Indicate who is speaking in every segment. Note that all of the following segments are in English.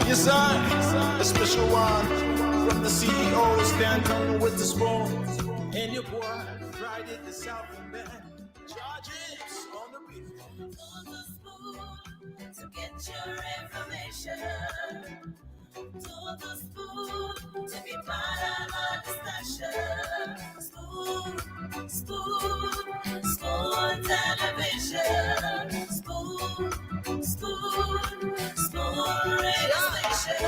Speaker 1: Yes, sir. A special one from the CEO, stand with the spoon. And your boy, Friday the South Band. Charges on the beat.
Speaker 2: On the spoon to get your information. To the spoon to be part of our discussion. Spoon, spoon, spoon television. Spoon, spoon, spoon radio station.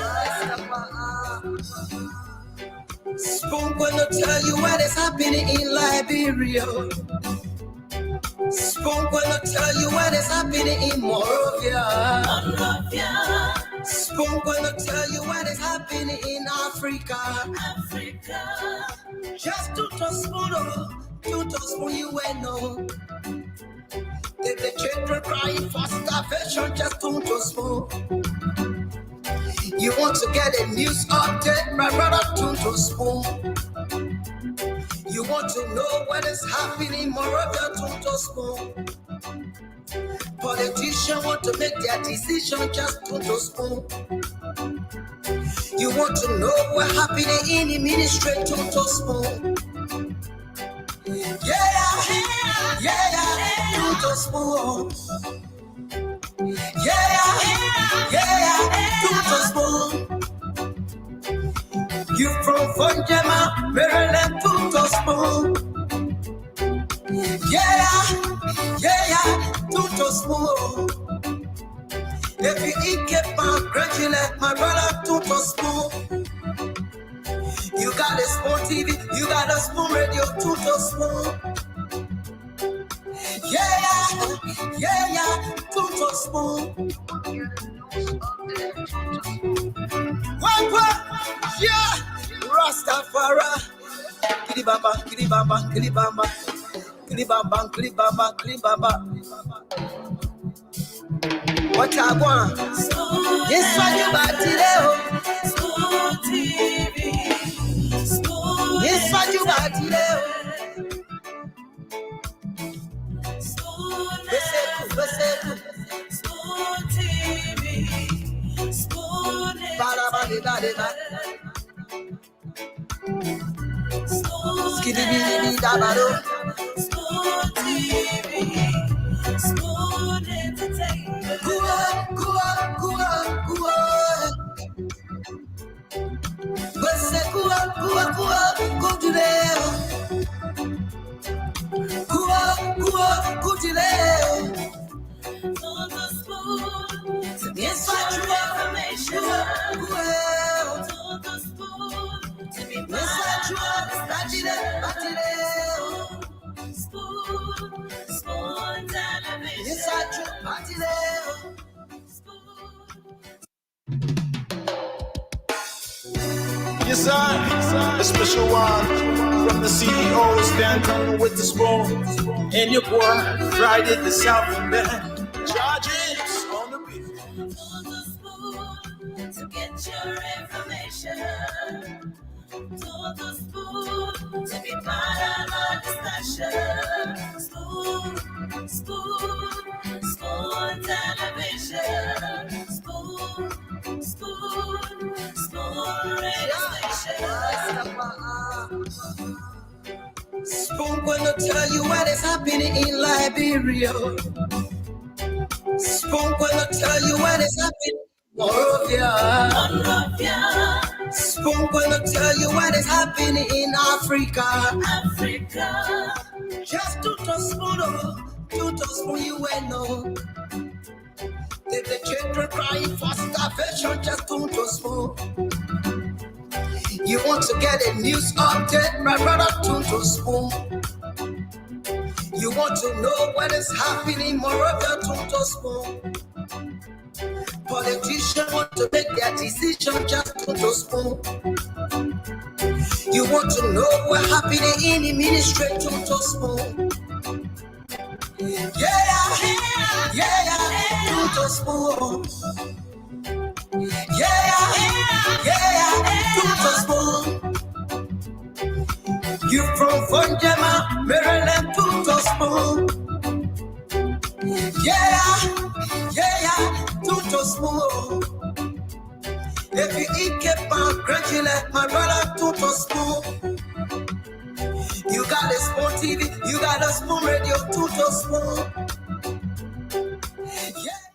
Speaker 3: Spoon gonna tell you what is happening in Liberia. Spoon gonna tell you what is happening in Monrovia.
Speaker 2: Monrovia,
Speaker 3: Spoon gonna tell you what is happening in Africa.
Speaker 2: Africa.
Speaker 3: Just to spoon you will know. The children crying for starvation, just to spoon. You want to get a news update, my brother, to spoon. You want to know what is happening in Moravia, to spoon. Politicians want to make their decision, just to spoon. You want to know what happening in the ministry, to spoon. Yeah, to spoon. Yeah, to spoon. You from Funjama, Maryland, to spoon. Yeah, to spoon. If you eat keep on congratulate my brother, to spoon. You got a spoon TV, you got a spoon radio, to spoon. Yeah, to spoon. What? Yeah, Rastafari. Kilibamba, kilibamba, kilibamba, kilibamba, kilibamba, kilibamba. What I want? Yes, what you got today?
Speaker 2: Spoon TV. Spoon.
Speaker 3: Yes, what you got today?
Speaker 2: Spoon. Spoon TV. Spoon.
Speaker 3: Skiddy dabado.
Speaker 2: Spoon TV. Spoon entertainment. On the spoon to get your information. On the spoon to be part of our discussion. Spoon, spoon television.
Speaker 1: Yes, sir. A special one from the CEO, stand with the spoon. And your boy, Friday the South Band. Charges on the beat.
Speaker 2: On the spoon to get your information. To the spoon to be part of our discussion. Spoon, spoon, spoon television. Spoon, spoon, spoon radio station.
Speaker 3: Spoon gonna tell you what is happening in Liberia. Spoon gonna tell you what is happening in Monrovia.
Speaker 2: Monrovia,
Speaker 3: Spoon gonna tell you what is happening in Africa.
Speaker 2: Africa.
Speaker 3: Just to spoon you will know. The children crying for starvation, just to spoon. You want to get a news update, my brother, to spoon. You want to know what is happening in Moravia, to spoon. Politicians want to make their decision, just to spoon. You want to know what happening in the ministry, to spoon. Yeah, to spoon. Yeah, to spoon. You from Funjama, Maryland, to spoon. Yeah, to spoon. If you eat kebab, grandchildren, my brother, tout au spoon. You got a spoon TV, you got a spoon radio, tout au spoon. Yeah.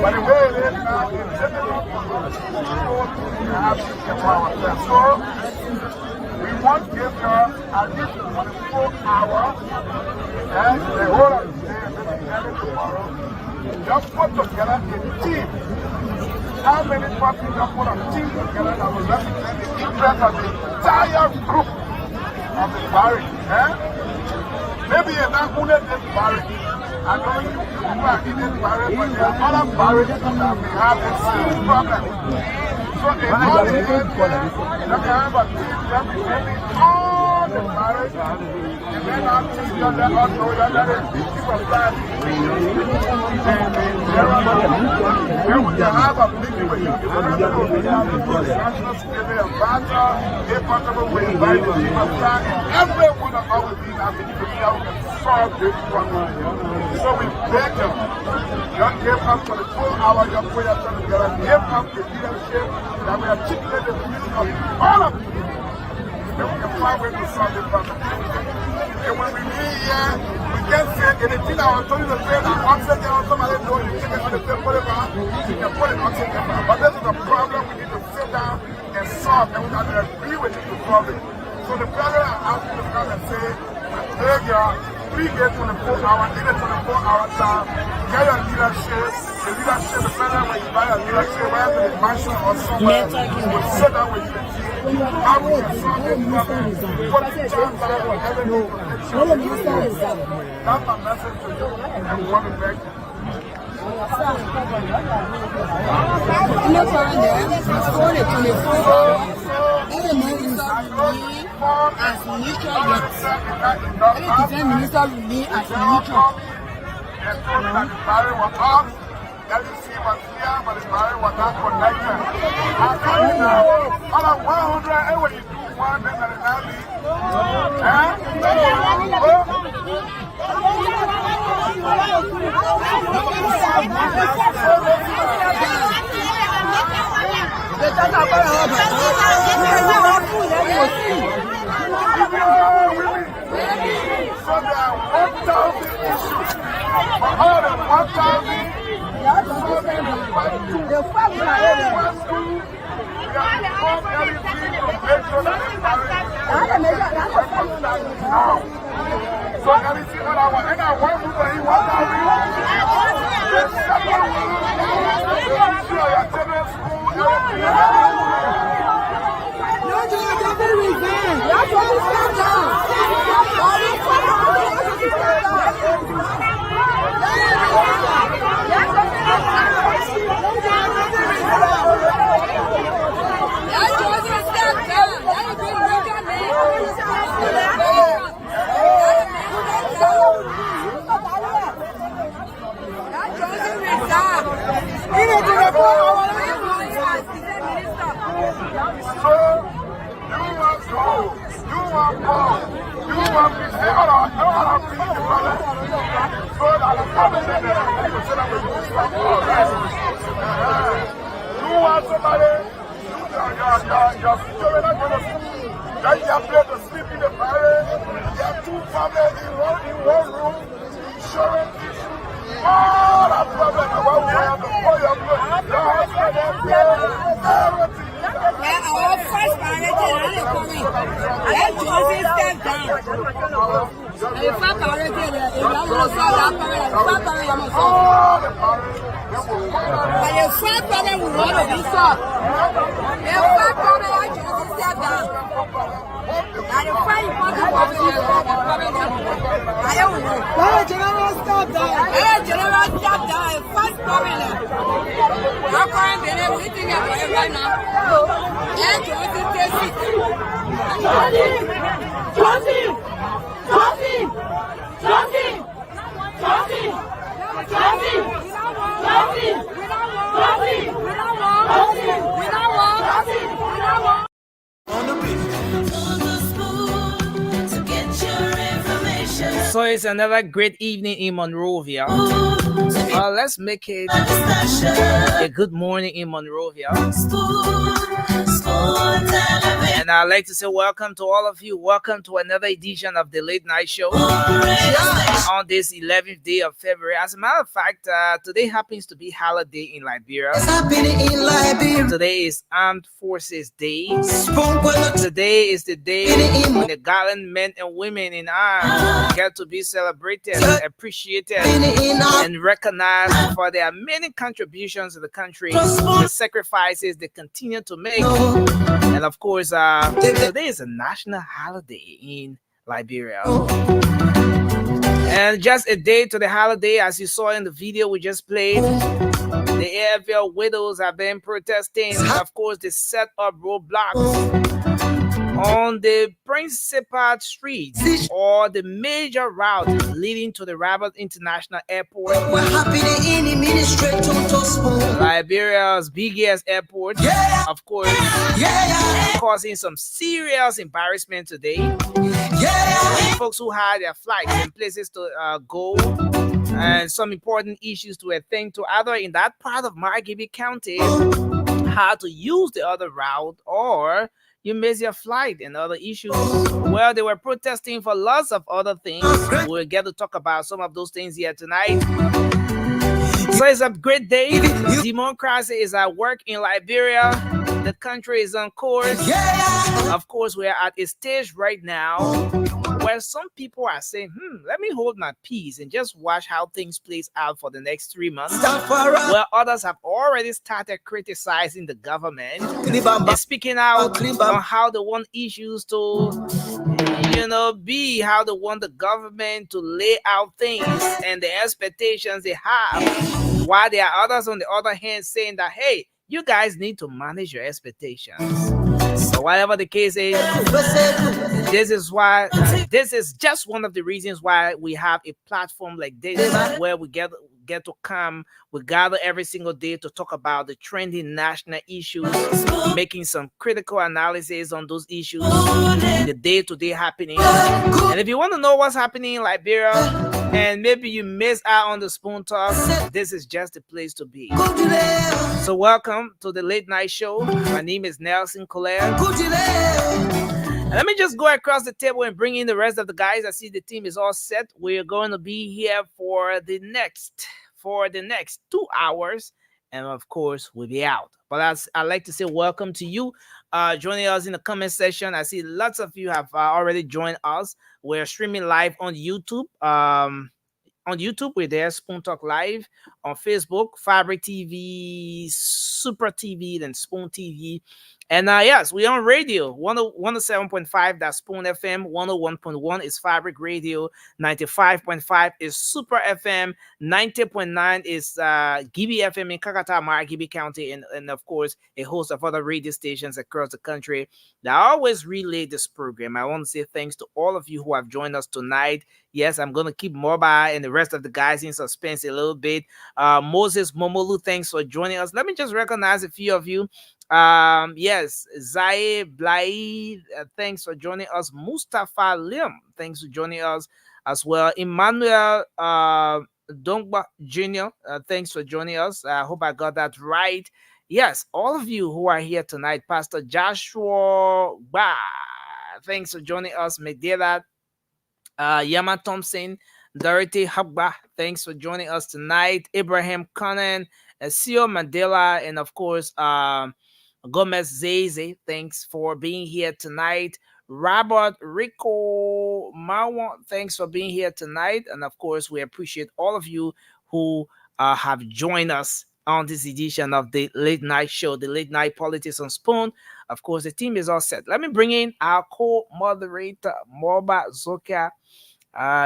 Speaker 4: But the way it is now is difficult to have system for ourselves. So we want to give you at least 24 hours and the whole of the day and then tomorrow. Just put together a team. How many parties just put a team together that will represent the interest of the entire group of the barrack. Maybe you're not only this barrack. I know you are in this barrack, but there are other barracks that may have the same problem. So in all the end, you can have a team representing all the barracks, and then our team just let us know that there is keep a plan. Then we can have a meeting with you. National security advisor, if possible, we invite the chief of staff, and every one of our these have been together to solve this problem. So we beg you, don't give up for the full hour, your prayer together, give up the leadership that we articulate the views of all of you. Then we can find ways to solve the problem. And when we meet here, we can't say anything I was told you to say that oxygen or somebody knows you take it on the table, put it back, you can put it oxygen back. But this is a problem we need to sit down and solve, and we have to agree with you to solve it. So the president asked me to come and say, beg you, please get 24 hours, in a 24-hour time, get your leadership. The leadership, the president, when you buy a leadership, whether it's a mansion or somewhere, will sit down with you. How we can solve this problem? Put the time back on everything. That's my message to you, and we want to beg you.
Speaker 3: As neutral yet. Any defense minister remain as neutral.
Speaker 4: That you see was here, but the barrier was not connected. I'm telling you now, out of 100, and when you do one, then the rally, so there are 1,000 issues. More than 1,000. So everything that I want, and I want to say what I
Speaker 5: So it's another great evening in Monrovia. Let's make it a good morning in Monrovia. And I'd like to say welcome to all of you. Welcome to another edition of the Late Night Show on this 11th day of February. As a matter of fact, today happens to be holiday in Liberia. Today is Armed Forces Day. Today is the day when the gallant men and women in arms get to be celebrated, appreciated, and recognized for their many contributions to the country, the sacrifices they continue to make, and of course, today is a national holiday in Liberia. And just a day to the holiday, as you saw in the video we just played, the AFL widows have been protesting. Of course, they set up roadblocks on the principal streets or the major route leading to the Rabat International Airport, Liberia's biggest airport, of course, causing some serious embarrassment today. Folks who had their flights and places to go and some important issues to attend to, either in that part of Margibi County, how to use the other route, or you miss your flight and other issues. Well, they were protesting for lots of other things. We'll get to talk about some of those things here tonight. So it's a great day. Democracy is at work in Liberia. The country is on course. Of course, we are at a stage right now where some people are saying, let me hold my peace and just watch how things plays out for the next 3 months. Well, others have already started criticizing the government and speaking out on how they want issues to, be how they want the government to lay out things and the expectations they have. While there are others on the other hand saying that, hey, you guys need to manage your expectations. So whatever the case is, this is just one of the reasons why we have a platform like this, where we get to come, we gather every single day to talk about the trending national issues, making some critical analysis on those issues, the day-to-day happening. And if you want to know what's happening in Liberia, and maybe you miss out on the Spoon Talk, this is just the place to be. So welcome to the Late Night Show. My name is Nelson Colette. Let me just go across the table and bring in the rest of the guys. I see the team is all set. We're going to be here for the next 2 hours, and of course we'll be out. But as I like to say, welcome to you joining us in the comment section. I see lots of you have already joined us. We're streaming live on YouTube. On YouTube, we're there, Spoon Talk Live. On Facebook, Fabric TV, Super TV, then Spoon TV. And yes, we're on radio, 107.5, that's Spoon FM, 101.1 is Fabric Radio, 95.5 is Super FM, 90.9 is Gibi FM in Kakata, Margibi County, and of course, a host of other radio stations across the country that always relay this program. I want to say thanks to all of you who have joined us tonight. Yes, I'm going to keep Mobile and the rest of the guys in suspense a little bit. Moses Momolu, thanks for joining us. Let me just recognize a few of you. Yes, Zaye Blai, thanks for joining us. Mustafa Lim, thanks for joining us as well. Emmanuel Dongba Jr., thanks for joining us. I hope I got that right. Yes, all of you who are here tonight. Pastor Joshua Ba, thanks for joining us. Medela Yama Thompson, Dorothy Habba, thanks for joining us tonight. Abraham Conan, Sio Mandela, and of course, Gomez Zeze, thanks for being here tonight. Robert Rico Marwan, thanks for being here tonight. And of course, we appreciate all of you who have joined us on this edition of the Late Night Show, the Late Night Politics on Spoon. Of course, the team is all set. Let me bring in our co-moderator, Morba Zoka,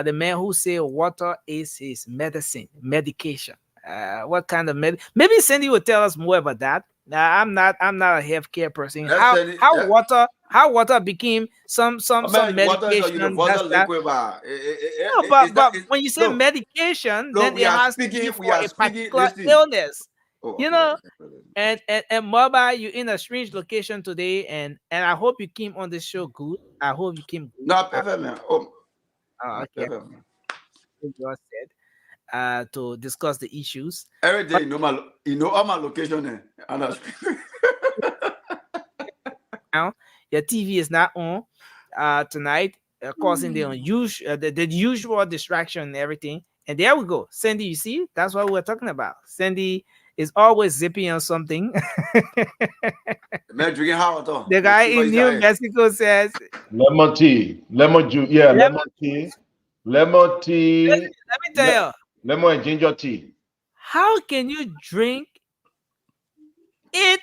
Speaker 5: the man who say water is his medication. What kind of maybe Cindy will tell us more about that. I'm not a healthcare person. How water became some medication. But when you say medication, then it has to be for a particular illness. And Mobile, you're in a strange location today, and I hope you came on the show good. I hope you came good.
Speaker 6: No, perfect, man.
Speaker 5: Okay. You said to discuss the issues.
Speaker 6: Every day, all my location.
Speaker 5: Now, your TV is not on tonight, causing the unusual, the usual distraction and everything. And there we go. Sandy, you see, that's what we're talking about. Sandy is always zipping on something.
Speaker 6: Man, drinking hot water.
Speaker 5: The guy in New Mexico says
Speaker 7: lemon tea, lemon juice, lemon tea. Let me
Speaker 5: tell you,
Speaker 7: lemon and ginger tea.
Speaker 5: How can you drink 8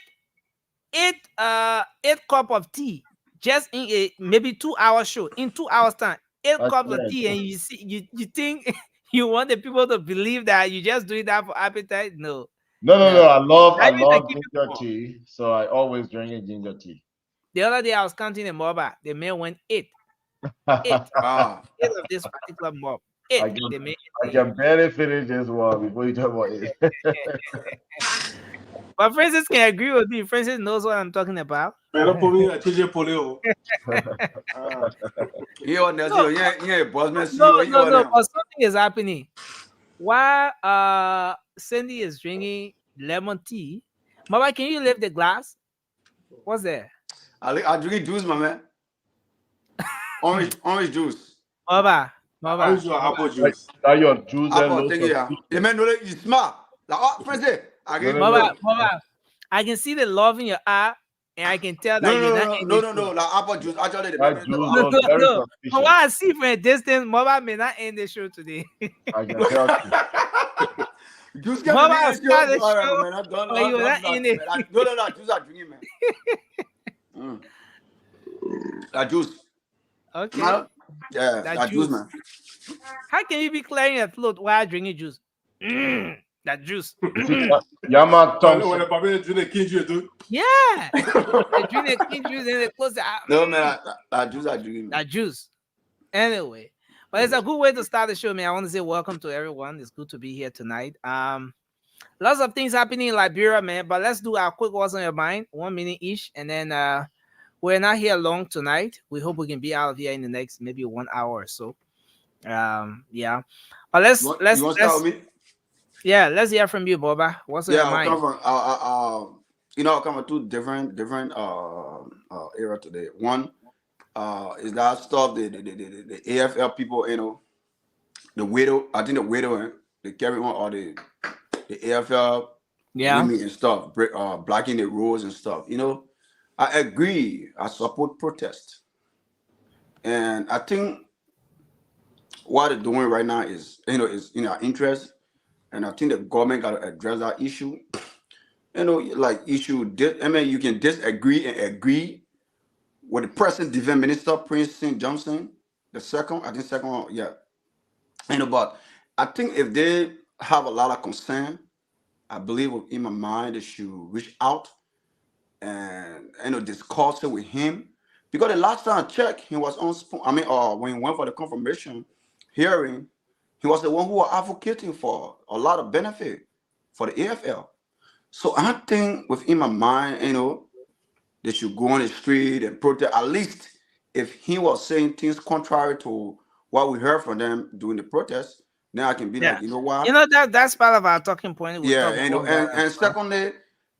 Speaker 5: cup of tea just in a maybe 2 hour show, in 2 hours time, 8 cups of
Speaker 7: Yes.
Speaker 5: tea, and you see, you think you want the people to believe that you just doing that for appetite? No,
Speaker 7: No.
Speaker 5: no.
Speaker 7: I
Speaker 5: That means I
Speaker 7: love
Speaker 5: keep it
Speaker 7: ginger
Speaker 5: warm.
Speaker 7: tea, so I always drink a ginger tea.
Speaker 5: The other day I was counting a mob. The man went eight
Speaker 6: Ah,
Speaker 5: of this particular mob.
Speaker 7: I
Speaker 5: Eight.
Speaker 7: can
Speaker 5: The man
Speaker 7: I
Speaker 5: ate.
Speaker 7: can barely finish this one before you talk about it.
Speaker 5: But Francis can agree with me. Francis knows what I'm talking about.
Speaker 1: Mais pour moi, TJ Polio.
Speaker 6: you on
Speaker 5: No,
Speaker 6: there, yeah, boss man,
Speaker 5: no,
Speaker 6: CEO, you
Speaker 5: no,
Speaker 6: on
Speaker 5: no.
Speaker 6: there.
Speaker 5: But something is happening. While Cindy is drinking lemon tea, Mama, can you lift the glass? What's there?
Speaker 6: I drink juice, my man. Orange juice.
Speaker 5: Mama,
Speaker 1: I use apple juice.
Speaker 7: That your juice and
Speaker 6: Apple,
Speaker 7: lots
Speaker 6: thank
Speaker 7: of
Speaker 6: you. Yeah.
Speaker 7: tea.
Speaker 6: The man know that you smart. Like, oh, friends, I
Speaker 7: No,
Speaker 6: get
Speaker 7: no, no.
Speaker 5: Mama, I can see the love in your eye, and I can tell that you're not in this show.
Speaker 6: Like apple juice. Actually, the
Speaker 7: That
Speaker 6: man
Speaker 7: juice
Speaker 5: No,
Speaker 7: was
Speaker 5: no,
Speaker 7: very
Speaker 5: no. But
Speaker 7: suspicious.
Speaker 5: what I see from a distance, Mama may not end the show today.
Speaker 7: I can tell you.
Speaker 6: Juice can
Speaker 5: Mama,
Speaker 6: be
Speaker 5: start the
Speaker 6: all right,
Speaker 5: show,
Speaker 6: man.
Speaker 5: but you're not in it.
Speaker 6: No, juice are drinking, man. That juice.
Speaker 5: Okay.
Speaker 6: Man, yeah,
Speaker 5: That
Speaker 6: that juice,
Speaker 5: juice.
Speaker 6: man.
Speaker 5: How can you be clearing your throat while drinking juice? That juice.
Speaker 7: Yama
Speaker 1: When
Speaker 7: Thompson.
Speaker 1: the Papa drink the king juice, dude.
Speaker 5: Yeah. They drink the king juice and they close the eye.
Speaker 6: No, man, that juice are drinking, man.
Speaker 5: That juice. Anyway, but it's a good way to start the show, man. I want to say welcome to everyone. It's good to be here tonight. Lots of things happening in Liberia, man. But let's do our quick what's on your mind, 1 minute each, and then we're not here long tonight. We hope we can be out of here in the next maybe 1 hour or so. Yeah. But let's
Speaker 6: You want to start with me?
Speaker 5: yeah, let's hear from you, Boba. What's on your
Speaker 6: Yeah, I
Speaker 5: mind?
Speaker 6: come from I come from two different era today. One is that stuff the AFL people, the widow. I think the widow, they carry on all the AFL women and stuff, blocking the rules and stuff. I agree. I support protest, and I think what they're doing right now is is in our interest, and I think the government got to address that issue. Like issue. I mean, you can disagree and agree with the present defense minister, Prince St. Johnson, the second. I think second one, yeah. But I think if they have a lot of concern, I believe in my mind they should reach out and discuss it with him, because the last time I checked, he was on. When he went for the confirmation hearing, he was the one who was advocating for a lot of benefit for the AFL. So I think within my mind, they should go on the street and protest. At least if he was saying things contrary to what we heard from them during the protest, then I can be like, you know what?
Speaker 5: That's part of our talking point.
Speaker 6: Yeah, and secondly,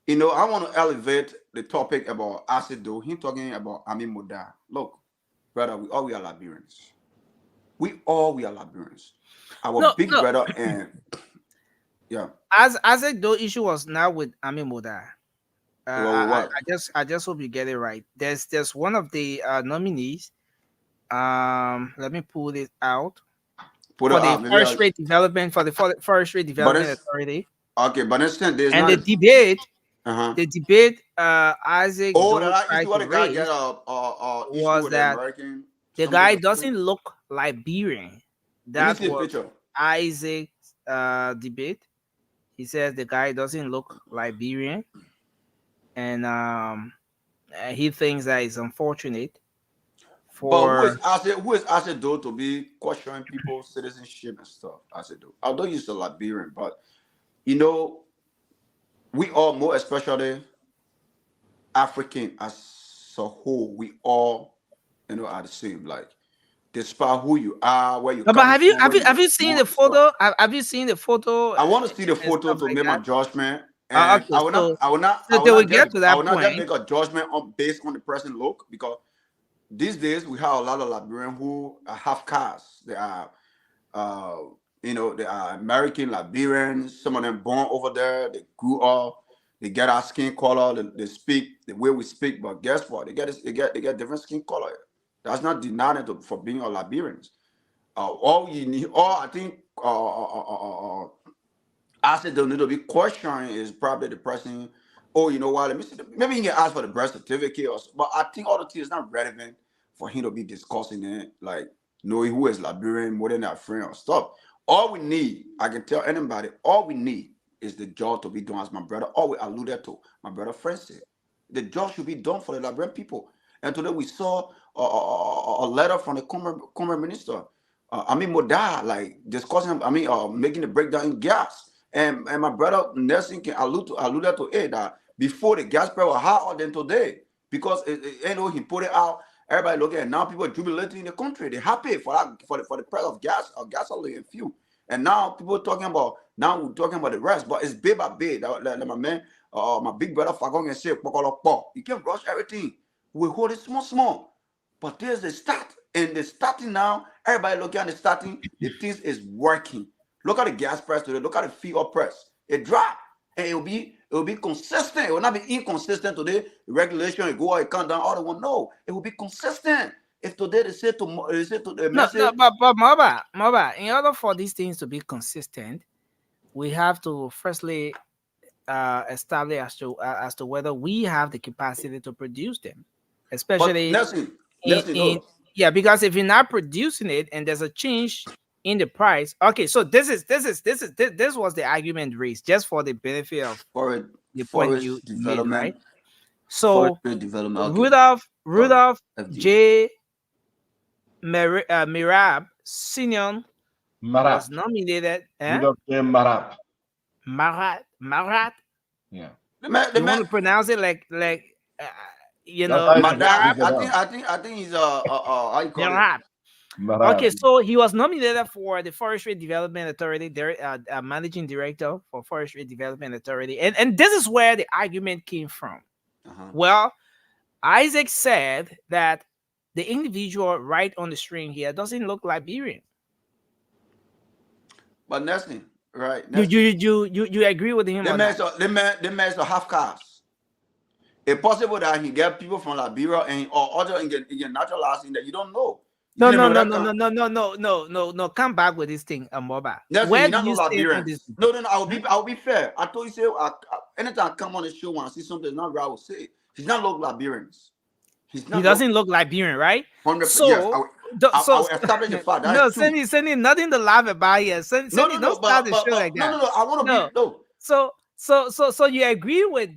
Speaker 6: I want to elevate the topic about acid though. He talking about Amin Muda. Look, brother, we are Liberians. We are Liberians. Our big brother and yeah.
Speaker 5: As a though issue was now with Ami Moda. I just hope you get it right. There's one of the nominees. Let me pull it out for the forestry development forestry development authority.
Speaker 6: Okay, but understand there's
Speaker 5: and
Speaker 6: not
Speaker 5: the debate. The debate Isaac tried to raise was that the guy doesn't look Liberian. That was Isaac's debate. He says the guy doesn't look Liberian, and he thinks that it's unfortunate.
Speaker 6: But who is Acid though to be questioning people's citizenship and stuff? Acid though, although he's a Liberian, but we all, more especially African as a whole, we all are the same. Like, despite who you are, where you come
Speaker 5: from.
Speaker 6: But
Speaker 5: have you seen the photo? Have you seen the photo?
Speaker 6: I want to see the photo to make my judgment.
Speaker 5: And
Speaker 6: I will not make a judgment based on the present look, because these days we have a lot of Liberians who have caste. They are they are American Liberians. Some of them born over there. They grew up. They get our skin color. They speak the way we speak. But guess what? They get different skin color. That's not denying it for being a Liberians. All you need, I think, I said they need to be questioning is probably the person oh, you know what? Let me see. Maybe he can ask for the birth certificate, but I think all the things is not relevant for him to be discussing it, like knowing who is Liberian more than our friend or stuff. All we need, I can tell anybody, all we need is the job to be done, as my brother always alluded to. My brother Francis, the job should be done for the Liberian people. And today we saw a letter from the Commerce Minister, Moda, like discussing, making the breakdown in gas. And my brother Nelson can alluded to it that before the gas price was higher than today, because he put it out. Everybody looking at now, people are jubilating in the country. They're happy for that, for the price of gas or gasoline and fuel. And now people are talking about, now we're talking about the rest, but it's bit by bit. Like my man, my big brother Fagong and say, you can't rush everything. We hold it small. But there's the start. And the starting now, everybody looking at the starting, the things is working. Look at the gas price today, look at the fuel price. It dropped. And it will be consistent. It will not be inconsistent today. The regulation, it go out, it come down, all the one. No, it will be consistent. If today they say to the message.
Speaker 5: No, but Moba, in order for these things to be consistent, we have to firstly establish as to whether we have the capacity to produce them, especially
Speaker 6: no.
Speaker 5: yeah, because if you're not producing it and there's a change in the price. Okay, so this was the argument raised just for the benefit of the point you made, right? So Rudolph J. Mirab Senior was nominated.
Speaker 7: Rudolph J. Marab.
Speaker 5: Marat.
Speaker 7: Yeah.
Speaker 5: You want to pronounce it like you know?
Speaker 6: I think he's how you call it?
Speaker 5: Okay, so he was nominated for the Forestry Development Authority, managing director for Forestry Development Authority, and this is where the argument came from. Well, Isaac said that the individual right on the string here doesn't look Liberian.
Speaker 6: But nothing, right?
Speaker 5: You agree with him?
Speaker 6: The man's a half caste. It's possible that he get people from Liberia and or other in naturalizing that you don't know.
Speaker 5: No. Come back with this thing, Moba. Where do you stand on this?
Speaker 6: No. I'll be fair. I told you, say, anytime I come on the show and I see something not right, I will say he's not look Liberians.
Speaker 5: He doesn't look Liberian, right?
Speaker 6: 100%.
Speaker 5: So,
Speaker 6: yes, I'll establish the fact.
Speaker 5: No, Sandy, nothing to laugh about here. Sandy, don't start the show like that.
Speaker 6: No. I want to be
Speaker 5: So you agree with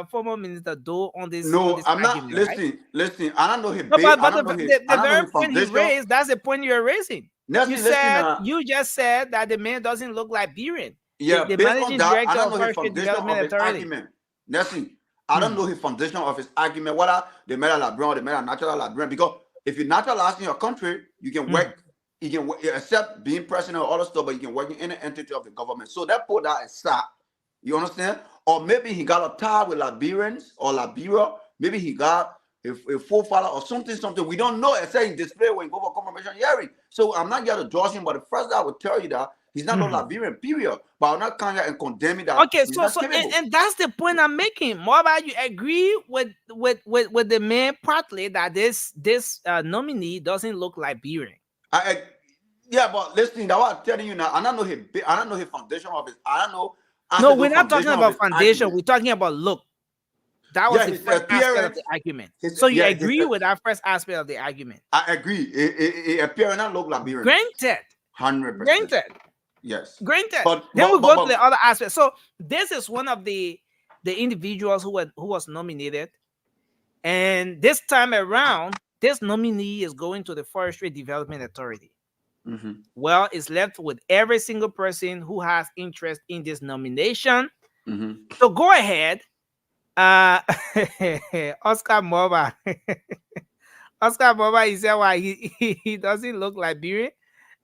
Speaker 5: former Minister Doe on this?
Speaker 6: No,
Speaker 5: on this
Speaker 6: I'm
Speaker 5: argument,
Speaker 6: not.
Speaker 5: Right?
Speaker 6: Listen. I don't know his.
Speaker 5: No, but the very point he raised, that's the point you're raising. You just said that the man doesn't look Liberian.
Speaker 6: Yeah,
Speaker 5: the
Speaker 6: based
Speaker 5: managing
Speaker 6: on that,
Speaker 5: director
Speaker 6: I don't
Speaker 5: of
Speaker 6: know his
Speaker 5: Forestry
Speaker 6: foundation
Speaker 5: Development
Speaker 6: of his
Speaker 5: Authority.
Speaker 6: argument. Listen, I don't know his foundation of his argument. Whether they made a Liberian or they made a natural Liberian. Because if you're naturalized in your country, you can work. You can work, except being president or all that stuff, but you can work in any entity of the government. So that put that aside. You understand? Or maybe he got a tie with Liberians or Liberia. Maybe he got a forefather or something. We don't know. Except in display when you go for confirmation hearing. So I'm not here to judge him, but the first I will tell you that he's not no Liberian, period. But I'm not coming here and condemning that.
Speaker 5: Okay, so and that's the point I'm making. More about you agree with the man partly that this nominee doesn't look Liberian.
Speaker 6: Yeah, but listen, that's what I'm telling you now. I don't know his foundation of his. I don't know.
Speaker 5: No, we're not talking about foundation. We're talking about look. That was the first aspect of the argument. So you agree with that first aspect of the argument?
Speaker 6: I agree. It appears not look Liberian.
Speaker 5: Granted.
Speaker 6: 100%.
Speaker 5: Granted.
Speaker 6: Yes.
Speaker 5: Granted. Then we go to the other aspect. So this is one of the individuals who was nominated, and this time around, this nominee is going to the Forestry Development Authority. Well, it's left with every single person who has interest in this nomination. So go ahead, Oscar Moba. Oscar Moba, he said why he doesn't look Liberian.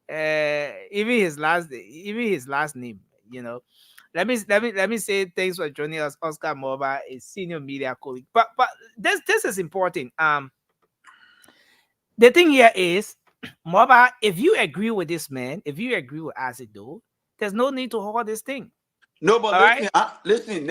Speaker 5: Even his last name, you know. Let me say thanks for joining us, Oscar Moba, a senior media colleague. But this is important. The thing here is, Moba, if you agree with this man, if you agree with Azido, there's no need to hold this thing.
Speaker 6: No, but listen.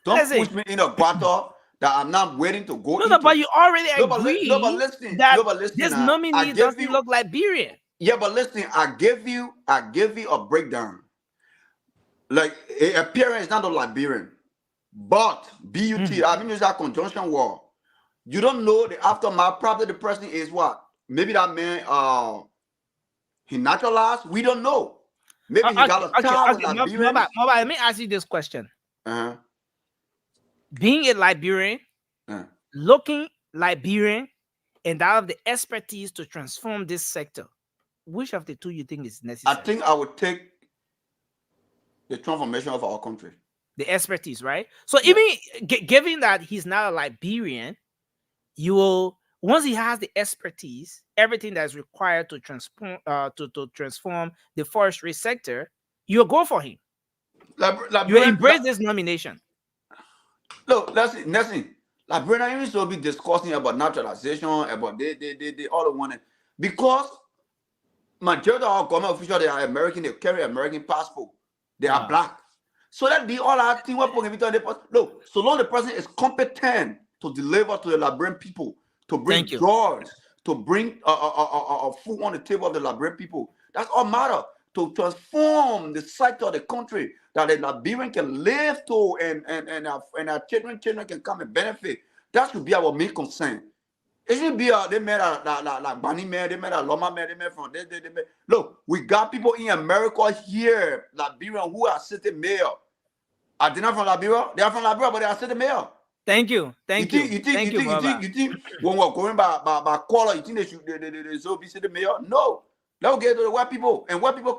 Speaker 6: Don't push me in a battle that I'm not waiting to go into.
Speaker 5: No, but you already agree
Speaker 6: that
Speaker 5: this nominee doesn't look Liberian.
Speaker 6: Yeah, but listen, I gave you a breakdown. Like appearance is not a Liberian. But BUT, I've been using that conjunction word. You don't know the aftermath. Probably the person is what? Maybe that man, he naturalized. We don't know. Maybe he got a tie with Liberians.
Speaker 5: Let me ask you this question.
Speaker 6: Uh-huh.
Speaker 5: Being a Liberian, looking Liberian, and that of the expertise to transform this sector, which of the two you think is necessary?
Speaker 6: I think I would take the transformation of our country.
Speaker 5: The expertise, right? So even given that he's not a Liberian, you will, once he has the expertise, everything that's required to transform to transform the forestry sector, you'll go for him. You embrace this nomination.
Speaker 6: Look, let's see. Liberians will be discussing about naturalization, about they all want it. Because majority of our government officials, they are American, they carry American passport. They are black. So that the all our thing look, so long the person is competent to deliver to the Liberian people, to bring jobs, to bring food on the table of the Liberian people. That's all matter. To transform the sector of the country that the Liberian can live to and our children can come and benefit. That should be our main concern. It should be they made like Bunny man, they made a Loma man, they made from they made. Look, we got people in America here, Liberian, who are sitting mayor. Are they not from Liberia? They are from Liberia, but they are sitting mayor.
Speaker 5: Thank you.
Speaker 6: You think when we're going by color, you think they should they be sitting mayor? No. Let's get to the white people, and white people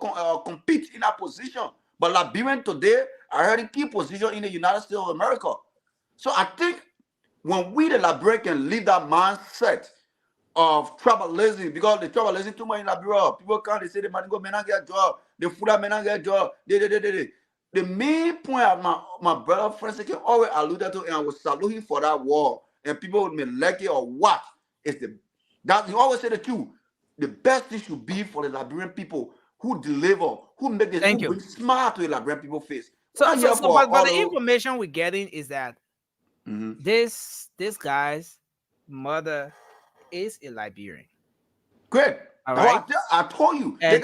Speaker 6: compete in that position. But Liberian today are in key position in the United States of America. So I think when we the Liberian can leave that mindset of tribalism, because the tribalism too much in Liberia, people can't, they say the man go men not get job, the food men not get job. The main point of my brother Francis can always allude to, and I was saluting for that war, and people would be like it or what is that you always say the truth. The best thing should be for the Liberian people who deliver, who make this, who bring smart to the Liberian people face.
Speaker 5: But the information we're getting is that this guy's mother is a Liberian.
Speaker 6: Great. All right. I told you.
Speaker 5: And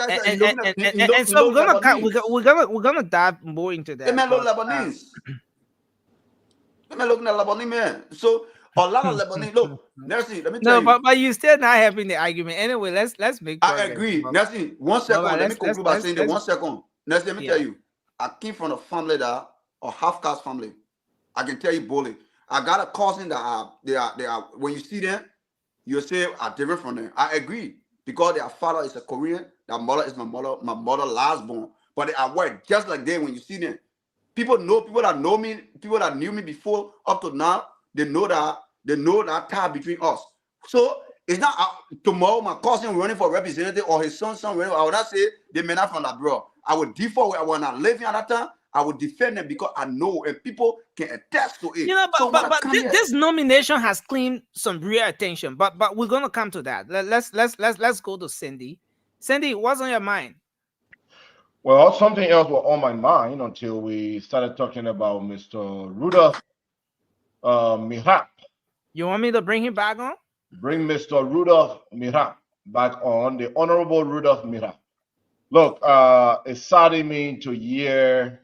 Speaker 5: so we're gonna dive more into that.
Speaker 6: They may look Lebanese. They may look Lebanese, man. So a lot of Lebanese. Look, Nancy, let me tell you.
Speaker 5: No, but you still not having the argument. Anyway, let's make progress.
Speaker 6: I agree. Nancy, 1 second. Let me conclude by saying that 1 second. Nancy, let me tell you. I came from a family that a half-caste family. I can tell you boldly. I got a cousin that they are when you see them, you say are different from them. I agree. Because their father is a Korean, their mother is my mother last born. But they are white, just like them when you see them. People that know me, people that knew me before up to now, they know that tie between us. So it's not tomorrow my cousin running for representative or his son running. I would not say they may not from Liberia. I would default where I was not living at that time. I would defend them because I know and people can attest to it.
Speaker 5: You know, but this nomination has claimed some real attention. But we're gonna come to that. Let's go to Cindy. Cindy, what's on your mind?
Speaker 7: Well, something else was on my mind until we started talking about Mr. Rudolph Mihap.
Speaker 5: You want me to bring him back on?
Speaker 7: Bring Mr. Rudolph Mihap back on, the Honorable Rudolph Mihap. Look, it's saddening me to hear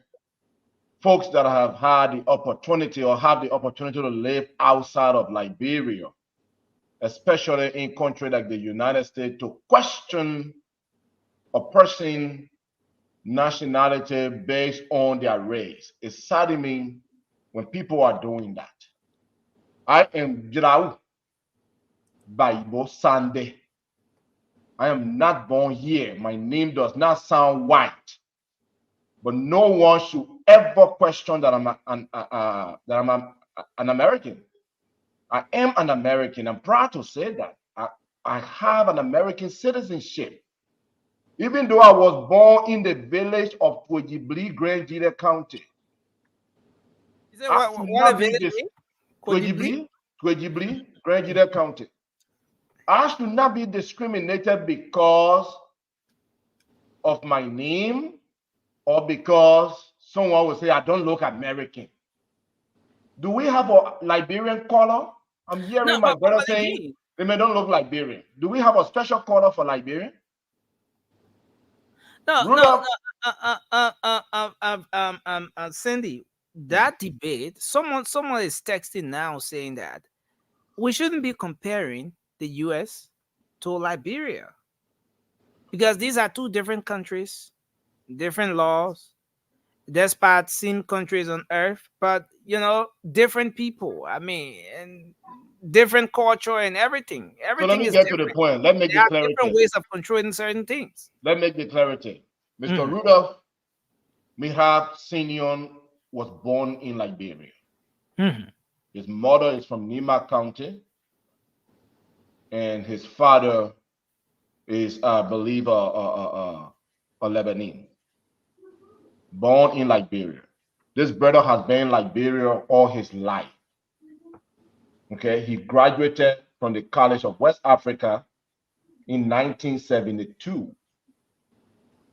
Speaker 7: folks that have had the opportunity or have the opportunity to live outside of Liberia, especially in countries like the United States, to question a person's nationality based on their race. It's saddening me when people are doing that. I am Jirau Baibo Sande. I am not born here. My name does not sound white. But no one should ever question that I'm an American. I am an American. I'm proud to say that. I have an American citizenship. Even though I was born in the village of Twejibli, Grand Jide County.
Speaker 5: Is it what village?
Speaker 7: Twejibli, Grand Jide County. I should not be discriminated because of my name, or because someone will say I don't look American. Do we have a Liberian color? I'm hearing my brother saying they may don't look Liberian. Do we have a special color for Liberian?
Speaker 5: No. Cindy, that debate, someone is texting now saying that we shouldn't be comparing the US to Liberia because these are two different countries, different laws, despite same countries on earth, but different people. I mean, and different culture and everything.
Speaker 7: So let
Speaker 5: Everything
Speaker 7: me
Speaker 5: is
Speaker 7: get to the
Speaker 5: different.
Speaker 7: point. Let me make
Speaker 5: They
Speaker 7: the
Speaker 5: have different
Speaker 7: clarity.
Speaker 5: ways of controlling certain things.
Speaker 7: Let me make the clarity. Mr.
Speaker 5: Mhm.
Speaker 7: Rudolph Mihab Senior was born in Liberia.
Speaker 5: Mhm.
Speaker 7: His mother is from Nima County, and his father is, I believe, a Lebanese, born in Liberia. This brother has been in Liberia all his life. Okay, he graduated from the College of West Africa in 1972,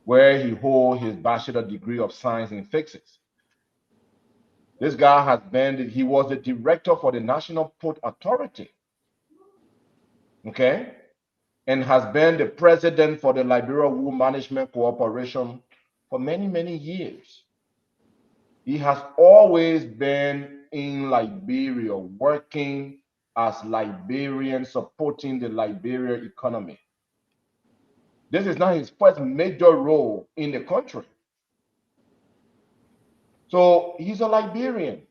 Speaker 7: where he holds his bachelor degree of science in physics. This guy he was the director for the National Port Authority, okay, and has been the president for the Liberia Wool Management Corporation for many, many years. He has always been in Liberia, working as Liberian, supporting the Liberia economy. This is not his first major role in the country. So he's a Liberian.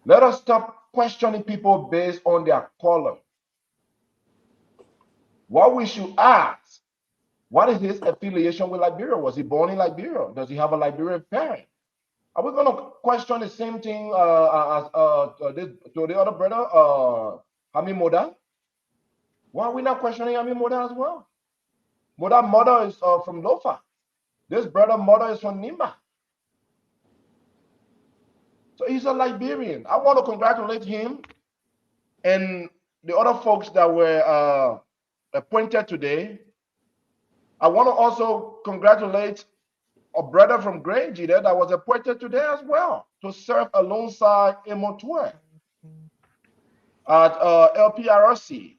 Speaker 7: Let us stop questioning people based on their color. What we should ask, what is his affiliation with Liberia? Was he born in Liberia? Does he have a Liberian parent? Are we going to question the same thing as to the other brother, Hami Moda? Why are we not questioning Hami Moda as well? Moda's mother is from Lofa. This brother mother is from Nima. So he's a Liberian. I want to congratulate him and the other folks that were appointed today. I want to also congratulate a brother from Grange that was appointed today as well to serve alongside Emotue at LPRC.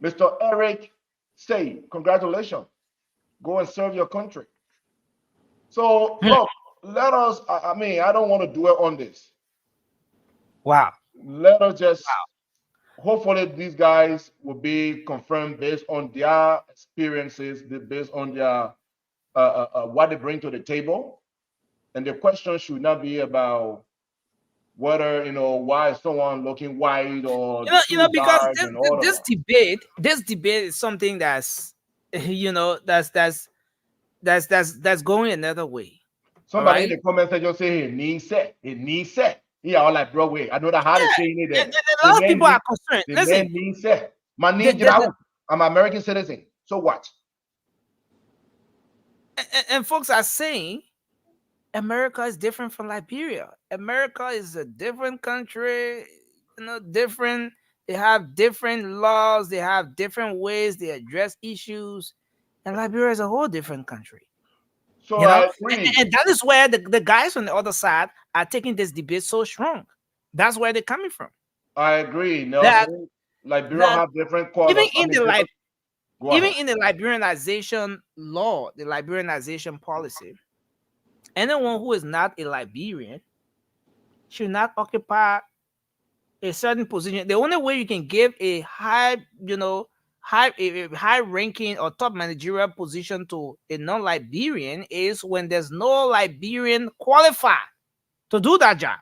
Speaker 7: Mr. Eric Say, congratulations. Go and serve your country. So look, let us, I mean, I don't want to dwell on this.
Speaker 5: Wow.
Speaker 7: Let us just, hopefully these guys will be confirmed based on their experiences, based on their what they bring to the table. And the question should not be about whether, why is someone looking white or too
Speaker 5: Because
Speaker 7: dark and all of that.
Speaker 5: this debate is something that's that's going another way. All
Speaker 7: Somebody in
Speaker 5: right.
Speaker 7: the comment section say it needs set. It needs set. Yeah, all like bro, wait. I know that how to say it there.
Speaker 5: A lot of people are concerned.
Speaker 7: The
Speaker 5: Listen,
Speaker 7: man needs set. My
Speaker 5: the,
Speaker 7: need
Speaker 5: the, the,
Speaker 7: I'm an American citizen. So what?
Speaker 5: and folks are saying America is different from Liberia. America is a different country, different. They have different laws, they have different ways they address issues, and Liberia is a whole different country.
Speaker 7: So
Speaker 5: You know,
Speaker 7: I agree.
Speaker 5: and that is where the guys on the other side are taking this debate so strong. That's where they're coming from.
Speaker 7: I agree,
Speaker 5: That
Speaker 7: Nelson. Liberia
Speaker 5: that
Speaker 7: have different
Speaker 5: even
Speaker 7: colors. I
Speaker 5: in
Speaker 7: mean,
Speaker 5: the
Speaker 7: different. Go
Speaker 5: even
Speaker 7: ahead.
Speaker 5: in the Liberianization law, the Liberianization policy, anyone who is not a Liberian should not occupy a certain position. The only way you can give a high ranking or top managerial position to a non-Liberian is when there's no Liberian qualified to do that job.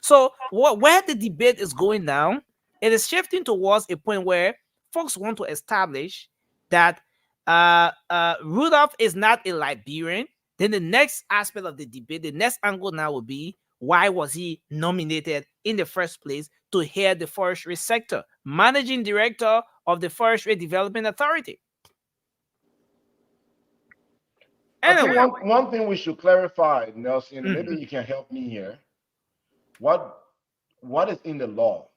Speaker 5: So where the debate is going now, it is shifting towards a point where folks want to establish that Rudolph is not a Liberian. Then the next aspect of the debate, the next angle now will be why was he nominated in the first place to head the forestry sector, managing director of the Forestry Development Authority.
Speaker 7: I think
Speaker 5: Anyway,
Speaker 7: one thing we should clarify, Nelson, and maybe
Speaker 5: mhm.
Speaker 7: you can help me here. What is in the law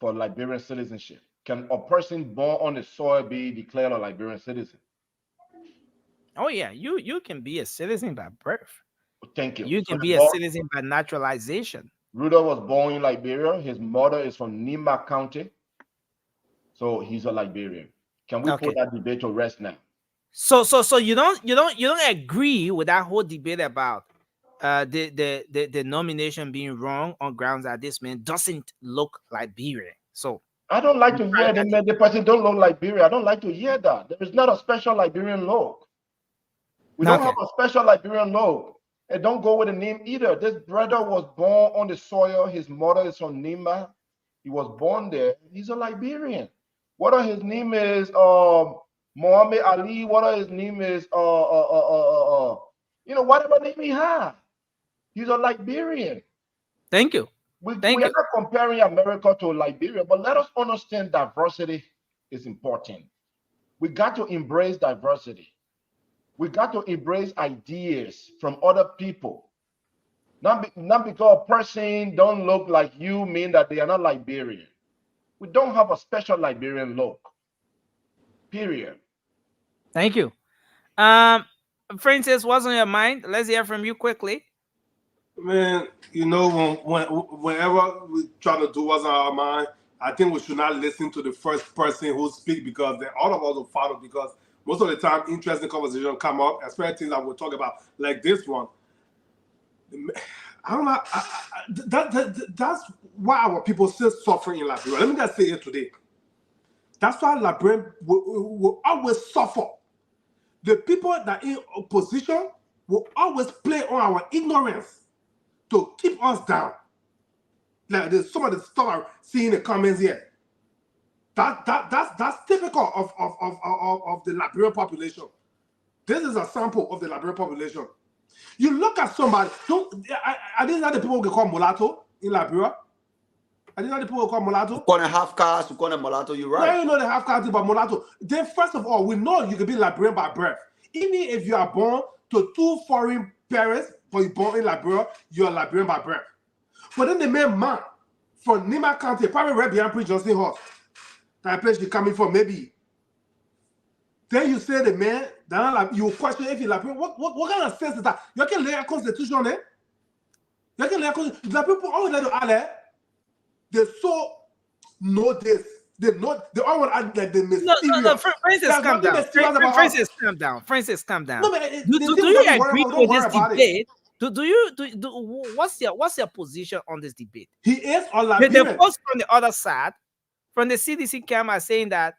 Speaker 7: for Liberian citizenship? Can a person born on the soil be declared a Liberian citizen?
Speaker 5: Oh yeah, you can be a citizen by birth.
Speaker 7: Thank you.
Speaker 5: You
Speaker 7: So
Speaker 5: can
Speaker 7: the
Speaker 5: be a
Speaker 7: law,
Speaker 5: citizen by naturalization.
Speaker 7: Rudolph was born in Liberia. His mother is from Nima County. So he's a Liberian. Can we put
Speaker 5: Okay.
Speaker 7: that debate to rest now?
Speaker 5: So you don't agree with that whole debate about the nomination being wrong on grounds that this man doesn't look Liberian. So
Speaker 7: I don't like to hear the person don't look Liberian. I don't like to hear that. There is not a special Liberian look. We don't have a special Liberian look. And don't go with the name either. This brother was born on the soil. His mother is from Nima. He was born there. He's a Liberian. Whether his name is Muhammad Ali, whether his name is whatever name he has, he's a Liberian.
Speaker 5: Thank you.
Speaker 7: We are not comparing America to Liberia, but let us understand diversity is important. We got to embrace diversity. We got to embrace ideas from other people. Not because a person don't look like you mean that they are not Liberian. We don't have a special Liberian look. Period.
Speaker 5: Thank you. Francis, what's on your mind? Let's hear from you quickly.
Speaker 8: Man, whenever we try to do what's on our mind, I think we should not listen to the first person who speaks, because then all of us will follow, because most of the time interesting conversation come up, especially things that we'll talk about, like this one. I don't know. That's why our people still suffering in Liberia. Let me just say it today. That's why Liberia will always suffer. The people that are in opposition will always play on our ignorance to keep us down. Like there's some of the stuff I see in the comments here. That's typical of the Liberian population. This is a sample of the Liberian population. You look at somebody. I didn't know the people who call mulatto in Liberia. I didn't know the people who call mulatto.
Speaker 6: You call it half caste, you call it mulatto. You're right.
Speaker 8: Now you know the half caste, but mulatto. Then first of all, we know you can be Liberian by birth. Even if you are born to two foreign parents, but you're born in Liberia, you're Liberian by birth. But then the man from Nima County, probably right behind Prince Johnson House, that place you're coming from, maybe. Then you say the man, you question if he's Liberian. What kind of sense is that? You can lay a constitution, eh? You can lay a constitution. The people always let you ale. They so know this. They know they all want to add like the mysterious.
Speaker 5: No, Francis, calm down. Francis, calm down. Francis, calm down.
Speaker 8: No,
Speaker 5: do you agree with this debate? What's your position on this debate?
Speaker 8: He is on Liberian.
Speaker 5: The folks from the other side, from the CDC camp, are saying that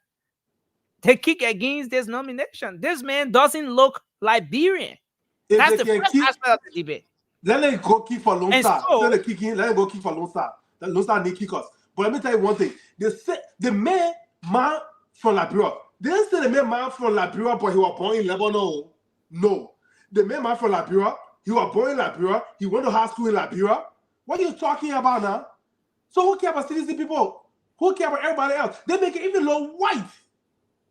Speaker 5: they kick against this nomination. This man doesn't look Liberian. That's the first aspect of the debate.
Speaker 8: Let them go kick for Lone Star. Let them go kick for Lone Star. Lone Star need kick us. But let me tell you one thing. They say the man from Liberia. They didn't say the man from Liberia, but he was born in Lebanon. No. The man from Liberia, he was born in Liberia. He went to high school in Liberia. What are you talking about now? So who cares about citizen people? Who cares about everybody else? They make it even look white.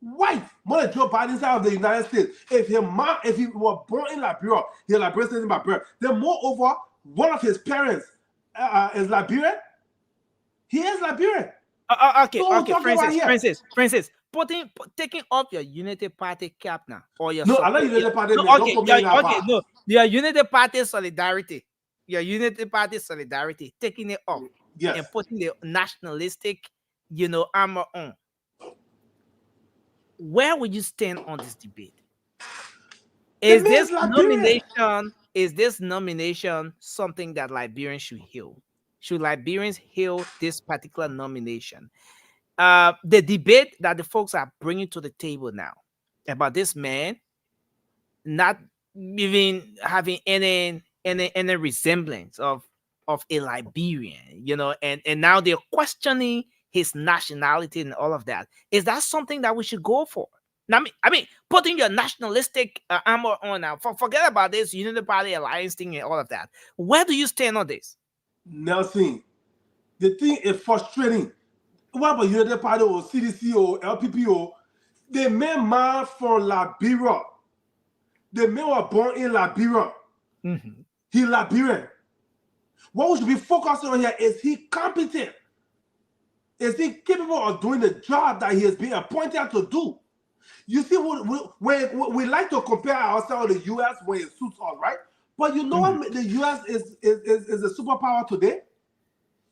Speaker 8: More than Joe Biden side of the United States. If he was born in Liberia, he's Liberian citizen by birth. Then moreover, one of his parents is Liberian. He is Liberian.
Speaker 5: Okay, Francis, taking off your Unity Party cap now, or your
Speaker 8: I like Unity Party.
Speaker 5: Your Unity Party solidarity, taking it off,
Speaker 8: yes,
Speaker 5: and putting the nationalistic, armor on. Where would you stand on this debate? Is this nomination something that Liberians should heal? Should Liberians hail this particular nomination? The debate that the folks are bringing to the table now about this man not even having any resemblance of a Liberian, and now they're questioning his nationality and all of that. Is that something that we should go for? Now, I mean, putting your nationalistic armor on now. Forget about this Unity Party alliance thing and all of that. Where do you stand on this?
Speaker 8: Nelson, the thing is frustrating. What about Unity Party or CDC or LPP or the man from Liberia? The man was born in Liberia.
Speaker 5: Mm-hmm.
Speaker 8: He's Liberian. What we should be focusing on here is he competent? Is he capable of doing the job that he has been appointed to do? You see, we like to compare ourselves to the U.S. when it suits us, right? But you know what the U.S. is a superpower today?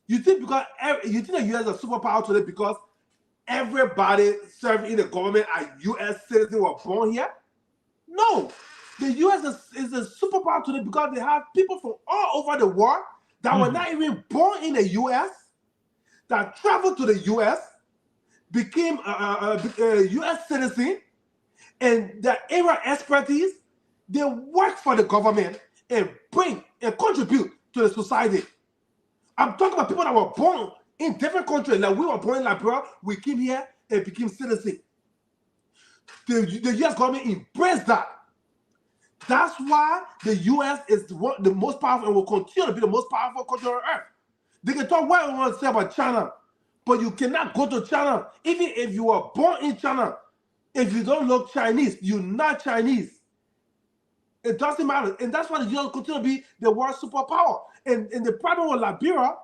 Speaker 8: You think the U.S. is a superpower today because everybody serving in the government are U.S. citizens who were born here? No. The U.S. is a superpower today because they have people from all over the world that were not even born in the U.S. that traveled to the U.S., became a U.S. citizen, and their area expertise, they work for the government and bring and contribute to the society. I'm talking about people that were born in different countries. Like we were born in Liberia, we came here and became citizens. The U.S. government embraced that. That's why the U.S. is the most powerful and will continue to be the most powerful country on earth. They can talk what they want to say about China, but you cannot go to China. Even if you were born in China, if you don't look Chinese, you're not Chinese. It doesn't matter. And that's why the U.S. continue to be the world superpower. And the problem with Liberia,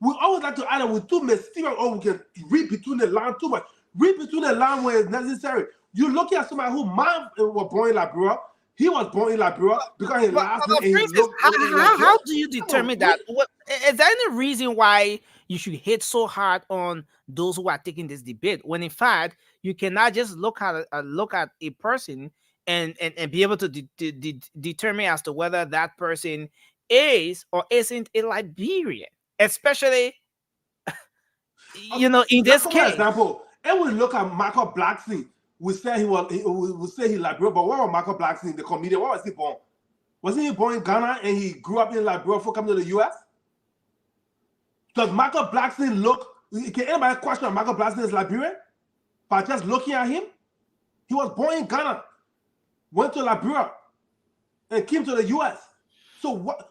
Speaker 8: we always like to add that we're too mysterious or we can read between the lines too much. Read between the lines when it's necessary. You're looking at somebody who mom was born in Liberia. He was born in Liberia because his last name is
Speaker 5: how do you determine that? Is there any reason why you should hate so hard on those who are taking this debate when in fact you cannot just look at a person and be able to determine as to whether that person is or isn't a Liberian, especially in this case.
Speaker 8: For example, and we look at Michael Blackson. We say he Liberian, but where was Michael Blackson, the comedian? Where was he born? Wasn't he born in Ghana and he grew up in Liberia before coming to the U.S.? Does Michael Blackson look? Can anybody question Michael Blackson is Liberian by just looking at him? He was born in Ghana, went to Liberia, and came to the U.S. So what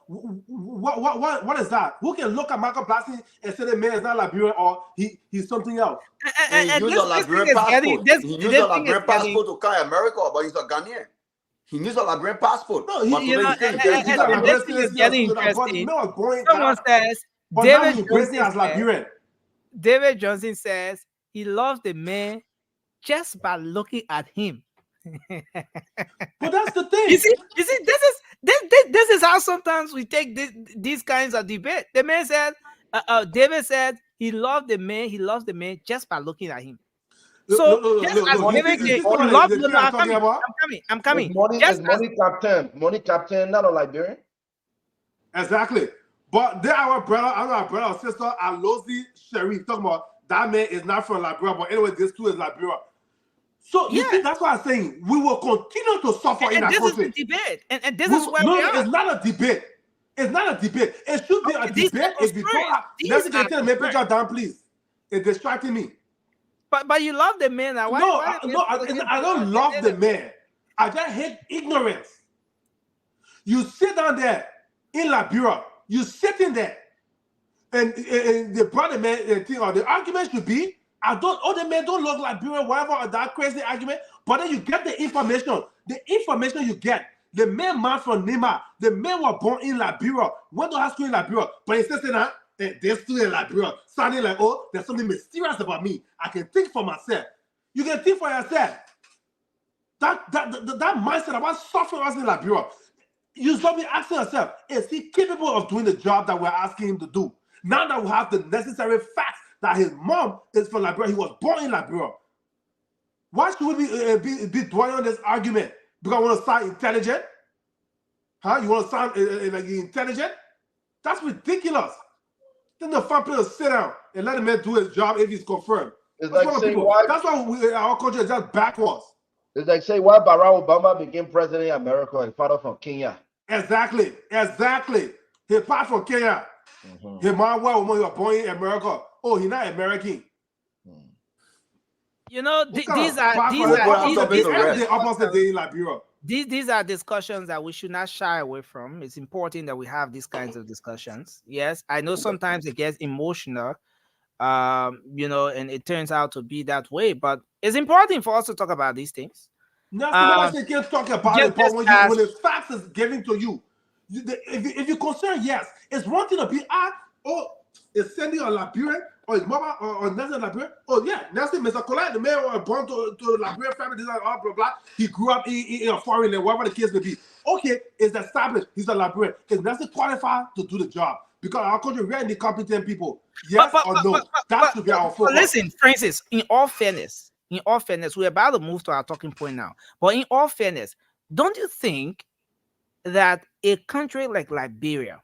Speaker 8: is that? Who can look at Michael Blackson and say the man is not Liberian or he's something else?
Speaker 6: And he used a Liberian passport. He used a Liberian passport to come to America, but he's a Ghanaian. He used a Liberian passport.
Speaker 5: No, this thing is getting interesting. Someone says David Johnson says he loves the man just by looking at him.
Speaker 8: But that's the thing.
Speaker 5: You see, this is how sometimes we take these kinds of debate. The man said, David said he loved the man just by looking at him. So I'm coming.
Speaker 7: Money captain, not a Liberian.
Speaker 8: Exactly. But there our brother or sister, Alozi Sharif, talking about that man is not from Liberia, but anyway, this too is Liberia. So you see, that's what I'm saying. We will continue to suffer in our country.
Speaker 5: This is the debate, and this is where we are.
Speaker 8: It's not a debate. It's not a debate. It should be a debate. If you don't have, let me tell me picture down, please. It's distracting me.
Speaker 5: But you love the man.
Speaker 8: I don't love the man. I just hate ignorance. You sit down there in Liberia. You sitting there, and the brother man thing or the argument should be. The men don't look like Liberian, whatever, or that crazy argument. But then you get the information. The information you get. The man from Nima, the men were born in Liberia, went to high school in Liberia, but instead saying that they're still in Liberia, sounding like, oh, there's something mysterious about me. I can think for myself. You can think for yourself. That mindset about suffering us in Liberia. You should be asking yourself, is he capable of doing the job that we're asking him to do? Now that we have the necessary facts that his mom is from Liberia, he was born in Liberia. Why should we be dwelling on this argument? Because I want to sound intelligent? Huh? You want to sound like intelligent? That's ridiculous. Then the fun people sit down and let the man do his job if he's confirmed.
Speaker 7: It's like saying why,
Speaker 8: that's why our country is just backwards.
Speaker 7: It's like saying why Barack Obama became president in America and father from Kenya.
Speaker 8: Exactly. His father from Kenya. His mom was born in America. Oh, he's not American.
Speaker 5: These are discussions that we should not shy away from. It's important that we have these kinds of discussions. Yes, I know sometimes it gets emotional, and it turns out to be that way. But it's important for us to talk about these things.
Speaker 8: Nobody can't talk about it, but when the facts is given to you, if you concern, yes, it's one thing to be is sending a Liberian or his mother or Nelson Liberian. Oh yeah, Nelson, Mr. Colette, the man was born to the Liberian family, this blah blah blah. He grew up in a foreign land, whatever the case may be. Okay, it's established. He's a Liberian. Is Nelson qualified to do the job? Because our country really need competent people. Yes or no? That should be our focus.
Speaker 5: Listen, Francis. In all fairness, we're about to move to our talking point now. But in all fairness, don't you think that a country like Liberia,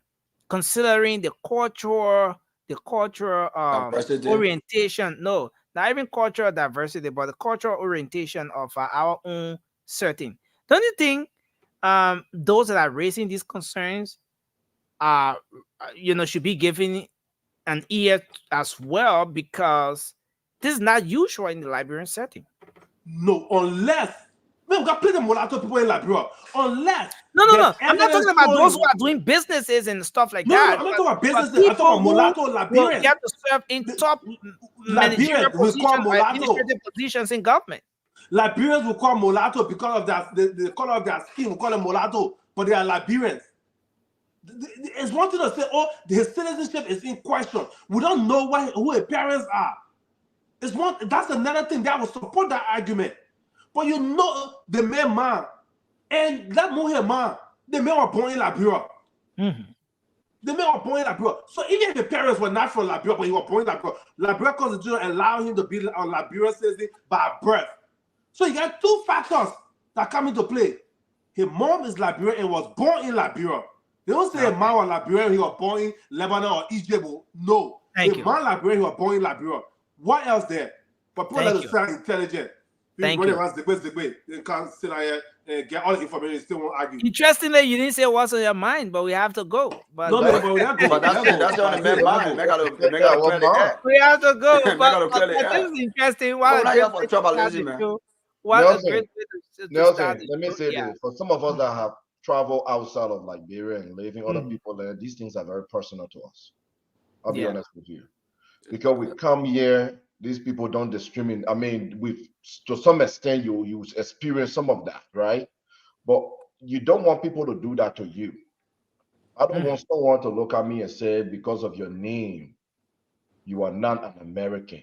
Speaker 5: considering the cultural
Speaker 6: Diversity.
Speaker 5: orientation, no, not even cultural diversity, but the cultural orientation of our own certain, don't you think those that are raising these concerns are should be given an ear as well, because this is not usual in the Liberian setting?
Speaker 8: No, unless we got plenty of mulatto people in Liberia. Unless
Speaker 5: No, no,
Speaker 8: there's
Speaker 5: no. I'm not talking
Speaker 8: evidence
Speaker 5: about those who
Speaker 8: showing.
Speaker 5: are doing businesses and stuff like
Speaker 8: No, no, no.
Speaker 5: that.
Speaker 8: I'm not talking about
Speaker 5: But
Speaker 8: businesses. I'm talking
Speaker 5: people
Speaker 8: about
Speaker 5: who
Speaker 8: mulatto
Speaker 5: will
Speaker 8: Liberians.
Speaker 5: get to serve in
Speaker 8: The
Speaker 5: top managerial
Speaker 8: Liberians we call
Speaker 5: positions or
Speaker 8: mulatto.
Speaker 5: administrative positions in government.
Speaker 8: Liberians will call mulatto because of the color of their skin. We call them mulatto, but they are Liberians. It's one thing to say, oh, his citizenship is in question. We don't know who his parents are. That's another thing that will support that argument. But you know the man, and that man, the man were born in Liberia.
Speaker 5: Mm-hmm.
Speaker 8: The men were born in Liberia. So even if the parents were not from Liberia, but he was born in Liberia, Liberia Constitution allowed him to be a Liberian citizen by birth. So you got two factors that come into play. His mom is Liberian and was born in Liberia. They don't say his mom was Liberian, he was born in Lebanon or Egypt. No. His mom Liberian, he was born in Liberia. What else there? But people that sound intelligent. People runs the way. They can't sit here and get all the information, still won't argue.
Speaker 5: Interestingly, you didn't say what's on your mind, but we have to go. But
Speaker 8: no, but we have to go.
Speaker 6: But that's on the man's mind. Make a clear the air.
Speaker 5: We have to go. But
Speaker 6: But
Speaker 5: this is interesting.
Speaker 6: What a great way to start the show.
Speaker 5: What a great way to start
Speaker 7: Let me say this. For some of us that have traveled outside of Liberia and living other people there, these things are very personal to us. I'll be honest with you. Because we come here, these people don't discriminate. I mean, to some extent you experience some of that, right? But you don't want people to do that to you. I don't want someone to look at me and say, because of your name, you are not an American.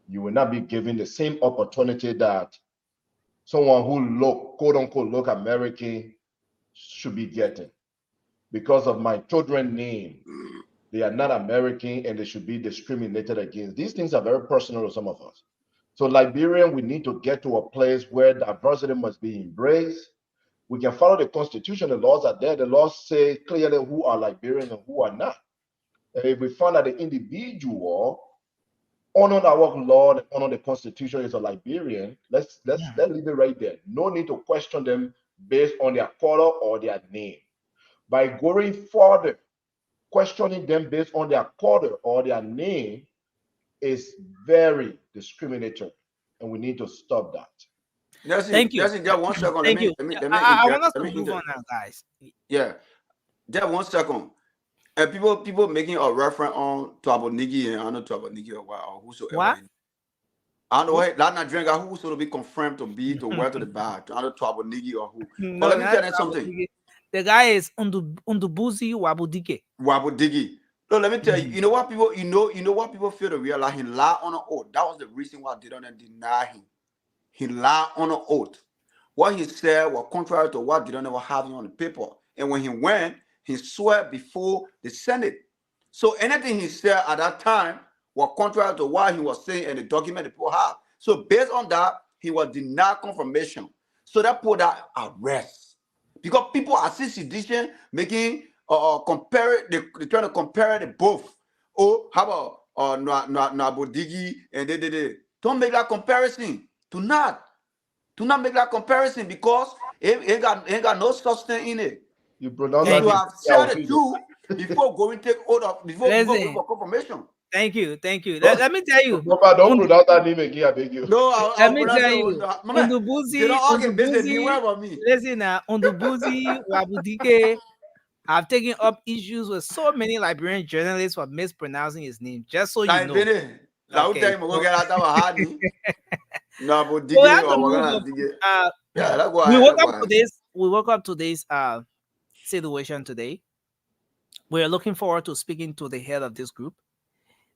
Speaker 7: You will not be given the same opportunity that someone who quote unquote look American should be getting. Because of my children's name, they are not American and they should be discriminated against. These things are very personal to some of us. So Liberian, we need to get to a place where diversity must be embraced. We can follow the Constitution. The laws are there. The laws say clearly who are Liberian and who are not. And if we find that the individual honor our law and honor the Constitution is a Liberian, let's leave it right there. No need to question them based on their color or their name. By going further, questioning them based on their color or their name is very discriminatory, and we need to stop that.
Speaker 5: Thank you.
Speaker 6: Just 1 second.
Speaker 5: Thank you. I want us to move on now, guys.
Speaker 6: Yeah, just 1 second. And people making a reference on Twabonigi and I know Twabonigi or whosoever.
Speaker 5: What?
Speaker 6: I know that Nigerian guy who sort of be confirmed to wear to the bar. I know Twabonigi or who.
Speaker 5: No,
Speaker 6: but let me tell you something.
Speaker 5: The guy is Undubuzi Wabudike.
Speaker 6: Wabudigi. No, let me tell you. You know what people? You know what people feel to realize he lied on an oath. That was the reason why they don't deny him. He lied on an oath. What he said was contrary to what they don't ever have on the paper. And when he went, he swore before the Senate. So anything he said at that time was contrary to what he was saying in the document the people have. So based on that, he was denied confirmation. So that put that arrest. Because people are seeing sedition making compare they're trying to compare the both. Oh, how about Nabodigi and they don't make that comparison. Do not make that comparison because it ain't got no substance in it.
Speaker 7: You pronounce
Speaker 6: you have said the two before going take hold of before going for confirmation.
Speaker 5: Thank you. Let me tell you.
Speaker 7: Papa, don't pronounce that name again, I beg you.
Speaker 6: No,
Speaker 5: let me tell you. Undubuzi, listen now, Undubuzi Wabudike have taken up issues with so many Liberian journalists for mispronouncing his name. Just so you know. Okay. We woke up to this situation today. We are looking forward to speaking to the head of this group.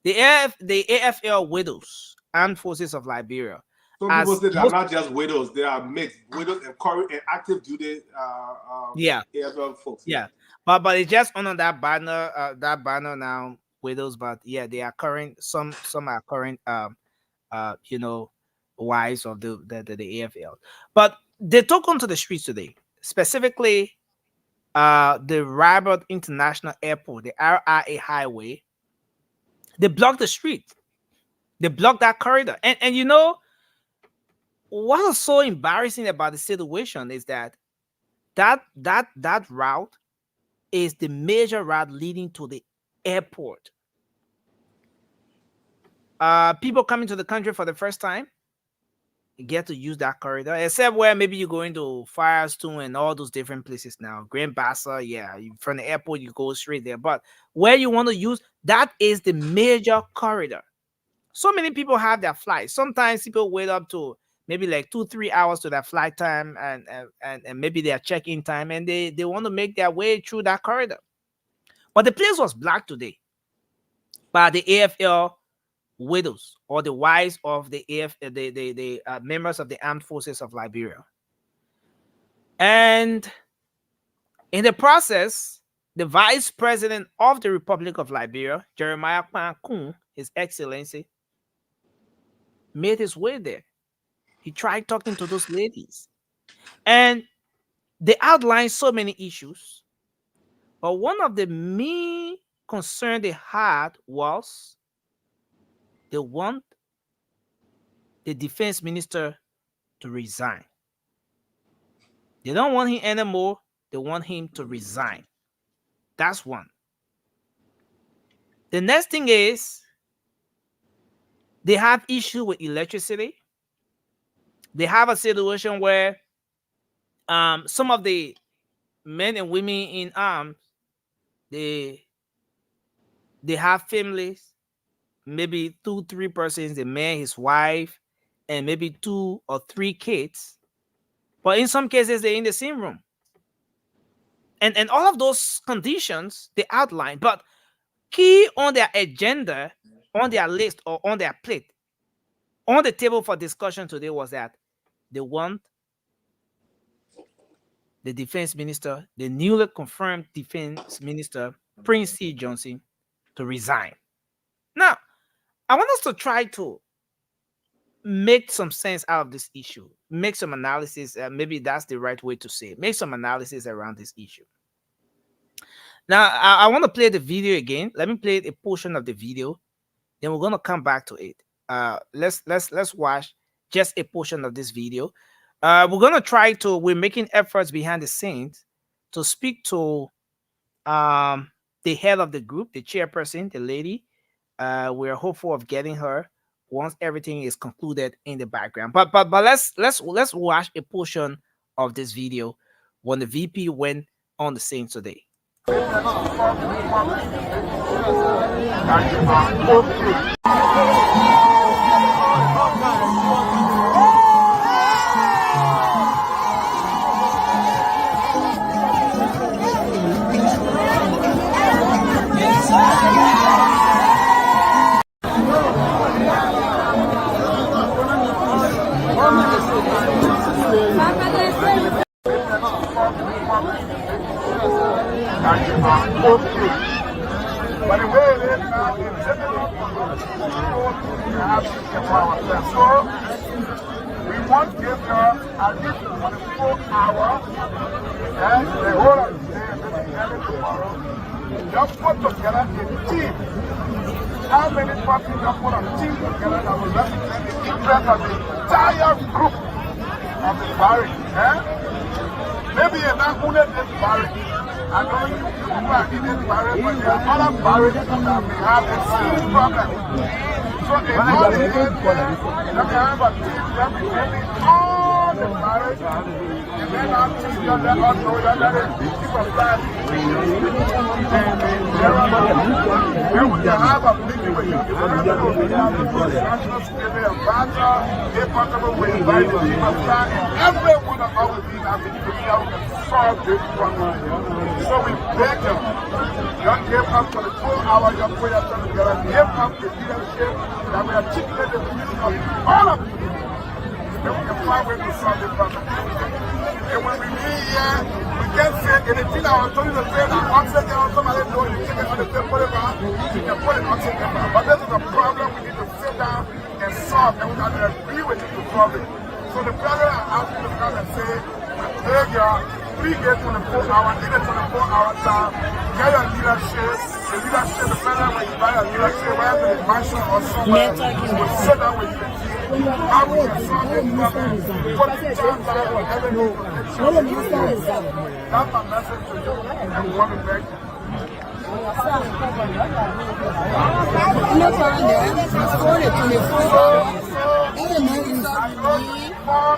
Speaker 5: The AFL Widows, Armed Forces of Liberia.
Speaker 8: Some people say they're not just widows; they are mixed widows and current and active duty. AFL folks.
Speaker 5: Yeah, but it's just under that banner now, widows. But yeah, they are current. Some are current. wives of the AFL. But they took onto the streets today, specifically the Rabat International Airport, the RIA highway. They blocked the street. They blocked that corridor. And you know, what was so embarrassing about the situation is that route is the major route leading to the airport. People coming to the country for the first time, you get to use that corridor, except where maybe you go into Firestone and all those different places now. Grand Bassa, yeah, from the airport you go straight there. But where you want to use, that is the major corridor. So many people have their flights. Sometimes people wait up to maybe like 2-3 hours to their flight time and maybe their check-in time, and they want to make their way through that corridor. But the place was blocked today by the AFL widows or the wives of the members of the armed forces of Liberia. And in the process, the vice president of the Republic of Liberia, Jeremiah Kwan, His Excellency, made his way there. He tried talking to those ladies. And they outlined so many issues. But one of the main concerns they had was they want the defense minister to resign. They don't want him anymore. They want him to resign. That's one. The next thing is they have issue with electricity. They have a situation where some of the men and women in arms, they have families, maybe 2-3 persons, the man, his wife, and maybe 2 or 3 kids. But in some cases, they're in the same room. And all of those conditions they outline, but key on their agenda, on their list, or on their plate, on the table for discussion today was that they want the defense minister, the newly confirmed defense minister, Prince C. Johnson, to resign. Now, I want us to try to make some sense out of this issue, make some analysis. Maybe that's the right way to say it. Make some analysis around this issue. Now, I want to play the video again. Let me play a portion of the video. Then we're going to come back to it. Let's watch just a portion of this video. We're going to try to, we're making efforts behind the scenes to speak to the head of the group, the chairperson, the lady. We're hopeful of getting her once everything is concluded in the background. But let's watch a portion of this video when the VP went on the scene today.
Speaker 4: But the way it is now, it's difficult to have system for ourselves. So we want to give her at least 24 hours and the whole of the day and every tomorrow. Just put together a team. How many parties just put a team together that will represent the interest of the entire group of the barrack? Maybe you're not only this barrack. I know you are in this barrack, but there are other barracks that may have the same problem. So in all the end, let me have a team representing all the barracks, and then our team just let us know that there is keep a plan. And we will have a meeting with the national security advisor. If possible, we invite the chief of staff, and every one of our team has been able to solve this problem. So we beg them, don't give up for the 2 hours, you put yourself together, give up the leadership that we articulate the views of all of you. Then we can find ways to solve this problem. And when we meet here, we can't say anything I was told you to say that oxygen or somebody knows you take it on the table, you can put it on the table. But this is a problem we need to sit down can solve, and we can agree with you to solve it. So the president asked me to come and say, hey, y'all, please get 24 hours, either 24-hour time, get your leadership. The leadership, the president, when you buy your leadership, whether in the mansion or somewhere, will sit down with you. How we can solve this problem, put the time down on everything to make sure that you know. That's my message to you, and we want to beg you.
Speaker 3: No problem. Before the 24 hours, element is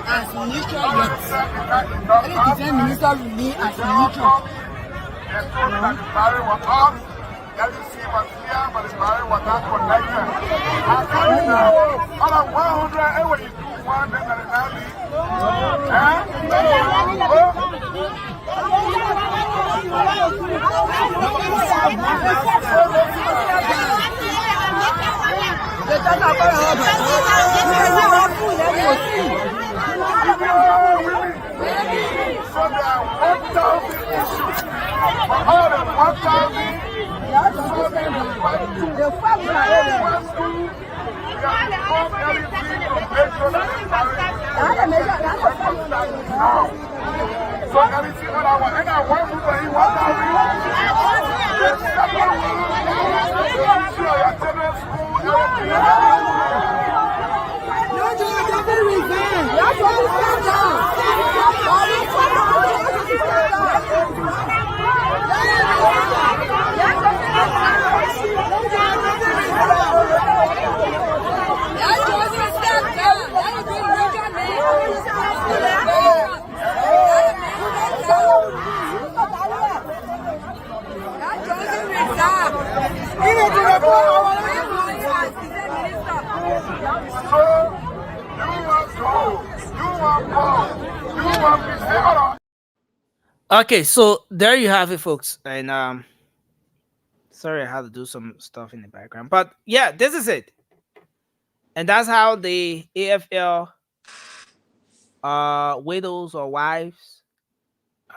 Speaker 3: as neutral yet. Any defense minister remain as neutral.
Speaker 4: LEC was here, but the barrier was not connected. I tell you now, out of 100, when you do one, then the alley. So there are 1,000 issues. More than 1,000. So everything what I want, and I want to say what I
Speaker 5: Okay, so there you have it, folks. And sorry, I had to do some stuff in the background, but yeah, this is it. And that's how the AFL widows or wives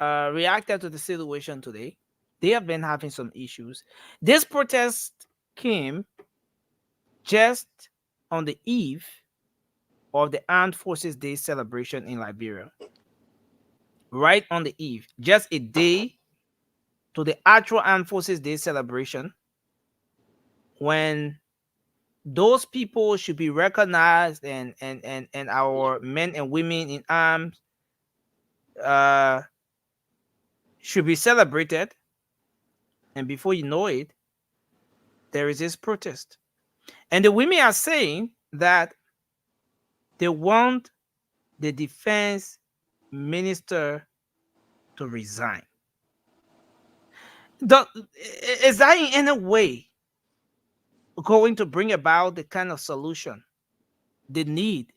Speaker 5: reacted to the situation today. They have been having some issues. This protest came just on the eve of the Armed Forces Day celebration in Liberia. Right on the eve, just a day to the actual Armed Forces Day celebration, when those people should be recognized and our men and women in arms should be celebrated. And before you know it, there is this protest. And the women are saying that they want the defense minister to resign. Is that in any way going to bring about the kind of solution they need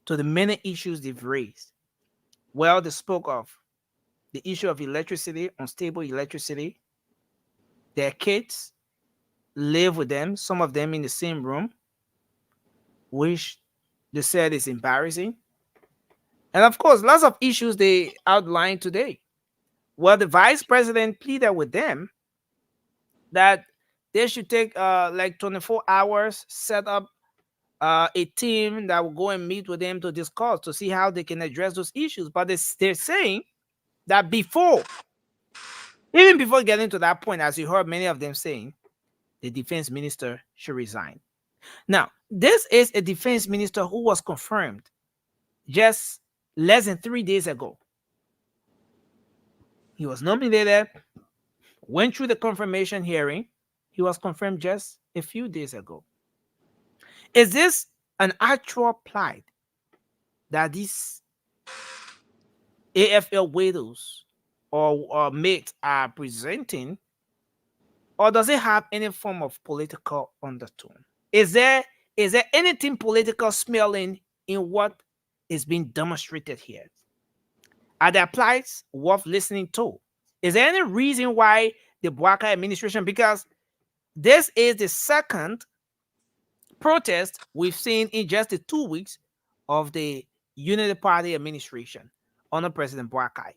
Speaker 5: to the many issues they've raised? Well, they spoke of the issue of electricity, unstable electricity. Their kids live with them, some of them in the same room, which they said is embarrassing. And of course, lots of issues they outlined today. Well, the vice president pleaded with them that they should take like 24 hours, set up a team that will go and meet with them to discuss, to see how they can address those issues. But they're saying that even before getting to that point, as you heard many of them saying, the defense minister should resign. Now, this is a defense minister who was confirmed just less than 3 days ago. He was nominated, went through the confirmation hearing. He was confirmed just a few days ago. Is this an actual plight that these AFL widows or mates are presenting, or does it have any form of political undertone? Is there anything political smelling in what is being demonstrated here? Are there plights worth listening to? Is there any reason why the Bwaka administration, because this is the second protest we've seen in just the 2 weeks of the Unity Party administration under President Bwaka.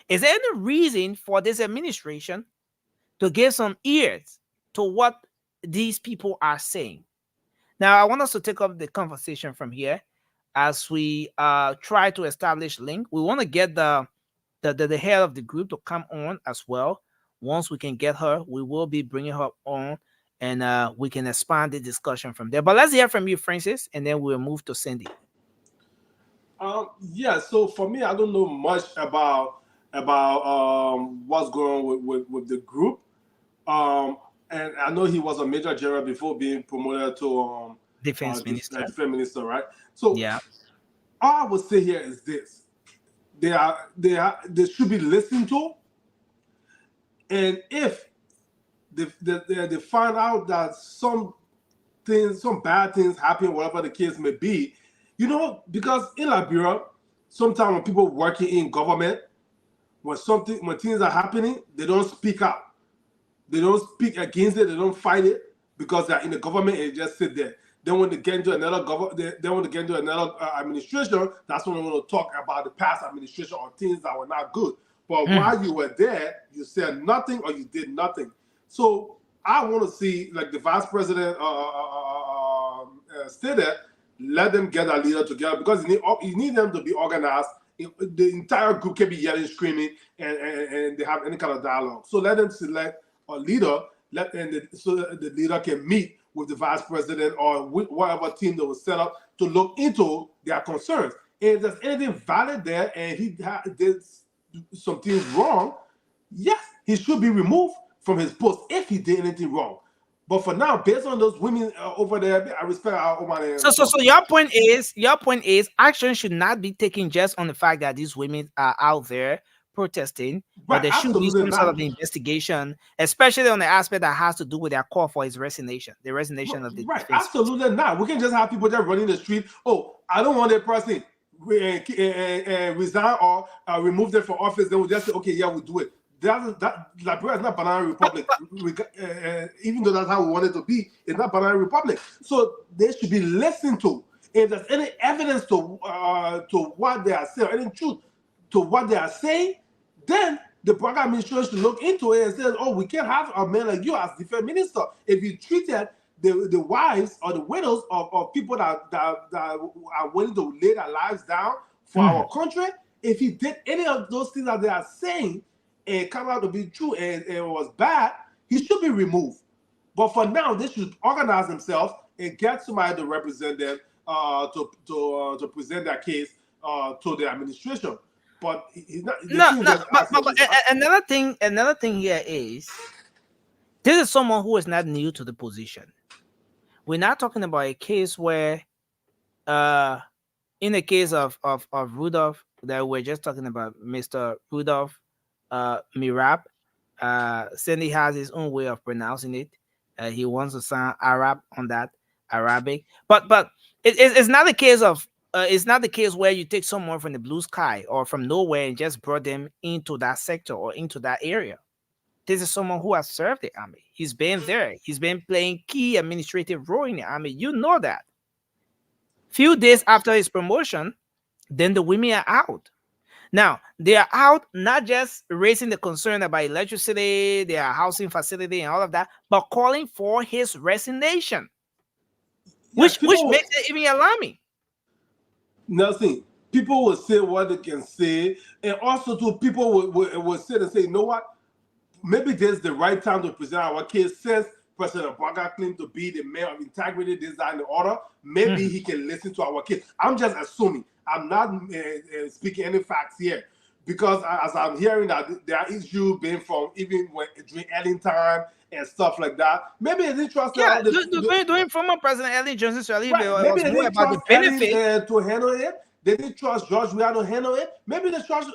Speaker 5: Is there any reason for this administration to give some ears to what these people are saying? Now, I want us to take up the conversation from here as we try to establish link. We want to get the head of the group to come on as well. Once we can get her, we will be bringing her on, and we can expand the discussion from there. But let's hear from you, Francis, and then we'll move to Cindy.
Speaker 8: Yeah. So for me, I don't know much about what's going on with the group. And I know he was a major general before being promoted to
Speaker 5: Defense minister.
Speaker 8: Defense minister, right? So
Speaker 5: Yeah.
Speaker 8: all I would say here is this: they should be listened to, and if they find out that some bad things happen, whatever the case may be, because in Liberia, sometimes when people working in government, when things are happening, they don't speak out. They don't speak against it. They don't fight it because they're in the government and they just sit there. Then when they get into another administration, that's when they want to talk about the past administration or things that were not good. But while you were there, you said nothing or you did nothing. So I want to see, like the vice president stated, let them get a leader together because you need them to be organized. The entire group can be yelling, screaming, and they have any kind of dialogue. So let them select a leader, so the leader can meet with the vice president or whatever team that was set up to look into their concerns. And if there's anything valid there and he did some things wrong, yes, he should be removed from his post if he did anything wrong. But for now, based on those women over there, I respect our woman.
Speaker 5: So your point is action should not be taken just on the fact that these women are out there protesting, but there should be some sort of investigation, especially on the aspect that has to do with their call for his resignation, the resignation of the
Speaker 8: right. Absolutely not. We can just have people just running the street. Oh, I don't want that person resign or remove them from office. Then we'll just say, okay, yeah, we'll do it. That Liberia is not Banana Republic. Even though that's how we want it to be, it's not Banana Republic. So they should be listened to. If there's any evidence to what they are saying, any truth to what they are saying, then the Black administration should look into it and say, oh, we can't have a man like you as defense minister. If you treated the wives or the widows of people that are willing to lay their lives down for our country, if he did any of those things that they are saying and come out to be true and it was bad, he should be removed. But for now, they should organize themselves and get somebody to represent them to present their case to the administration. But he's not.
Speaker 5: But another thing here is this is someone who is not new to the position. We're not talking about a case where, in the case of Rudolph, that we're just talking about Mr. Rudolph Mirab. Cindy has his own way of pronouncing it. He wants to sound Arab on that Arabic, but it's not the case of. It's not the case where you take someone from the blue sky or from nowhere and just brought them into that sector or into that area. This is someone who has served the army. He's been there. He's been playing key administrative role in the army. You know that. Few days after his promotion, then the women are out. Now, they are out not just raising the concern about electricity, their housing facility and all of that, but calling for his resignation, which makes it even alarming.
Speaker 8: Nothing. People will say what they can say, and also too, people will sit and say, you know what? Maybe this is the right time to present our case. Since President Obama claimed to be the man of integrity, this, that, and the order, maybe he can listen to our case. I'm just assuming. I'm not speaking any facts here, because as I'm hearing that there are issues being from even during Ellen time and stuff like that. Maybe they didn't trust.
Speaker 5: Yeah, during former President Ellen Johnson,
Speaker 8: maybe they didn't trust Ellen to handle it. They didn't trust George Weah to handle it. Maybe they trust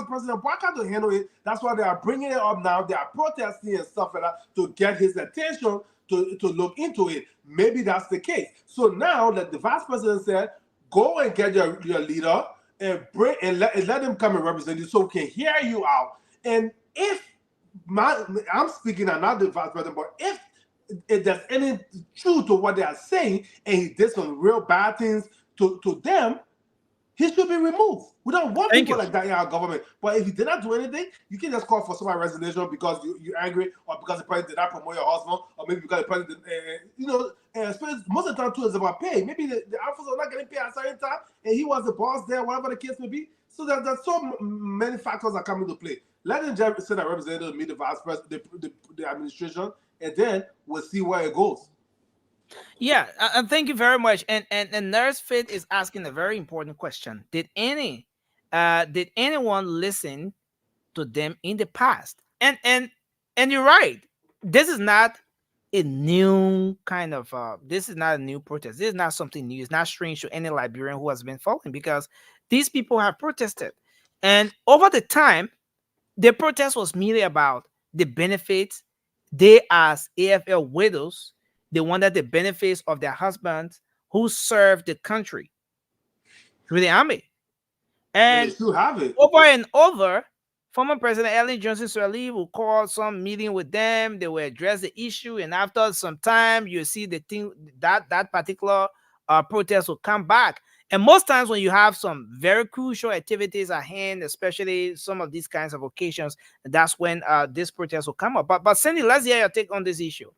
Speaker 8: President Barker to handle it. That's why they are bringing it up now. They are protesting and stuff like that to get his attention to look into it. Maybe that's the case. So now that the vice president said, go and get your leader and let him come and represent you so we can hear you out. And if I'm speaking, I'm not the vice president, but if there's any truth to what they are saying and he did some real bad things to them, He should be removed. We don't want
Speaker 5: Thank
Speaker 8: people
Speaker 5: you.
Speaker 8: like that in our government. But if he did not do anything, you can just call for somebody's resignation because you're angry, or because the president did not promote your husband, or maybe because the president, most of the time too is about pay. Maybe the officers are not getting paid at a certain time, and he was the boss there, whatever the case may be. So there's so many factors that come into play. Let him just send a representative meet the vice president, the administration, and then we'll see where it goes.
Speaker 5: Yeah, and thank you very much. And Nurse Fit is asking a very important question. Did anyone listen to them in the past? And you're right. This is not a new kind of this is not a new protest. This is not something new. It's not strange to any Liberian who has been following, because these people have protested. And over the time, the protest was merely about the benefits. They, as AFL widows, they wanted the benefits of their husbands who served the country through the army.
Speaker 8: And they
Speaker 5: And
Speaker 8: still have it.
Speaker 5: over and over, former President Ellen Johnson Sirleaf will call some meeting with them. They will address the issue, and after some time, you see the thing that particular protest will come back. And most times, when you have some very crucial activities at hand, especially some of these kinds of occasions, that's when this protest will come up. But Cindy, let's hear your take on this issue.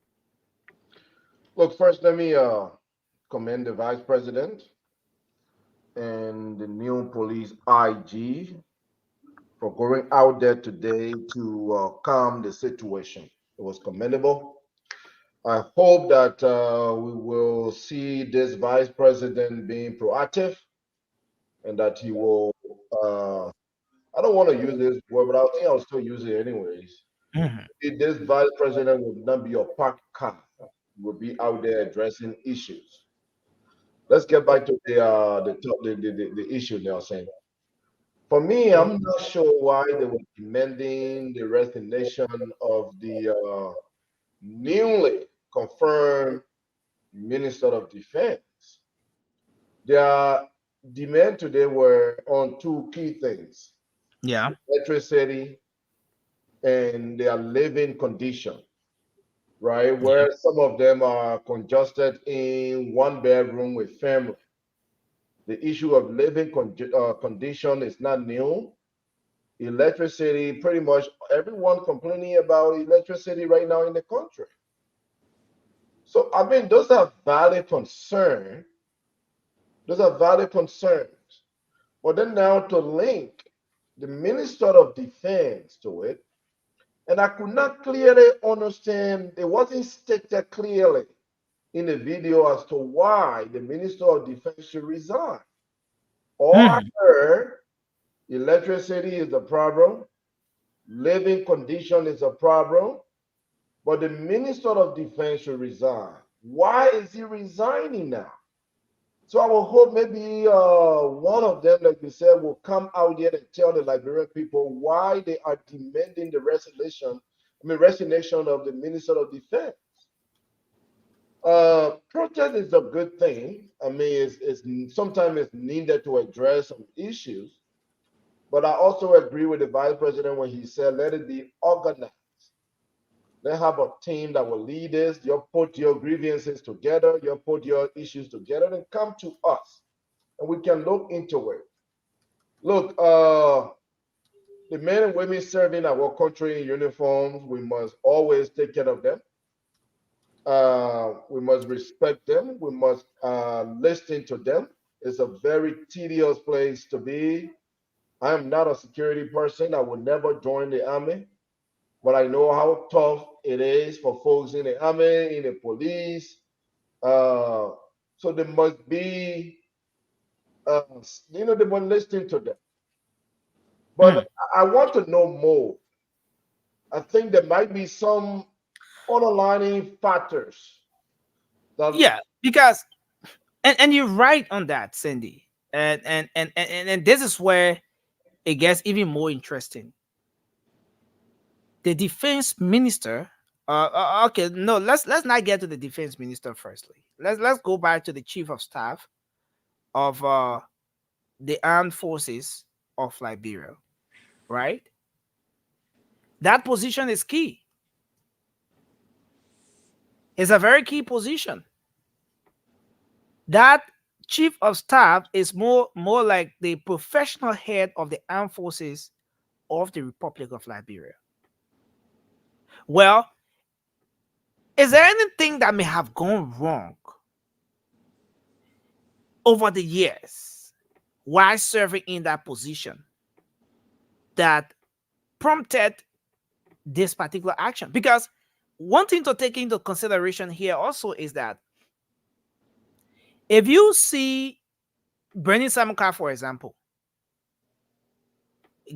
Speaker 7: Look, first, let me commend the vice president and the new police IG for going out there today to calm the situation. It was commendable. I hope that we will see this vice president being proactive, and that he will, I don't want to use this word, but I think I'll still use it anyways.
Speaker 5: Mhm.
Speaker 7: This vice president will not be a parked car, will be out there addressing issues. Let's get back to the issue, Nelson. For me, I'm not sure why they were demanding the resignation of the newly confirmed Minister of Defense. Their demand today were on two key things:
Speaker 5: Yeah.
Speaker 7: electricity and their living condition, right? Where some of them are congested in one bedroom with family. The issue of living condition is not new. Electricity, pretty much everyone complaining about electricity right now in the country. So, I mean, those are valid concerns. Those are valid concerns. But then now to link the Minister of Defense to it, and I could not clearly understand, it wasn't stated clearly in the video as to why the Minister of Defense should resign. All I
Speaker 5: Mhm.
Speaker 7: heard, electricity is the problem, living condition is a problem, but the Minister of Defense should resign. Why is he resigning now? So I will hope maybe one of them, like you said, will come out here and tell the Liberian people why they are demanding the resignation of the Minister of Defense. Protest is a good thing. I mean, it's sometimes it's needed to address some issues. But I also agree with the vice president when he said, let it be organized. Let's have a team that will lead this. You put your grievances together, you put your issues together, and come to us, and we can look into it. Look, the men and women serving our country in uniforms, we must always take care of them. We must respect them. We must listen to them. It's a very tedious place to be. I am not a security person. I would never join the army, but I know how tough it is for folks in the army, in the police. Uh, so there must be, they must listen to them. But I want to know more. I think there might be some underlying factors that.
Speaker 5: Yeah, because and you're right on that, Cindy. And this is where it gets even more interesting. The defense minister. Okay, no, let's not get to the defense minister firstly. Let's go back to the chief of staff of the armed forces of Liberia, right? That position is key. It's a very key position. That chief of staff is more like the professional head of the armed forces of the Republic of Liberia. Well, is there anything that may have gone wrong over the years while serving in that position that prompted this particular action? Because one thing to take into consideration here also is that if you see Bernie Samuka, for example,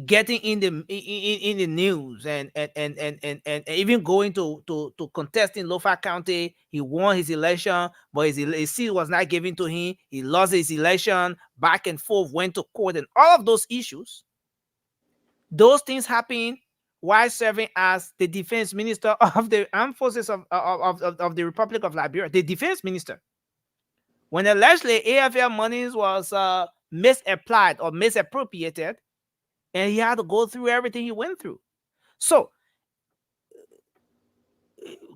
Speaker 5: getting in the news and even going to contest in Lofa County, he won his election, but his seat was not given to him. He lost his election, back and forth, went to court, and all of those issues. Those things happen while serving as the defense minister of the armed forces of the Republic of Liberia, the defense minister. When allegedly AFL monies was misapplied or misappropriated, and he had to go through everything he went through. So,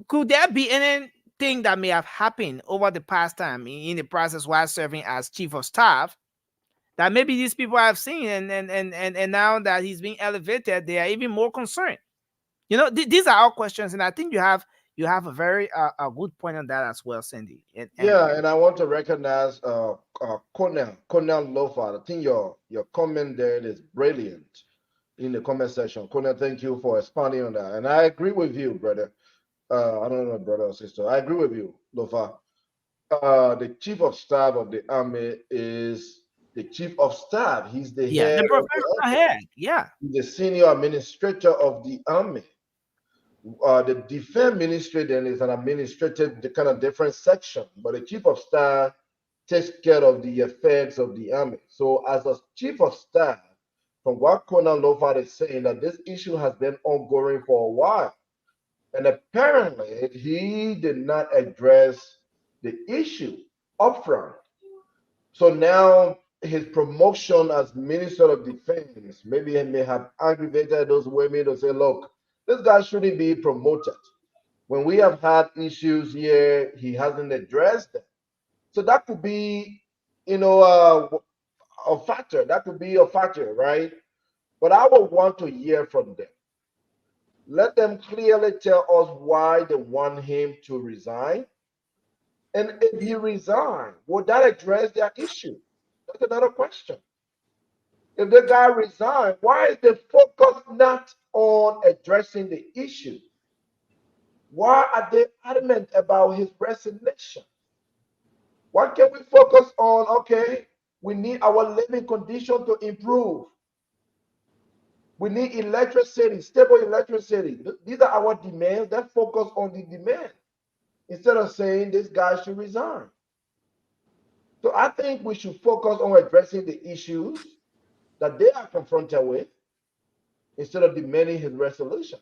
Speaker 5: could there be anything that may have happened over the past time in the process while serving as chief of staff that maybe these people have seen, and now that he's being elevated, they are even more concerned? You know, these are all questions, and I think you have a very a good point on that as well, Cindy.
Speaker 7: And I want to recognize Cornell Lofa. I think your comment there is brilliant in the comment section. Cornell, thank you for expanding on that. And I agree with you, brother. I don't know, brother or sister. I agree with you, Lofa. The chief of staff of the army is the chief of staff. He's the head.
Speaker 5: The professional head. Yeah.
Speaker 7: He's the senior administrator of the army. The defense ministry then is an administrative kind of different section, but the chief of staff takes care of the affairs of the army. So as a chief of staff, from what Colonel Lofa is saying, that this issue has been ongoing for a while. And apparently he did not address the issue upfront. So now his promotion as Minister of Defense, maybe he may have aggravated those women to say, look, this guy shouldn't be promoted. When we have had issues here, he hasn't addressed them. So that could be, a factor. That could be a factor, right? But I would want to hear from them. Let them clearly tell us why they want him to resign. And if he resigns, would that address their issue? That's another question. If the guy resigns, why is the focus not on addressing the issue? Why are they adamant about his resignation? Why can't we focus on, okay, we need our living condition to improve. We need electricity, stable electricity. These are our demands. Let's focus on the demand instead of saying this guy should resign. So I think we should focus on addressing the issues that they are confronted with instead of demanding his resignation.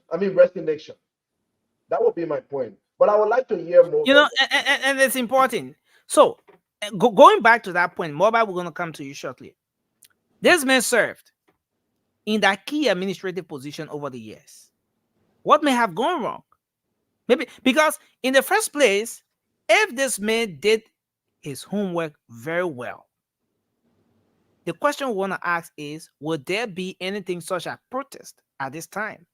Speaker 7: That would be my point. But I would like to hear more.
Speaker 5: And it's important. So going back to that point, Mobile, we're going to come to you shortly. This man served in that key administrative position over the years. What may have gone wrong? Maybe because in the first place, if this man did his homework very well, the question we want to ask is, would there be anything such as protest at this time?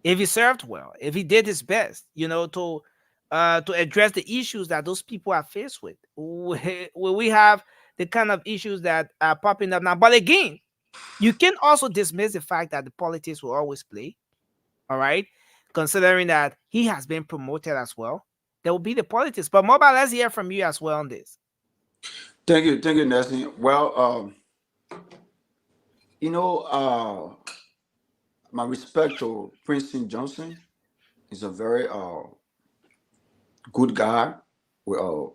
Speaker 5: If he served well, if he did his best, to address the issues that those people are faced with, will we have the kind of issues that are popping up now? But again, you can also dismiss the fact that the politics will always play. All right, considering that he has been promoted as well, there will be the politics. But Mobile, let's hear from you as well on this.
Speaker 6: Thank you, Nessie. Well, my respect to Princeton Johnson. He's a very good guy with a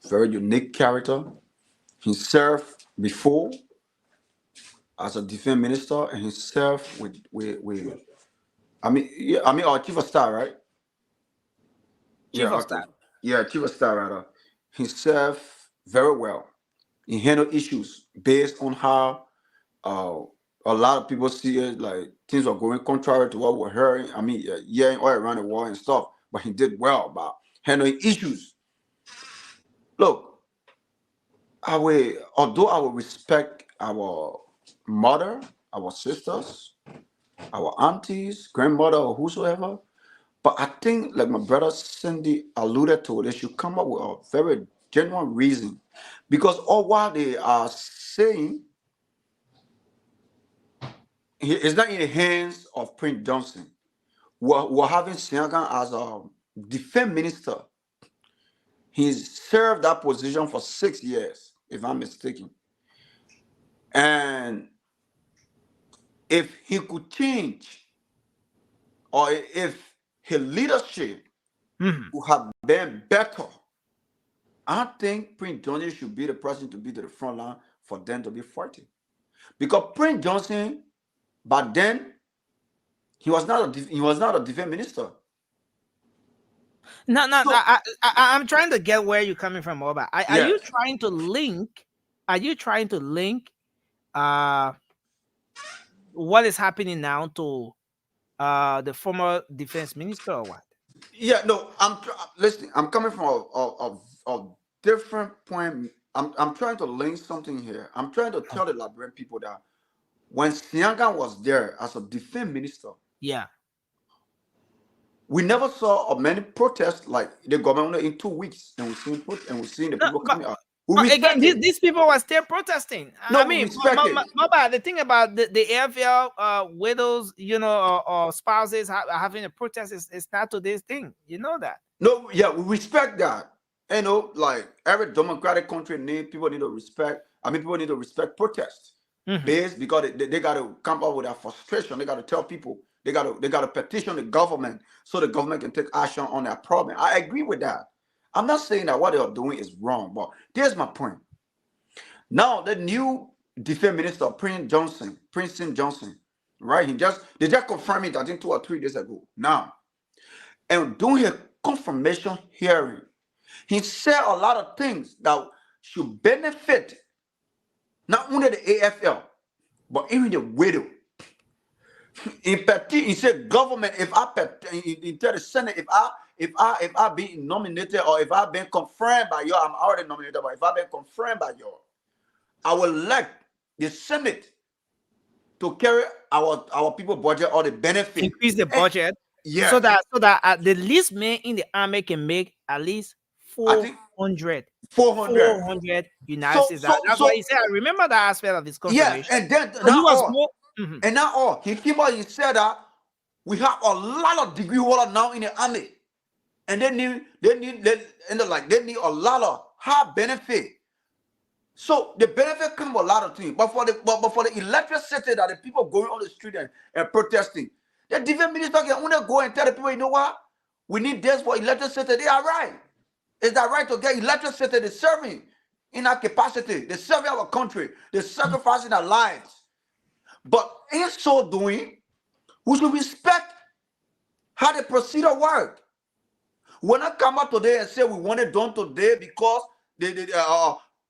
Speaker 6: very unique character. He served before as a defense minister, and he served with our chief of staff, right?
Speaker 5: Chief of staff.
Speaker 6: Yeah, chief of staff, rather. He served very well. He handled issues based on how a lot of people see it, like things are going contrary to what we're hearing. Hearing all around the world and stuff. But he did well about handling issues. Look, although I will respect our mother, our sisters, our aunties, grandmother, or whosoever, but I think, like my brother Cindy alluded to, they should come up with a very genuine reason. Because all what they are saying is not in the hands of Prince Johnson. We're having Siagan as a defense minister. He's served that position for 6 years, if I'm mistaken. And if he could change, or if his leadership would have been better, I think Prince Johnson should be the person to be to the front line for them to be fighting. Because Prince Johnson, back then, he was not a defense minister.
Speaker 5: No,
Speaker 6: So
Speaker 5: I'm trying to get where you're coming from, Oba. Are
Speaker 6: yes,
Speaker 5: you trying to link? Are you trying to link uh what is happening now to the former defense minister or what?
Speaker 6: yeah, no, listening. I'm coming from a different point. I'm trying to link something here. I'm trying to tell the Liberian people that when Siaga was there as a defense minister,
Speaker 5: Yeah.
Speaker 6: we never saw many protests like the government in 2 weeks, and we've seen the
Speaker 5: No,
Speaker 6: people coming out. We
Speaker 5: but again,
Speaker 6: respect it.
Speaker 5: these people were still protesting. I
Speaker 6: No, we
Speaker 5: mean,
Speaker 6: respect it.
Speaker 5: the thing about the AFL widows, or spouses having a protest is not today's thing. You know that.
Speaker 6: No, yeah, we respect that. Like every democratic country people need to respect. I mean, people need to respect protests based because they got to come up with that frustration. They got to tell people they got to petition the government so the government can take action on that problem. I agree with that. I'm not saying that what they are doing is wrong, but here's my point. Now the new defense minister, Prince Johnson, right? They just confirmed it, I think 2 or 3 days ago. Now, and during his confirmation hearing, he said a lot of things that should benefit not only the AFL, but even the widow. In particular, he said, "Government, if I tell the Senate, if I be nominated or if I've been confirmed by you, I'm already nominated, but if I've been confirmed by you, I will elect the Senate to carry our people budget or the benefit,
Speaker 5: Increase the budget,
Speaker 6: yeah,
Speaker 5: so that the least man in the army can make at least
Speaker 6: I think
Speaker 5: 400
Speaker 6: 400.
Speaker 5: United
Speaker 6: So
Speaker 5: States.
Speaker 6: so
Speaker 5: That's why
Speaker 6: so
Speaker 5: he said. I remember that aspect of his
Speaker 6: yeah,
Speaker 5: confirmation.
Speaker 6: and then
Speaker 5: So he
Speaker 6: not
Speaker 5: was
Speaker 6: all.
Speaker 5: more.
Speaker 6: And not all. He came out and said that we have a lot of degree holders now in the army. And they need a lot of high benefit. So the benefit come with a lot of things. But for the electricity that the people going on the street and protesting, the defense minister can only go and tell the people, you know what? We need this for electricity. They are right. It's that right to get electricity. They're serving in our capacity. They're serving our country. They're sacrificing their lives. But in so doing, we should respect how the procedure worked. When I come out today and say we want it done today because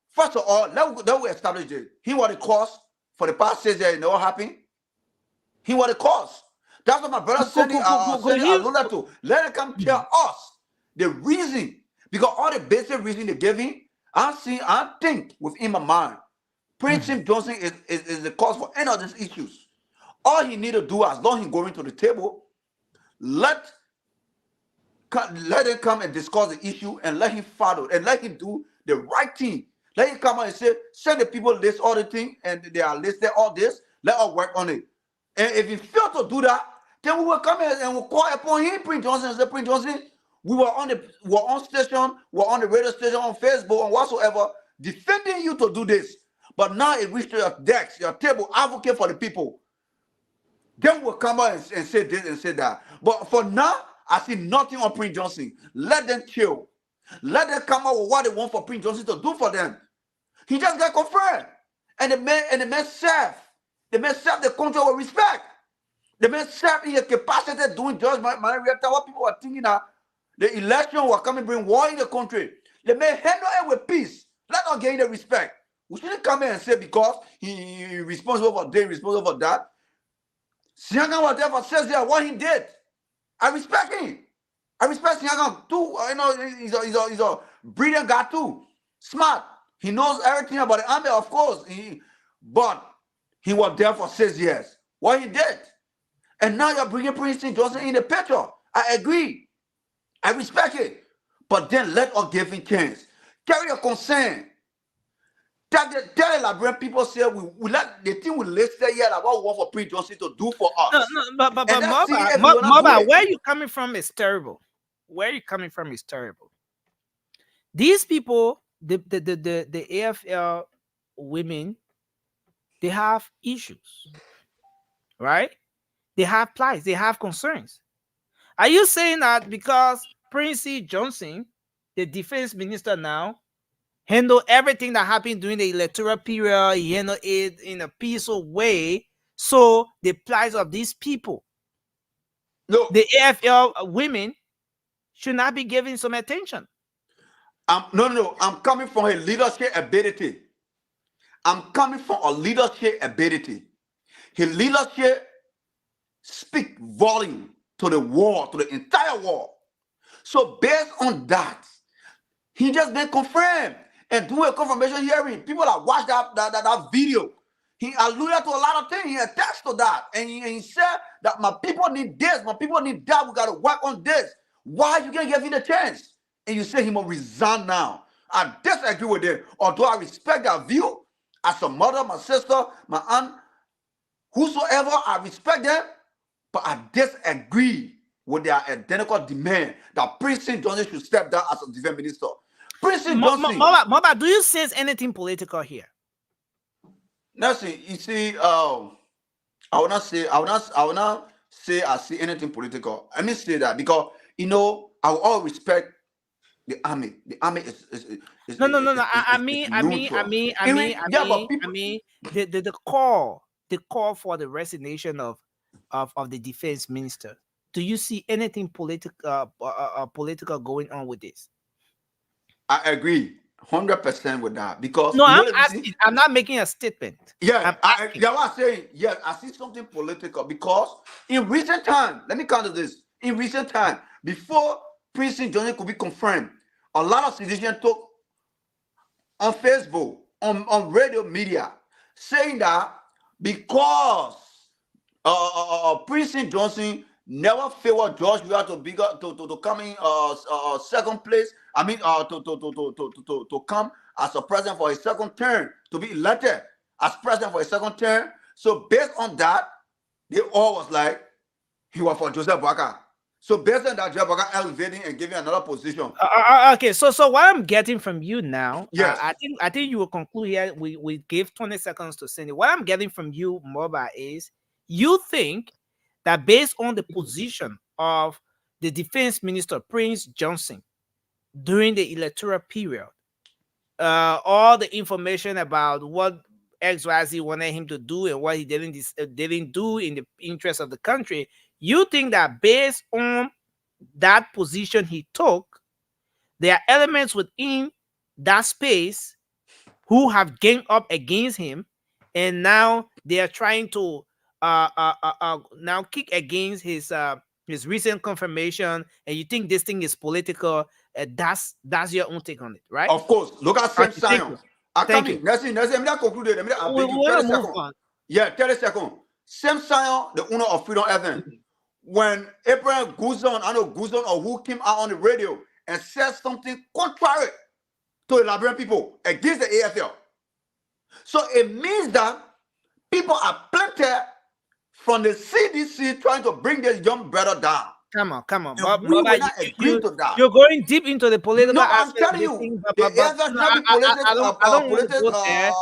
Speaker 6: first of all, let we establish it. He what it cost for the past 6 years, you know what happened? He what it cost. That's what my brother Sandy alluded to. Let him come tell us the reason. Because all the basic reason they gave him, I think within my mind, Prince Johnson is the cause for any of these issues. All he need to do, as long as he's going to the table, let him come and discuss the issue and let him follow and let him do the right thing. Let him come out and say, send the people list all the things and they are listed all this. Let us work on it. And if he fail to do that, then we will come and we'll call upon him, Prince Johnson, and say, Prince Johnson, we were on station, we're on the radio station, on Facebook, and whatsoever, defending you to do this. But now it reached your desk, your table, advocate for the people. Then we'll come out and say this and say that. But for now, I see nothing on Prince Johnson. Let them chill. Let them come out with what they want for Prince Johnson to do for them. He just got confirmed. And the man serve. The man serve the country with respect. The man serve in the capacity doing just what people are thinking that the election will come and bring war in the country. The man handle it with peace. Let us gain the respect. We shouldn't come in and say because he responsible for this, responsible for that. Siaga was there for 6 years. What he did, I respect him. I respect Siaga too. He's a brilliant guy too, smart. He knows everything about the army, of course. But he was there for 6 years. What he did. And now you're bringing Prince Johnson in the picture. I agree. I respect it. But then let us give him chance. Carry your concern. Tell the Liberian people say we let the thing we listed here like what we want for Prince Johnson to do for us.
Speaker 5: But Moba, where you coming from is terrible. Where you coming from is terrible. These people, the AFL women, they have issues, right? They have plights, they have concerns. Are you saying that because Prince Johnson, the defense minister now, handle everything that happened during the electoral period, he handled it in a peaceful way, so the plights of these people, the AFL women, should not be given some attention?
Speaker 6: No. I'm coming from a leadership ability. I'm coming from a leadership ability. His leadership speak volume to the world, to the entire world. So based on that, he just been confirmed and do a confirmation hearing. People that watch that video, he alluded to a lot of things. He attached to that, and he said that my people need this, my people need that. We got to work on this. Why you can't give him the chance? And you say he must resign now. I disagree with it. Although I respect that view, as a mother, my sister, my aunt, whosoever, I respect them, but I disagree with their identical demand that Prince Johnson should step down as a defense minister. Prince Johnson.
Speaker 5: Mama, do you sense anything political here?
Speaker 6: Listen, you see, I will not say I see anything political. Let me say that because I will all respect the army. The army is
Speaker 5: no. I mean, the call for the resignation of the defense minister. Do you see anything political going on with this?
Speaker 6: I agree 100% with that because
Speaker 5: no, I'm asking. I'm not making a statement.
Speaker 6: Yeah, I'm saying yes. I see something political because in recent time, let me counter this. In recent time, before Prince Johnson could be confirmed, a lot of citizens talk on Facebook, on radio media, saying that because Prince Johnson never favored George Weah to come in second place. I mean, to come as a president for a second term, to be elected as president for a second term. So based on that, they all was like, he was for Joseph Boakai. So based on that, Joseph Boakai elevating and giving another position.
Speaker 5: Okay, so what I'm getting from you now,
Speaker 6: yes,
Speaker 5: I think you will conclude here. We gave 20 seconds to Cindy. What I'm getting from you, Moba, is you think that based on the position of the defense minister, Prince Johnson, during the electoral period, all the information about what XYZ wanted him to do and what he didn't do in the interest of the country, you think that based on that position he took, there are elements within that space who have ganged up against him, and now they are trying to now kick against his recent confirmation, and you think this thing is political. That's your own take on it, right?
Speaker 6: Of course. Look at Sam Sion.
Speaker 5: Thank you.
Speaker 6: Let me conclude. Let me 30 seconds. Yeah, 30 seconds. Sam Sion, the owner of Freedom FM, when Abraham Guzon, or who came out on the radio and said something contrary to the Liberian people against the AFL. So it means that people are planted from the CDC trying to bring this young brother down.
Speaker 5: Come on.
Speaker 6: But we will not agree to that.
Speaker 5: You're going deep into the political.
Speaker 6: No, I'm telling you, the AFL not political sides.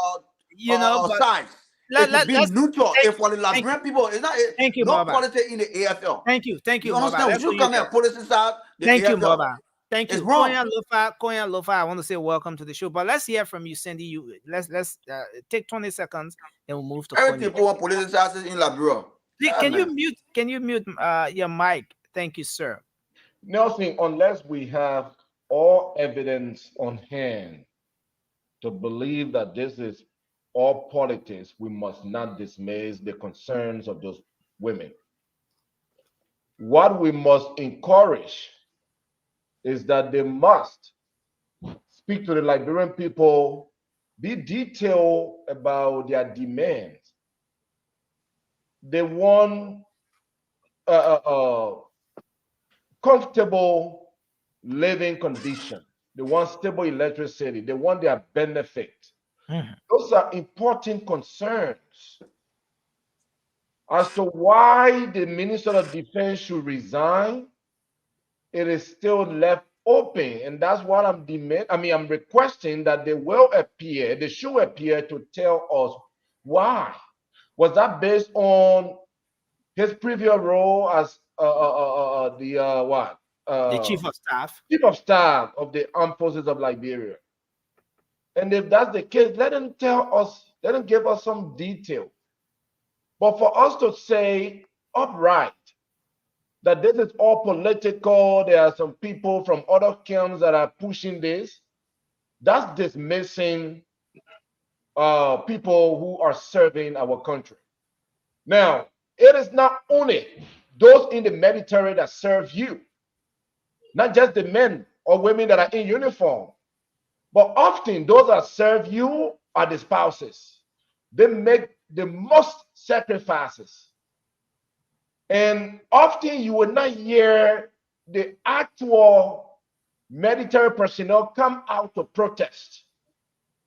Speaker 6: It will be neutral. If for the Liberian people, it's not no politics in the AFL.
Speaker 5: Thank you.
Speaker 6: You understand? You come and politicize the
Speaker 5: Thank
Speaker 6: AFL.
Speaker 5: you, Baba. Thank you.
Speaker 6: It's wrong.
Speaker 5: Konya Lofa, I want to say welcome to the show. But let's hear from you, Cindy. Let's take 20 seconds and we'll move to
Speaker 6: everything people want politicizers in Liberia.
Speaker 5: Can you mute your mic? Thank you, sir.
Speaker 7: Nothing unless we have all evidence on hand to believe that this is all politics, we must not dismiss the concerns of those women. What we must encourage is that they must speak to the Liberian people be detailed about their demands. They want comfortable living condition. They want stable electricity. They want their benefit. Those are important concerns. As to why the Minister of Defense should resign, it is still left open. And that's what I'm demanding. I mean, I'm requesting that they should appear to tell us why. Was that based on his previous role as
Speaker 5: the chief of staff?
Speaker 7: Chief of Staff of the Armed Forces of Liberia? And if that's the case, let them tell us, let them give us some detail. But for us to say upright that this is all political, there are some people from other camps that are pushing this, that's dismissing people who are serving our country. Now, it is not only those in the military that serve you, not just the men or women that are in uniform, but often those that serve you are the spouses. They make the most sacrifices. And often you will not hear the actual military personnel come out to protest.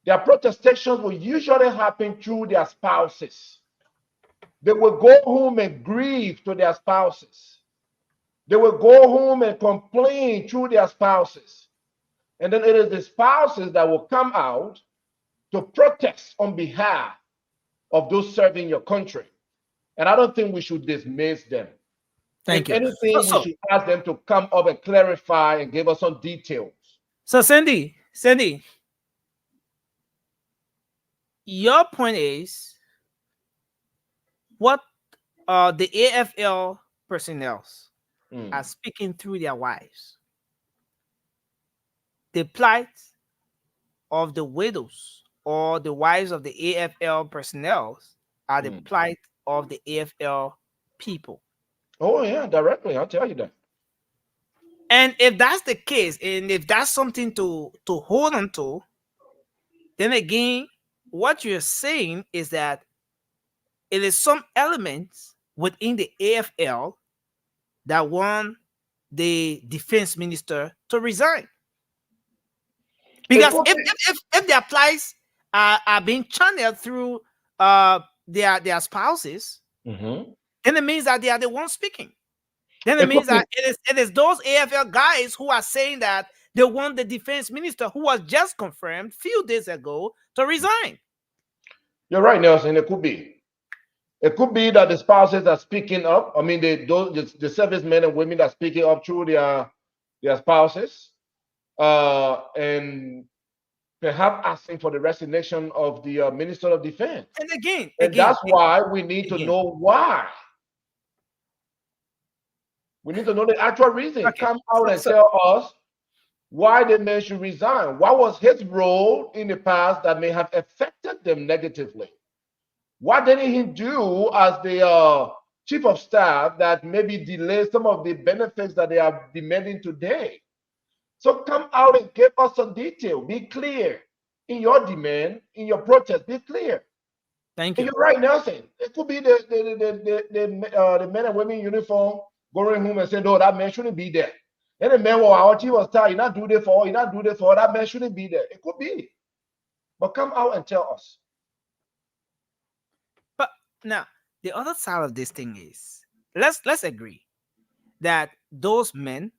Speaker 7: Their protestations will usually happen through their spouses. They will go home and grieve to their spouses. They will go home and complain through their spouses. And then it is the spouses that will come out to protest on behalf of those serving your country. And I don't think we should dismiss them.
Speaker 5: Thank you.
Speaker 7: Anything, we should ask them to come up and clarify and give us some details.
Speaker 5: So, Sandy, your point is what the AFL personnel are speaking through their wives. The plight of the widows or the wives of the AFL personnel are the plight of the AFL people.
Speaker 7: Oh, yeah, directly. I'll tell you that.
Speaker 5: And if that's the case, and if that's something to hold on to, then again, what you're saying is that it is some elements within the AFL that want the defense minister to resign. Because if their plights are being channeled through their spouses, then it means that they are the ones speaking. Then it means that it is those AFL guys who are saying that they want the defense minister, who was just confirmed a few days ago, to resign.
Speaker 7: You're right, Nelson. It could be. It could be that the spouses are speaking up. I mean, the servicemen and women are speaking up through their spouses, and perhaps asking for the resignation of the Minister of Defense.
Speaker 5: And again,
Speaker 7: that's why we need to know why. We need to know the actual reason. Okay. Come out and tell us why the man should resign. What was his role in the past that may have affected them negatively? What didn't he do as the chief of staff that maybe delay some of the benefits that they are demanding today? So come out and give us some detail. Be clear in your demand, in your protest. Be clear.
Speaker 5: Thank you.
Speaker 7: And you're right, Nelson. It could be the men and women in uniform going home and saying, "No, that man shouldn't be there." And the man, well, our chief of staff, he not do this for, he not do this for. That man shouldn't be there. It could be, but come out and tell us.
Speaker 5: But now the other side of this thing is, let's agree that those men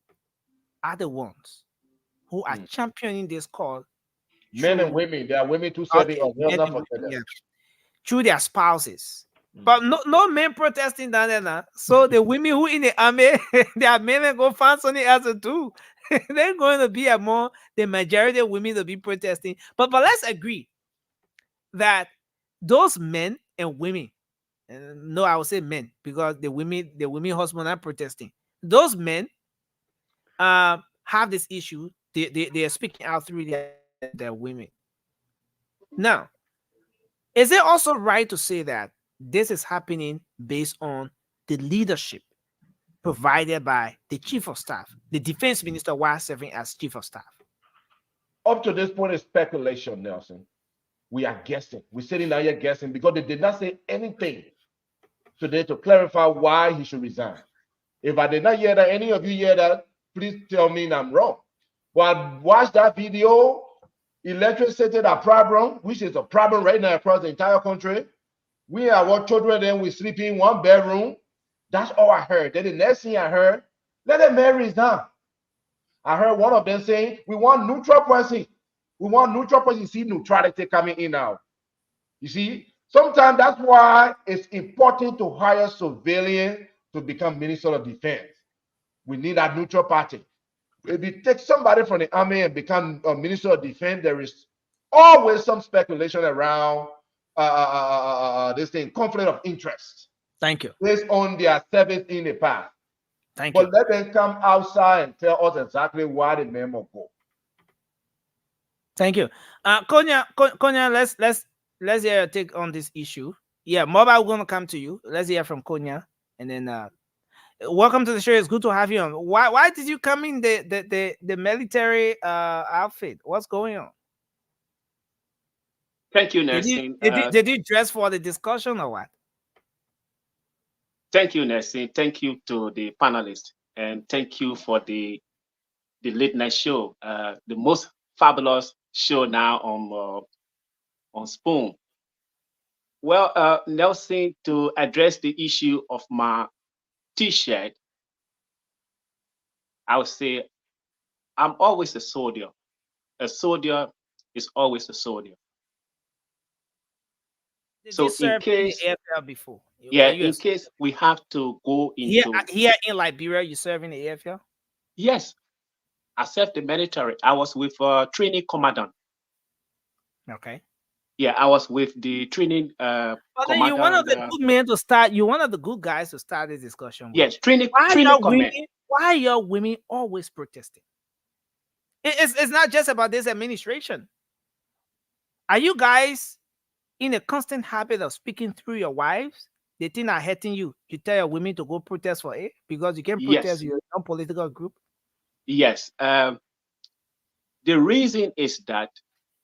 Speaker 5: are the ones who are championing this cause.
Speaker 7: Men and women, there are women too serving
Speaker 5: through their spouses. But no men protesting down there now. So the women who in the army, their men go find something else to do. They're going to be among the majority of women to be protesting. But let's agree that those men and women, no, I would say men, because the women husband are protesting. Those men have this issue. They are speaking out through their women. Now, is it also right to say that this is happening based on the leadership provided by the chief of staff, the defense minister, while serving as chief of staff?
Speaker 7: Up to this point, is speculation, Nelson. We are guessing. We're sitting down here guessing because they did not say anything today to clarify why he should resign. If I did not hear that, any of you hear that, please tell me I'm wrong. But watch that video. Electricity a problem, which is a problem right now across the entire country. We are what children, then we sleep in one bedroom. That's all I heard. Then the next thing I heard, let them man resign. I heard one of them saying, we want neutral person. We want neutral person. See neutrality coming in now. You see, sometimes that's why it's important to hire civilians to become Minister of Defense. We need a neutral party. If you take somebody from the army and become a Minister of Defense, there is always some speculation around this thing, conflict of interest.
Speaker 5: Thank you.
Speaker 7: Based on their service in the past.
Speaker 5: Thank you.
Speaker 7: But let them come outside and tell us exactly why the men will go.
Speaker 5: Thank you. Konya, let's hear your take on this issue. Yeah, Mobile, we're gonna come to you. Let's hear from Konya, and then welcome to the show. It's good to have you on. Why did you come in the military outfit? What's going on?
Speaker 9: Thank you, Nelson.
Speaker 5: Did you dress for the discussion or what?
Speaker 9: Thank you, Nelson. Thank you to the panelists, and thank you for the late night show, the most fabulous show now on Spoon. Well, Nelson, to address the issue of my T-shirt, I would say I'm always a soldier. A soldier is always a soldier.
Speaker 5: Did
Speaker 9: so
Speaker 5: you serve
Speaker 9: in case,
Speaker 5: in the AFL before?
Speaker 9: yeah, in case we have to go into
Speaker 5: here in Liberia, you serve in the AFL?
Speaker 9: Yes, I served the military. I was with training commandant.
Speaker 5: Okay.
Speaker 9: Yeah, I was with the training
Speaker 5: but then you're one of the good men to start. You're one of the good guys to start this discussion with.
Speaker 9: Yes, training
Speaker 5: women, why are your women always protesting? It's not just about this administration. Are you guys in a constant habit of speaking through your wives? They think are hurting you. You tell your women to go protest for it because you can protest your own political group.
Speaker 9: Yes. The reason is that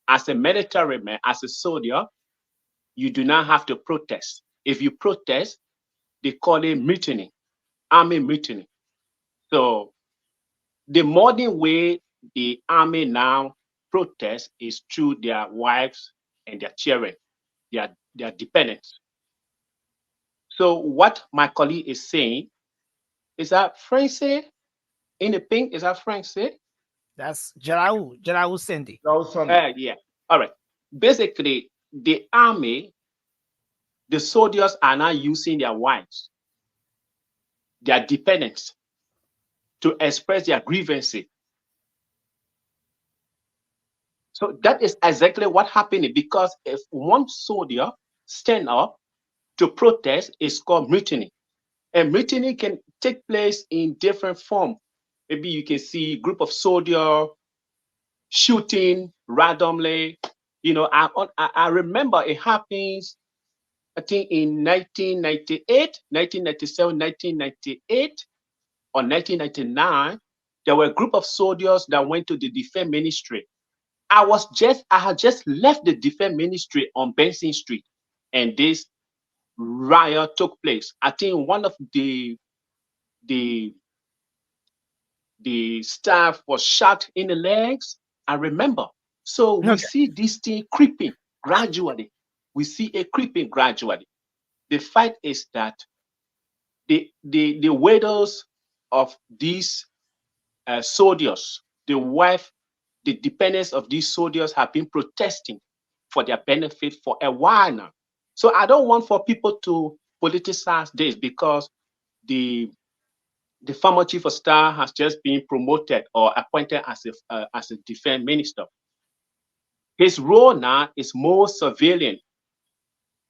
Speaker 9: as a military man, as a soldier, you do not have to protest. If you protest, they call it mutiny, army mutiny. So the modern way the army now protests is through their wives and their children, their dependents. So what my colleague is saying is that Francis in the pink, is that Francis?
Speaker 5: That's Jarau Sandy.
Speaker 9: Yeah. All right. Basically, the army, the soldiers are now using their wives, their dependents, to express their grievances. So that is exactly what happened, because if one soldier stand up to protest, it's called mutiny. And mutiny can take place in different forms. Maybe you can see a group of soldiers shooting randomly. You know, I remember it happens, I think in 1998, 1997, 1998, or 1999, there were a group of soldiers that went to the defense ministry. I had just left the defense ministry on Benson Street, and this riot took place. I think one of the staff was shot in the legs. I remember. So we see this thing creeping gradually. We see it creeping gradually. The fact is that the widows of these soldiers, the wife, the dependents of these soldiers have been protesting for their benefit for a while now. So I don't want for people to politicize this, because the former chief of staff has just been promoted or appointed as a defense minister. His role now is more civilian,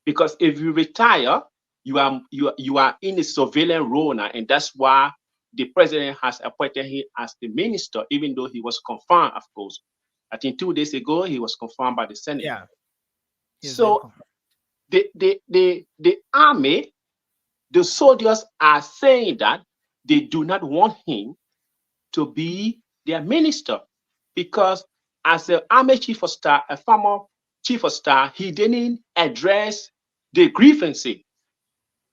Speaker 9: because if you retire, you are in a civilian role now, and that's why the president has appointed him as the minister, even though he was confirmed, of course. I think 2 days ago he was confirmed by the Senate.
Speaker 5: Yeah.
Speaker 9: So the army, the soldiers are saying that they do not want him to be their minister, because as the army chief of staff, a former chief of staff, he didn't address the grievances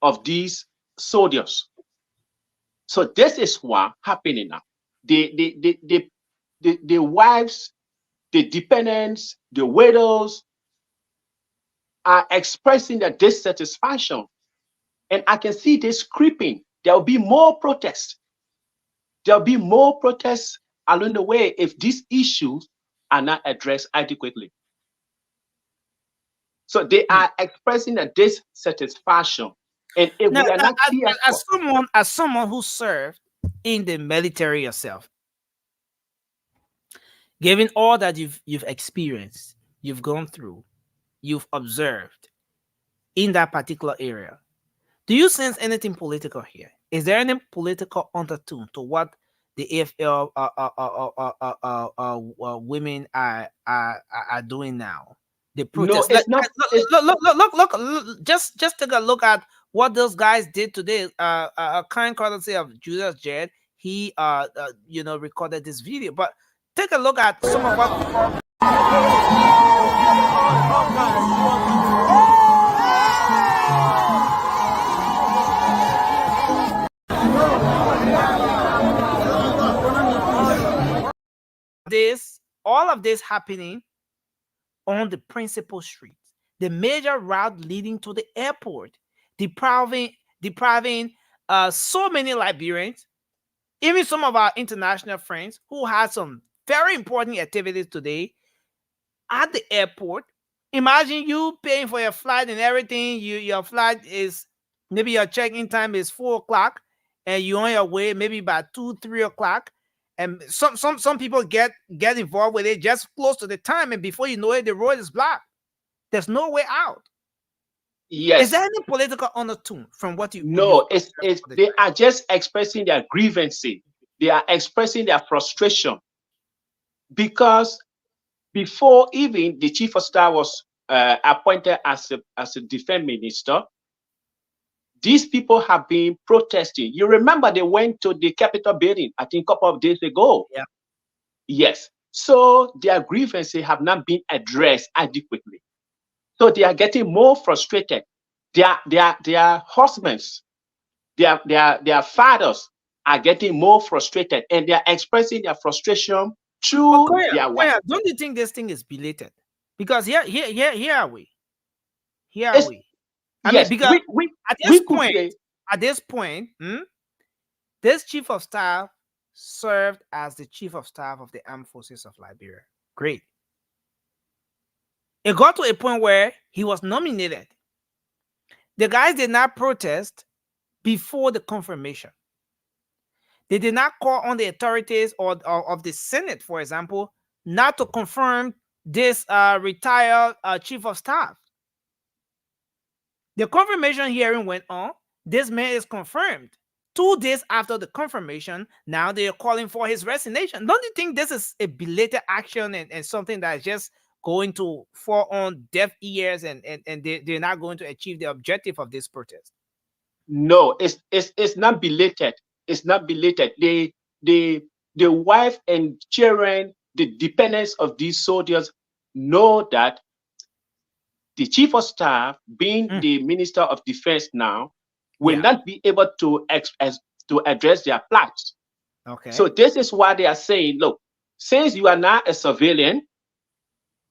Speaker 9: of these soldiers. So this is what happening now. The wives, the dependents, the widows are expressing their dissatisfaction. And I can see this creeping. There will be more protests. There will be more protests along the way if these issues are not addressed adequately. So they are expressing a dissatisfaction. And if
Speaker 5: Now,
Speaker 9: we are not careful,
Speaker 5: as someone who served in the military yourself, given all that you've experienced, you've gone through, you've observed in that particular area, do you sense anything political here? Is there any political undertone to what the AFL women are doing now? The
Speaker 9: no,
Speaker 5: protest.
Speaker 9: it's not. It's,
Speaker 5: Look, just take a look at what those guys did today. Kind courtesy of Julius Jed. He recorded this video. But take a look at some of what all of this happening on the principal street, the major route leading to the airport, depriving so many Liberians, even some of our international friends who had some very important activities today at the airport. Imagine you paying for your flight and everything. Your flight is, maybe your check-in time is 4 o'clock and you're on your way maybe by 2-3 o'clock. And some people get involved with it just close to the time, and before you know it, the road is blocked. There's no way out.
Speaker 9: yes.
Speaker 5: Is there any political undertone from what you?
Speaker 9: No, it's they are just expressing their grievances. They are expressing their frustration because before even the chief of staff was appointed as a defense minister, these people have been protesting. You remember they went to the Capitol building, I think, a couple of days ago.
Speaker 5: Yeah.
Speaker 9: Yes. So their grievances have not been addressed adequately. So they are getting more frustrated. Their husbands, their fathers are getting more frustrated, and they are expressing their frustration through their wives.
Speaker 5: Don't you think this thing is belated? Because here are we. I
Speaker 9: Yes,
Speaker 5: mean, because at this point, this chief of staff served as the chief of staff of the armed forces of Liberia. Great. It got to a point where he was nominated. The guys did not protest before the confirmation. They did not call on the authorities or of the Senate, for example, not to confirm this retired chief of staff. The confirmation hearing went on. This man is confirmed. 2 days after the confirmation, now they are calling for his resignation. Don't you think this is a belated action and something that is just going to fall on deaf ears and they're not going to achieve the objective of this protest?
Speaker 9: No, it's not belated. It's not belated. The wife and children, the dependents of these soldiers know that the chief of staff, being the minister of defense now, will not be able to address their plights.
Speaker 5: Okay.
Speaker 9: So this is why they are saying, look, since you are not a civilian,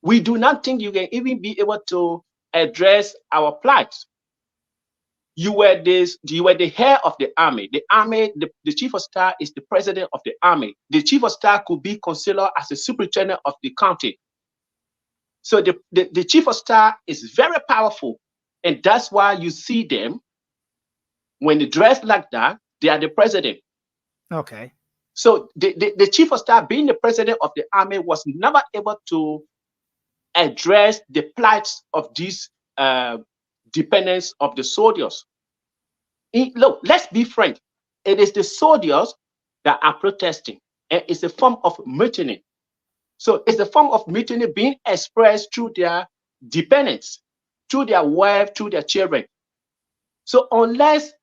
Speaker 9: we do not think you can even be able to address our plights. You were the head of the army. The chief of staff is the president of the army. The chief of staff could be considered as the superintendent of the county. So the chief of staff is very powerful, and that's why you see them when they dress like that. They are the president.
Speaker 5: Okay.
Speaker 9: So the chief of staff, being the president of the army, was never able to address the plights of these dependents of the soldiers. Look, let's be frank. It is the soldiers that are protesting, and it's a form of mutiny. So it's a form of mutiny being expressed through their dependents, through their wife, through their children. So unless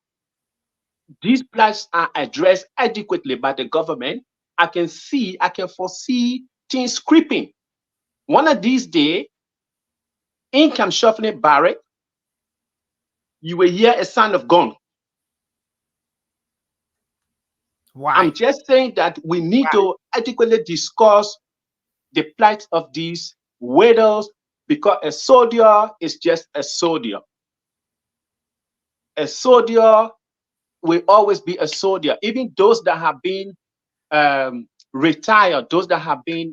Speaker 9: these plights are addressed adequately by the government, I can foresee things creeping. One of these days, income shuffling barrack, you will hear a sound of gun.
Speaker 5: Why?
Speaker 9: I'm just saying that we need to adequately discuss the plight of these widows, because a soldier is just a soldier. A soldier will always be a soldier. Even those that have been retired, those that have been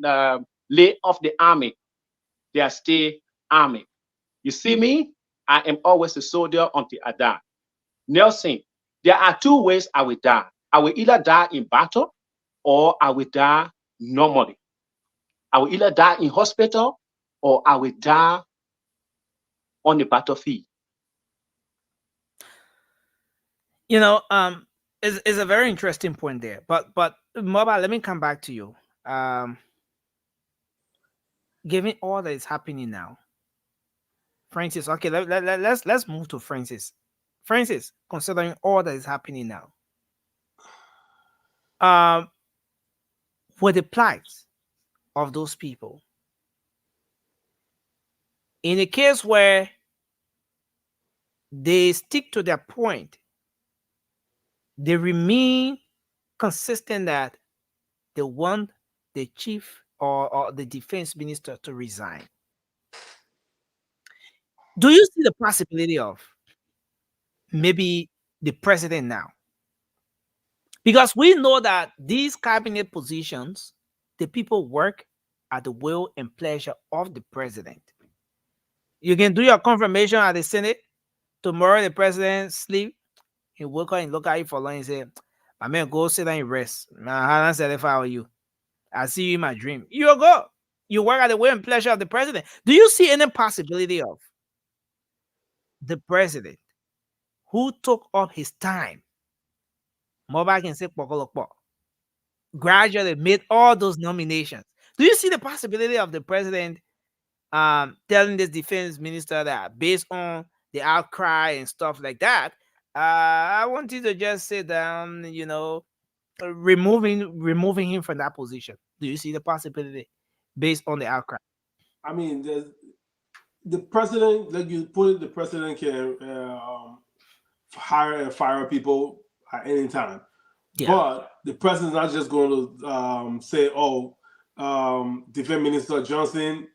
Speaker 9: laid off the army, they are still army. You see me? I am always a soldier until I die. Nelson, there are two ways I will die. I will either die in battle or I will die normally. I will either die in hospital or I will die on the battlefield.
Speaker 5: You know, is a very interesting point there. But Mobile, let me come back to you. Given all that is happening now, Francis. Okay, let's move to Francis. Francis, considering all that is happening now, with the plight of those people, in a case where they stick to their point, they remain consistent that they want the chief or the defense minister to resign. Do you see the possibility of maybe the president now? Because we know that these cabinet positions, the people work at the will and pleasure of the president. You can do your confirmation at the Senate. Tomorrow, the president sleep. He wake up and look at you for long and say, "My man, go sit down and rest. I haven't said if I were you. I see you in my dream. You go. You work at the will and pleasure of the president." Do you see any possibility of the president who took up his time, Mobile can say, gradually made all those nominations? Do you see the possibility of the president telling this defense minister that based on the outcry and stuff like that, I want you to just sit down, removing him from that position? Do you see the possibility based on the outcry?
Speaker 8: I mean, the president, like you put it, the president can hire and fire people at any time. Yeah. But the president's not just going to say, "Oh, Defense Minister Johnson,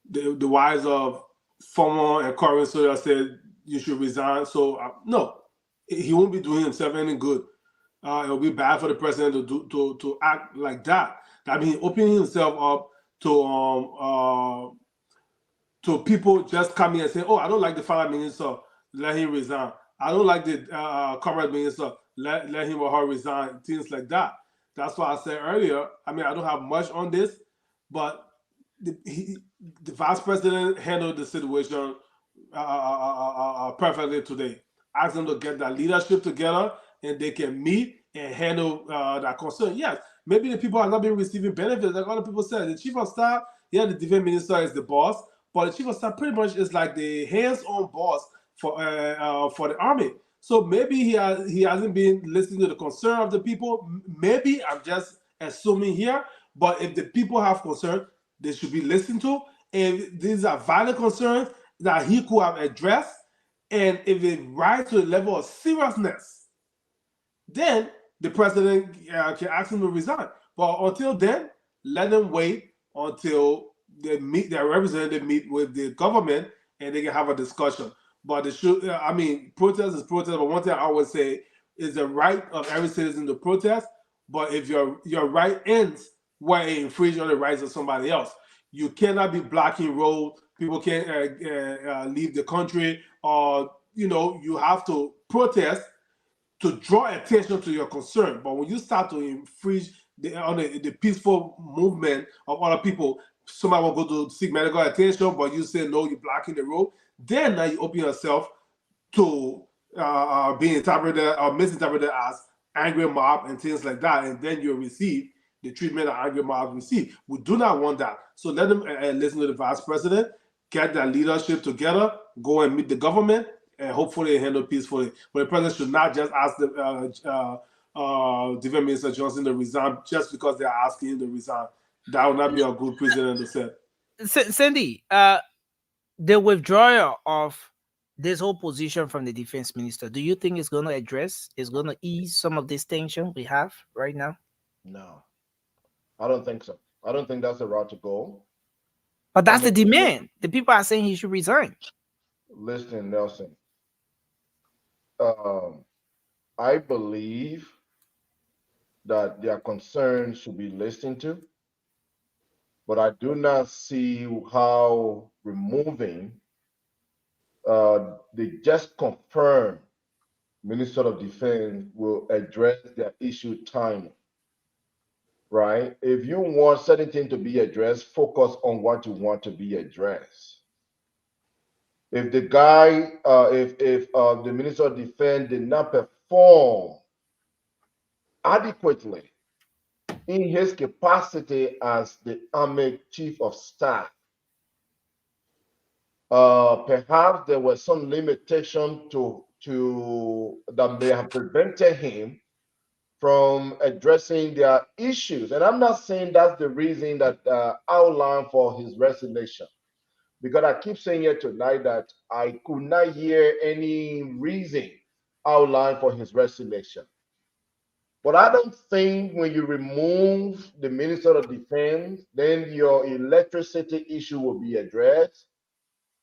Speaker 8: the wives of former and current soldiers said you should resign." So no, he won't be doing himself any good. It'll be bad for the president to act like that. I mean, opening himself up to people just coming and saying, "Oh, I don't like the finance minister, let him resign. I don't like the commerce minister, let him or her resign," things like that. That's why I said earlier, I mean, I don't have much on this, but the vice president handled the situation perfectly today. Ask them to get that leadership together and they can meet and handle that concern. Yes, maybe the people have not been receiving benefits. Like other people said, the chief of staff, yeah, the defense minister is the boss, but the chief of staff pretty much is like the hands-on boss for the army. So maybe he hasn't been listening to the concern of the people. Maybe I'm just assuming here, but if the people have concern, they should be listened to. And these are valid concerns that he could have addressed. And if it rises to the level of seriousness, then the president can ask him to resign. But until then, let them wait until they meet, their representative meet with the government and they can have a discussion. But protest is protest. But one thing I always say is the right of every citizen to protest. But if your right ends where it infringes on the rights of somebody else, you cannot be blocking roads. People can't leave the country, or you have to protest to draw attention to your concern. But when you start to infringe the peaceful movement of other people, somebody will go to seek medical attention, but you say no, you're blocking the road. Then now you open yourself to being interpreted or misinterpreted as angry mob and things like that, and then you receive the treatment that angry mobs receive. We do not want that. So let them listen to the vice president, get that leadership together, go and meet the government, and hopefully handle peacefully. But the president should not just ask the Defense Minister Johnson to resign just because they're asking him to resign. That would not be a good president to set.
Speaker 5: Cindy, the withdrawal of this whole position from the defense minister, do you think it's going to address, is going to ease some of this tension we have right now?
Speaker 7: No, I don't think so. I don't think that's the route to go.
Speaker 5: But that's the demand. The people are saying he should resign.
Speaker 7: Listen, Nelson. I believe that their concerns should be listened to, but I do not see how removing the just confirmed Minister of Defense will address their issue timely, right? If you want certain things to be addressed, focus on what you want to be addressed. If the guy, if the Minister of Defense did not perform adequately in his capacity as the Army Chief of Staff, perhaps there was some limitation to that may have prevented him from addressing their issues. And I'm not saying that's the reason that outlined for his resignation, because I keep saying here tonight that I could not hear any reason outlined for his resignation. But I don't think when you remove the Minister of Defense, then your electricity issue will be addressed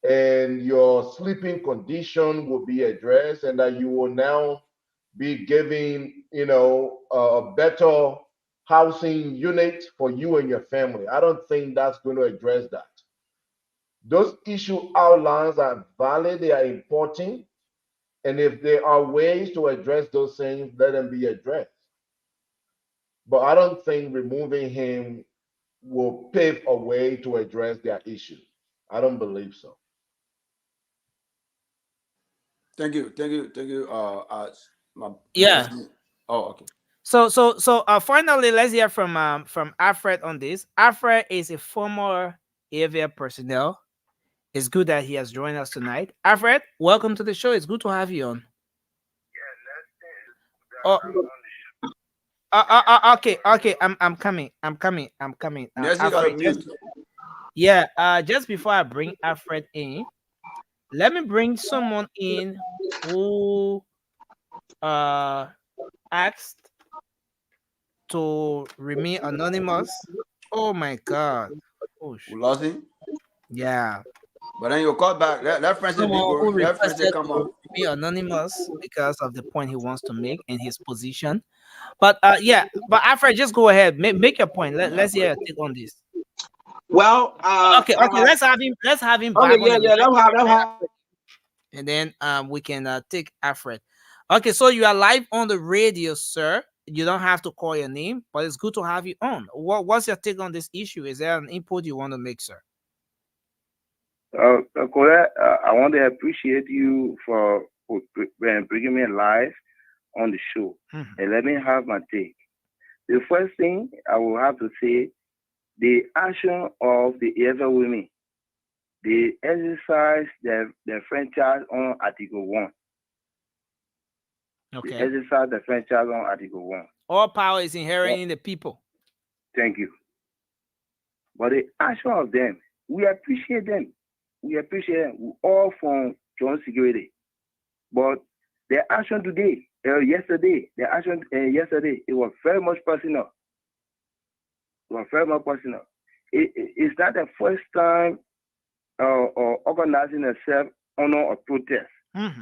Speaker 7: and your sleeping condition will be addressed, and that you will now be giving, a better housing unit for you and your family. I don't think that's going to address that. Those issue outlines are valid, they are important, and if there are ways to address those things, let them be addressed. But I don't think removing him will pave a way to address their issue. I don't believe so.
Speaker 6: Thank you.
Speaker 5: Yeah.
Speaker 6: Oh, okay.
Speaker 5: So finally, let's hear from Alfred on this. Alfred is a former AVL personnel. It's good that he has joined us tonight. Alfred, welcome to the show. It's good to have you on. Oh, okay. I'm coming. Alfred, just before I bring Alfred in, let me bring someone in who asked to remain anonymous. Oh my God. Oh,
Speaker 6: we lost him.
Speaker 5: yeah.
Speaker 6: But then you call back. Let Francis
Speaker 5: Someone who
Speaker 6: Let Francis
Speaker 5: requested
Speaker 6: come
Speaker 5: to
Speaker 6: up.
Speaker 5: be anonymous because of the point he wants to make and his position. But yeah, but Alfred, just go ahead. Make your point. Let's hear your take on this.
Speaker 9: Well,
Speaker 5: Okay. Let's have him. Let's have him back
Speaker 9: okay,
Speaker 5: on the line.
Speaker 9: let's have.
Speaker 5: And then we can take Alfred. Okay, so you are live on the radio, sir. You don't have to call your name, but it's good to have you on. What's your take on this issue? Is there an input you want to make, sir?
Speaker 10: Colette, I want to appreciate you for bringing me live on the show.
Speaker 5: Mm-hmm.
Speaker 10: And let me have my take. The first thing I will have to say, the action of the AFL women, they exercise their franchise on Article 1.
Speaker 5: Okay.
Speaker 10: They exercise the franchise on Article 1.
Speaker 5: All power is inherent in the people.
Speaker 10: Thank you. But the action of them, we appreciate them. We appreciate them all from John Security. But their action today, yesterday, it was very much personal. It was very much personal. It's not the first time organizing themselves on a protest.
Speaker 5: Mm-hmm.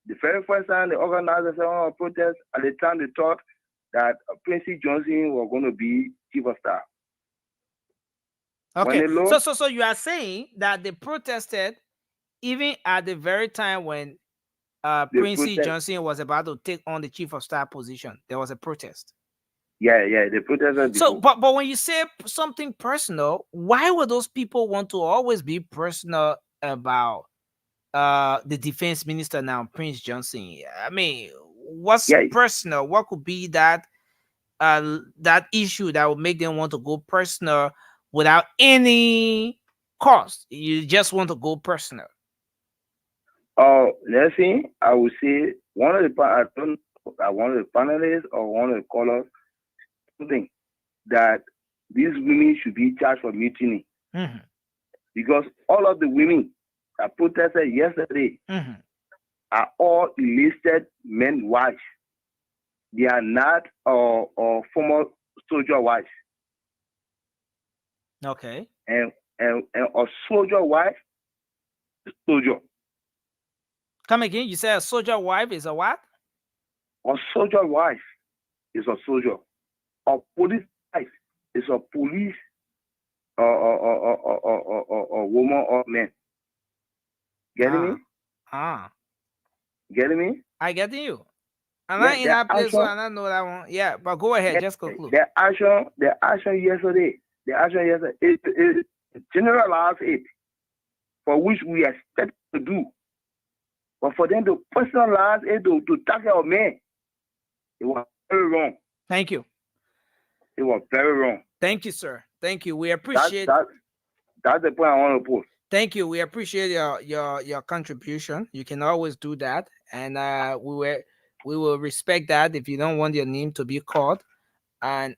Speaker 10: The very first time they organized themselves on a protest, at the time they thought that Prince Johnson was going to be chief of staff.
Speaker 5: Okay, so you are saying that they protested even at the very time when Prince Johnson was about to take on the chief of staff position. There was a protest.
Speaker 10: Yeah, they protested.
Speaker 5: So, but when you say something personal, why would those people want to always be personal about the defense minister now, Prince Johnson? I mean, what's personal? What could be that issue that would make them want to go personal without any cost? You just want to go personal.
Speaker 10: Let's see. I would say one of the panelists or one of the callers something that these women should be charged for mutiny.
Speaker 5: Mm-hmm.
Speaker 10: because all of the women that protested yesterday are all enlisted men wives. They are not former soldier wives.
Speaker 5: Okay.
Speaker 10: And a soldier wife is soldier.
Speaker 5: Come again. You said a soldier wife is a what?
Speaker 10: A soldier wife is a soldier. A police wife is a police woman or man. Getting me? Getting me?
Speaker 5: I get you. And I in that place, so I don't know that one. Yeah, but go ahead, just conclude.
Speaker 10: The action yesterday, it generalized it, for which we expect to do. But for them to personalize it to target a man, it was very wrong.
Speaker 5: Thank you.
Speaker 10: It was very wrong.
Speaker 5: Thank you, sir. Thank you. We appreciate
Speaker 10: that's the point I want to put.
Speaker 5: Thank you. We appreciate your contribution. You can always do that, and we will respect that if you don't want your name to be called, and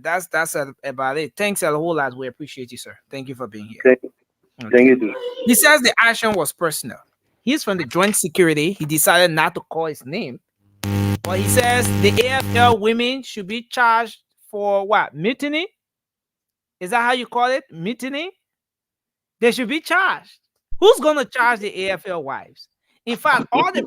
Speaker 5: that's about it. Thanks a whole lot. We appreciate you, sir. Thank you for being here.
Speaker 10: Thank you.
Speaker 5: He says the action was personal. He's from the Joint Security. He decided not to call his name, but he says the AFL women should be charged for what? Mutiny? Is that how you call it? Mutiny? They should be charged. Who's going to charge the AFL wives? In fact, all the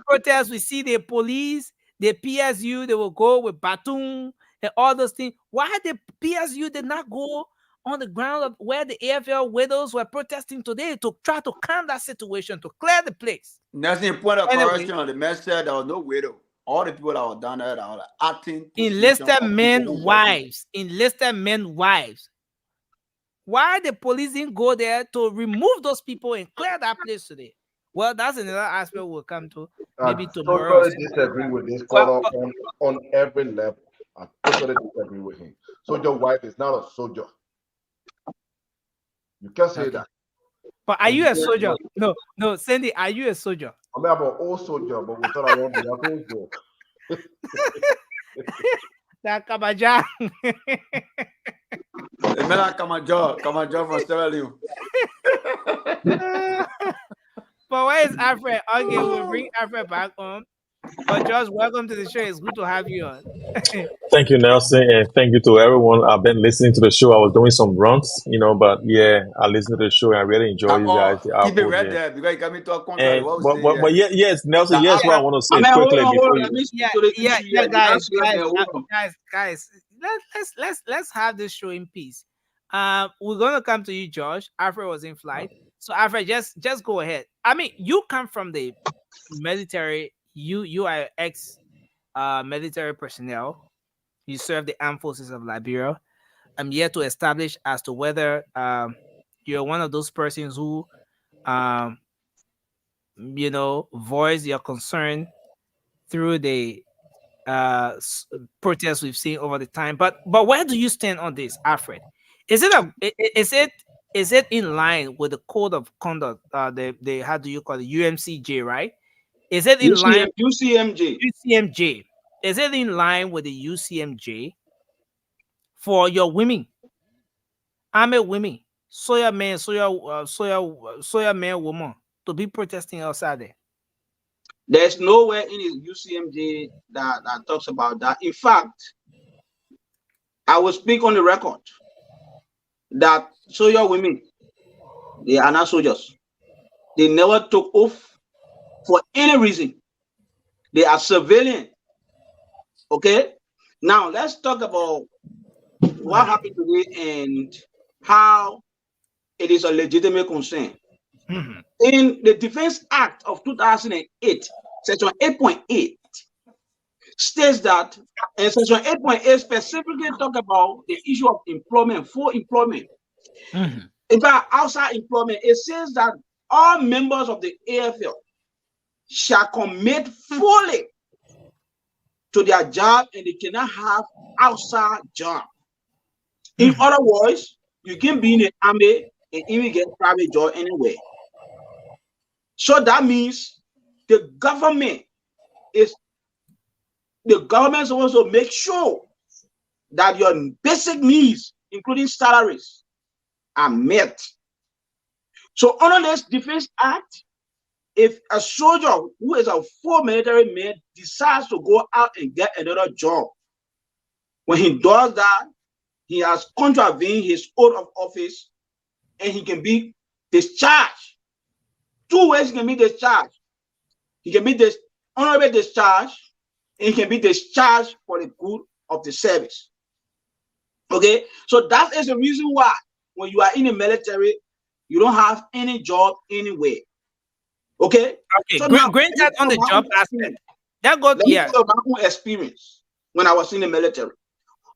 Speaker 5: protests, we see the police, the PSU, they will go with baton and all those things. Why the PSU did not go on the ground of where the AFL widows were protesting today to try to calm that situation, to clear the place?
Speaker 6: That's the point of correction. The man said there was no widow. All the people that were down there that were acting.
Speaker 5: Enlisted men wives. Enlisted men wives. Why the police didn't go there to remove those people and clear that place today? Well, that's another aspect we'll come to maybe tomorrow.
Speaker 7: I totally disagree with this caller on every level. I totally disagree with him. Soldier wife is not a soldier. You can't say that.
Speaker 5: But are you a soldier? No, Sandy, are you a soldier?
Speaker 7: I mean, I'm an old soldier, but we thought I won't be a soldier.
Speaker 5: That Kabaja.
Speaker 6: Come on, from Sierra Leone.
Speaker 5: But where is Alfred? Okay, we'll bring Alfred back on. But Josh, welcome to the show. It's good to have you on.
Speaker 11: Thank you, Nelson, and thank you to everyone. I've been listening to the show. I was doing some runs, but yeah, I listened to the show and I really enjoy you guys.
Speaker 6: Keep it right there because you got me to a contract.
Speaker 11: But yes, Nelson, yes, what I want to say quickly before
Speaker 5: guys, let's have this show in peace. We're gonna come to you, Josh. Alfred was in flight, so Alfred, just go ahead. I mean, you come from the military. You are ex military personnel. You serve the armed forces of Liberia. I'm yet to establish as to whether you're one of those persons who voice your concern through the protests we've seen over the time. But where do you stand on this, Alfred? Is it in line with the code of conduct? The how do you call it? UMCJ, right? Is it in line? UCMJ. Is it in line with the UCMJ for your women? I'm a women, soya man, woman to be protesting outside there.
Speaker 12: There's nowhere in the UCMJ that talks about that. In fact, I will speak on the record that soya women, they are not soldiers. They never took oath for any reason. They are civilian. Okay? Now, let's talk about what happened today and how it is a legitimate concern.
Speaker 5: Mm-hmm.
Speaker 12: In the Defense Act of 2008, Section 8.8 states that, and Section 8.8 specifically talk about the issue of employment, full employment.
Speaker 5: Mm-hmm.
Speaker 12: In fact, outside employment, it says that all members of the AFL shall commit fully to their job and they cannot have outside job. In other words, you can be in the army and even get private job anywhere. So that means the government is supposed to make sure that your basic needs, including salaries, are met. So under this Defense Act, if a soldier who is a full military man decides to go out and get another job, when he does that, he has contravened his oath of office and he can be discharged. 2 ways he can be discharged. He can be honorably discharged and he can be discharged for the good of the service. Okay, so that is the reason why when you are in the military, you don't have any job anywhere. Okay.
Speaker 5: So granted on the job aspect. That got
Speaker 12: my own experience when I was in the military.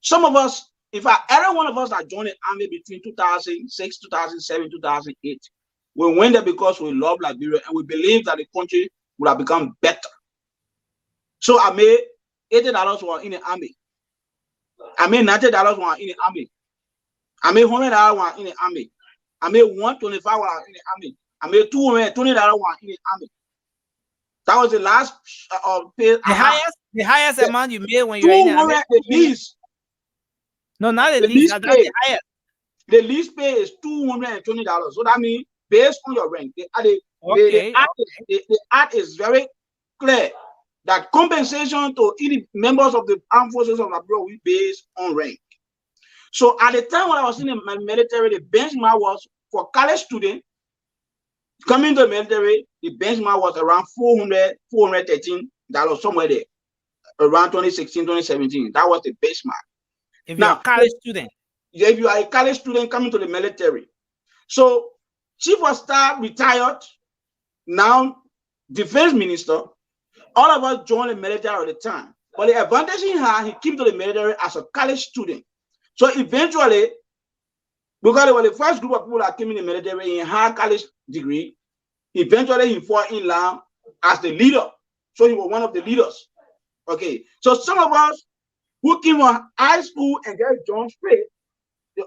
Speaker 12: Some of us, every one of us that joined the army between 2006, 2007, 2008, we went there because we love Liberia and we believe that the country would have become better. So I made $80 while in the army. I made $90 while in the army. I made $100 while in the army. I made $125 while in the army. I made $220 while in the army. That was the last pay.
Speaker 5: The highest amount you made when you were in the army?
Speaker 12: The least.
Speaker 5: No, not the least. That's the highest.
Speaker 12: The least pay is $220. So that means based on your rank. The act is very clear that compensation to any members of the armed forces of Liberia will be based on rank. So at the time when I was in the military, the benchmark was for college students coming to the military, the benchmark was around $413, somewhere there, around 2016, 2017. That was the benchmark.
Speaker 5: If you're a college student.
Speaker 12: If you are a college student coming to the military. So Chief of Staff retired, now defense minister. All of us joined the military at the time. But the advantage he had, he came to the military as a college student. So eventually, because they were the first group of people that came in the military in high college degree, eventually he fell in line as the leader. So he was one of the leaders. Okay. So some of us who came from high school and get joined straight,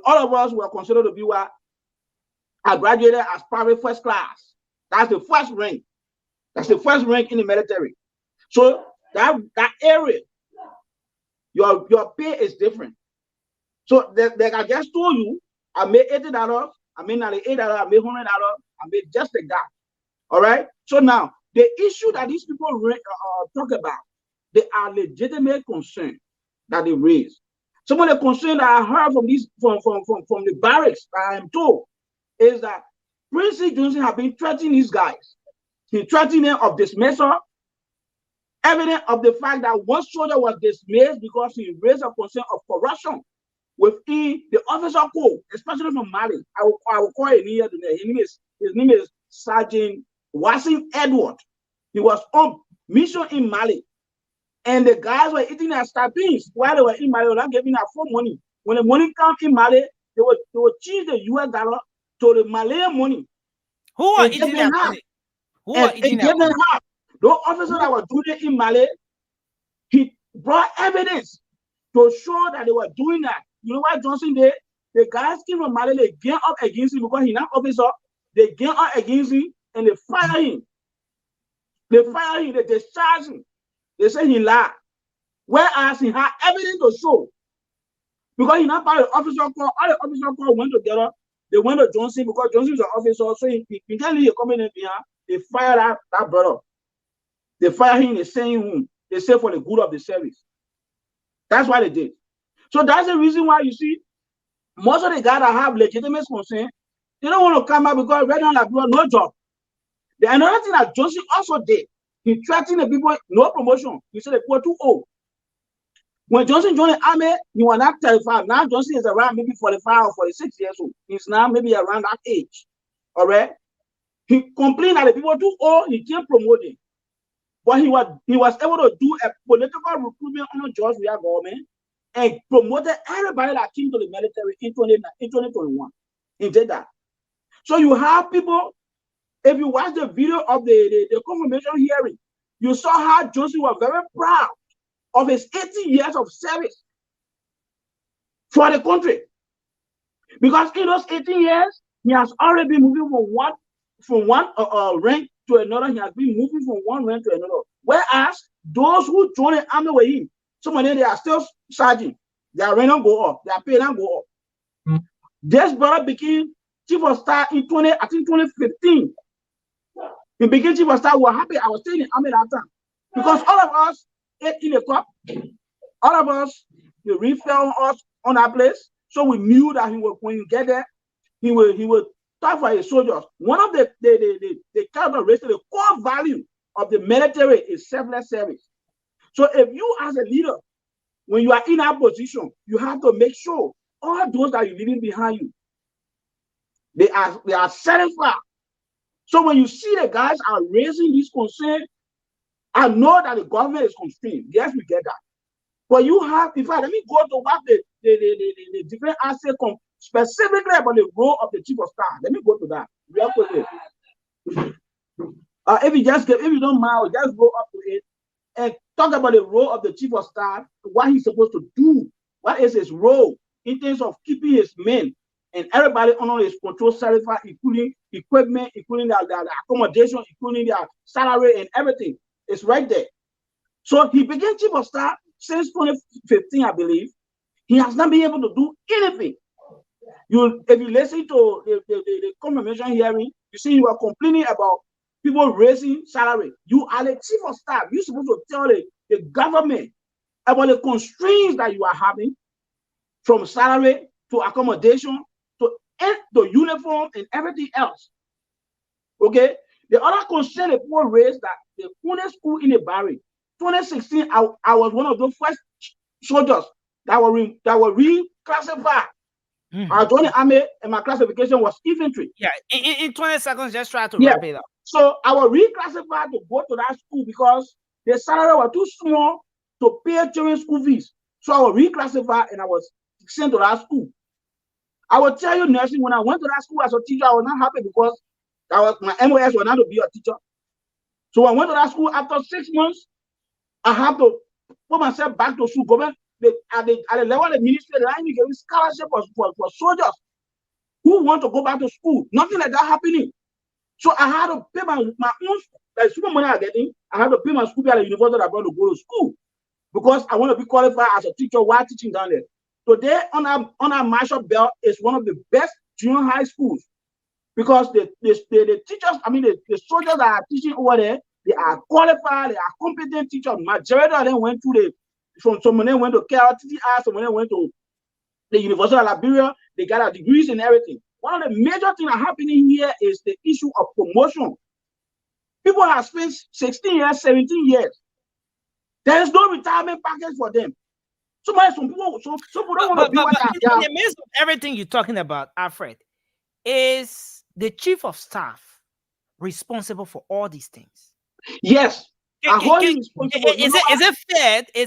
Speaker 12: all of us were considered to be what I graduated as private first class. That's the first rank. That's the first rank in the military. So that area, your pay is different. So like I just told you, I made $80, I made $98, I made $100, I made just a gap. All right. So now the issue that these people talk about, they are legitimate concerns that they raise. Some of the concerns that I heard from the barracks, I am told, is that Prince Johnson have been threatening these guys. He threatened them of dismissal. Evidence of the fact that one soldier was dismissed because he raised a concern of corruption within the officer corps, especially from Mali. I will call it here today. His name is Sergeant Wasim Edward. He was on mission in Mali. And the guys were eating their sardines while they were in Mali. They were not giving out full money. When the money comes in Mali, they would change the US dollar to the Malian money.
Speaker 5: Who are eating that money? Who are eating that money?
Speaker 12: Those officers that were doing it in Mali, he brought evidence to show that they were doing that. You know why Johnson did? The guys came from Mali, they gang up against him because he's not officer. They gang up against him and they fire him. They discharge him. They say he lied. Whereas he had evidence to show. Because he not part of the officer corps, all the officer corps went together. They went to Johnson because Johnson was an officer. So he can't leave coming in here. They fired that brother. They fired him in the same room. They say for the good of the service. That's why they did. So that's the reason why you see most of the guys that have legitimate concern, they don't want to come out because right now Liberia no job. Another thing that Johnson also did, he threatened the people, no promotion. He said they were too old. When Johnson joined the army, he was not 35. Now Johnson is around maybe 45 or 46 years old. He's now maybe around that age. All right. He complained that the people were too old. He can't promote them. But he was able to do a political recruitment on the George Weah government and promoted everybody that came to the military in 2021. He did that. So you have people, if you watch the video of the confirmation hearing, you saw how Johnson was very proud of his 80 years of service for the country. Because in those 18 years, he has already been moving from one rank to another. He has been moving from one rank to another. Whereas those who joined the army with him, some of them, they are still sergeant. Their rank don't go up. Their pay don't go up. This brother became chief of staff in 2015. He became chief of staff. We were happy. I was staying in army that time because all of us ate in a cup. All of us, the refill us on our place, so we knew that he would, when you get there, he would talk for his soldiers. One of the characteristics, the core value of the military is selfless service. So if you as a leader, when you are in that position, you have to make sure all those that you're leaving behind you, they are satisfied. So when you see the guys are raising this concern, I know that the government is constrained. Yes, we get that. But you have, in fact, let me go to what the different aspects specifically about the role of the chief of staff. Let me go to that real quickly. If you don't mind, just go up to it and talk about the role of the chief of staff, what he's supposed to do, what is his role in terms of keeping his men and everybody under his control, satisfied, including equipment, including their accommodation, including their salary and everything. It's right there. So he became chief of staff since 2015, I believe. He has not been able to do anything. If you listen to the confirmation hearing, you see you are complaining about people raising salary. You are the chief of staff. You're supposed to tell the government about the constraints that you are having, from salary to accommodation to uniform and everything else. Okay? The other constraint that people raised, that the only school in the barrack, 2016, I was one of the first soldiers that were reclassified. I joined the army and my classification was infantry.
Speaker 5: Yeah, in 20 seconds, just try to wrap it up.
Speaker 12: So I was reclassified to go to that school because the salary was too small to pay children's school fees. So I was reclassified and I was sent to that school. I will tell you, nursing, when I went to that school as a teacher, I was not happy because my MOS was not to be a teacher. So when I went to that school after 6 months, I have to put myself back to school. Government, at the level of the ministry, they ain't giving scholarship for soldiers who want to go back to school. Nothing like that happening. So I had to pay my own, like super money I'm getting. I had to pay my school fee at the university that I want to go to school because I want to be qualified as a teacher while teaching down there. Today, on our Marshall Bell is one of the best junior high schools because the teachers, I mean the soldiers that are teaching over there, they are qualified, they are competent teachers. Majority of them went to some of them went to KLTTI, some of them went to the University of Liberia. They got their degrees and everything. One of the major things that are happening here is the issue of promotion. People have spent 16 years, 17 years. There is no retirement package for them. Some people don't want to be what they are.
Speaker 5: In the midst of everything you're talking about, Alfred, is the chief of staff responsible for all these things?
Speaker 12: Yes.
Speaker 5: Is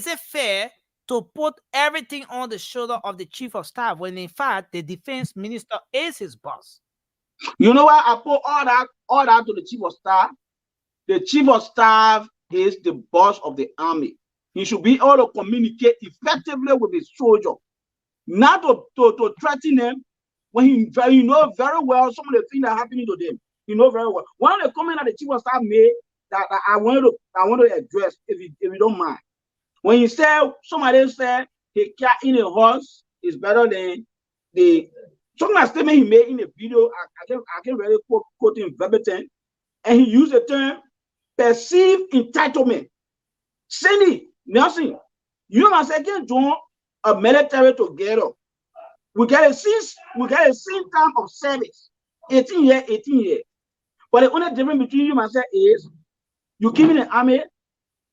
Speaker 5: it fair to put everything on the shoulder of the chief of staff when in fact the defense minister is his boss?
Speaker 12: You know why I put all that to the chief of staff? The chief of staff is the boss of the army. He should be able to communicate effectively with his soldier, not to threaten them when he knows very well some of the things that are happening to them. He knows very well. One of the comments that the chief of staff made that I want to address, if you don't mind. When he said, somebody said the cat in a horse is better than some of the statement he made in the video, I can really quote him verbatim, and he used the term perceived entitlement. Cindy, Nelson, you and I can join a military together. We get a same time of service, 18 years. But the only difference between you and myself is you came in the army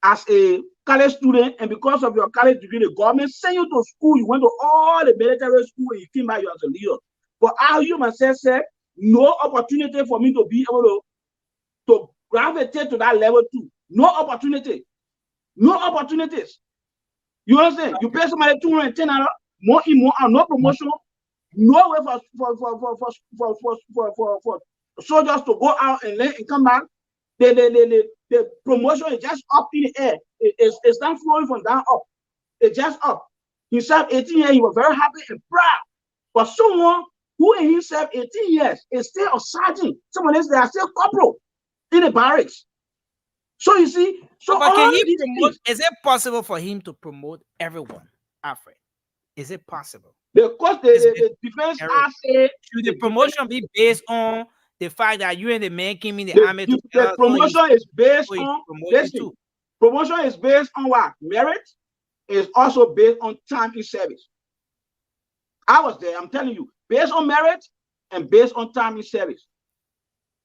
Speaker 12: as a college student, and because of your college degree, the government sent you to school. You went to all the military school, and you came back you as a leader. But how you myself said, no opportunity for me to be able to gravitate to that level too. No opportunity. No opportunities. You understand? You pay somebody $210, more, no promotion, no way for soldiers to go out and learn and come back. The promotion is just up in the air. It's not flowing from down up. It's just up. Himself 18 years, he was very happy and proud. But someone who in himself 18 years is still a sergeant, someone else, they are still corporal in the barracks. So you see,
Speaker 5: but can he promote? Is it possible for him to promote everyone, Alfred? Is it possible?
Speaker 12: Because the defense say
Speaker 5: should the promotion be based on the fact that you and the man came in the army
Speaker 12: the
Speaker 5: together?
Speaker 12: promotion is based on promotion is based on what? Merit is also based on time in service. I was there, I'm telling you, based on merit and based on time in service.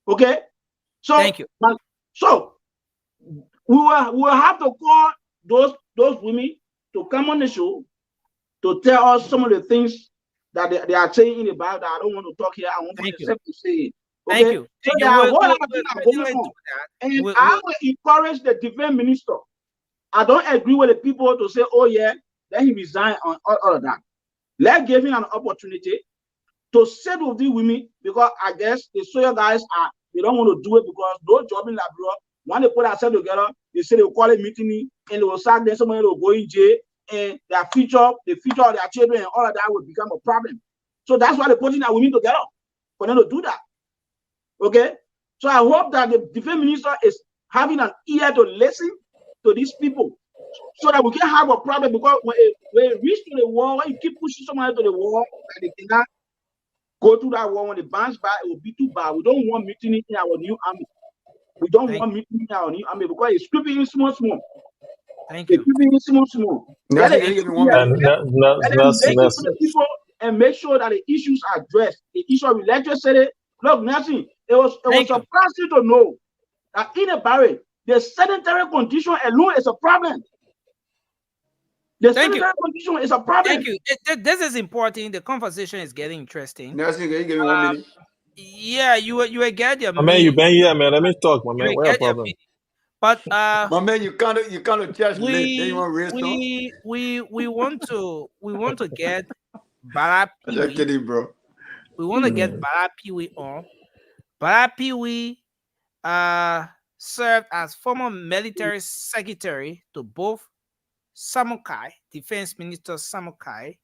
Speaker 12: Okay? So
Speaker 5: thank you.
Speaker 12: So we will have to call those women to come on the show to tell us some of the things that they are saying in the Bible that I don't want to talk here. I want myself to say it. Okay?
Speaker 5: Thank you.
Speaker 12: So there are a whole lot of things going on. And I will encourage the defense minister. I don't agree with the people to say, oh yeah, let him resign on all of that. Let's give him an opportunity to sit with the women, because I guess the soldier guys they don't want to do it because no job in Labrador. When they put ourselves together, they say they will call a meeting and they will sack them, somebody will go in jail, and the future of their children and all of that will become a problem. So that's why they're putting our women together, for them to do that. Okay? So I hope that the defense minister is having an ear to listen to these people, so that we can have a problem, because when it reaches to the wall, when you keep pushing somebody to the wall, and they cannot go through that war, when the bounce back, it will be too bad. We don't want mutiny in our new army. We don't want mutiny in our new army, because it's creeping in small.
Speaker 5: Thank you.
Speaker 12: It's creeping in small. Let them the people and make sure that the issues are addressed. The issue of electricity. Look, Nelson, it was surprising to know that in a barrack, the sedentary condition alone is a problem. The sedentary condition is a problem.
Speaker 5: Thank you. This is important. The conversation is getting interesting.
Speaker 6: Nelson, can you give me 1 minute?
Speaker 5: Yeah, you were get your
Speaker 11: man, you been here, man. Let me talk, my man. What's the problem?
Speaker 5: But
Speaker 6: my man, you can't just
Speaker 5: we want to get Bala Pee-wee.
Speaker 6: Just kidding, bro.
Speaker 5: We want to get Bala Pee-wee on. Bala Pee-wee served as former military secretary to both Samukai, Defense Minister Samukai,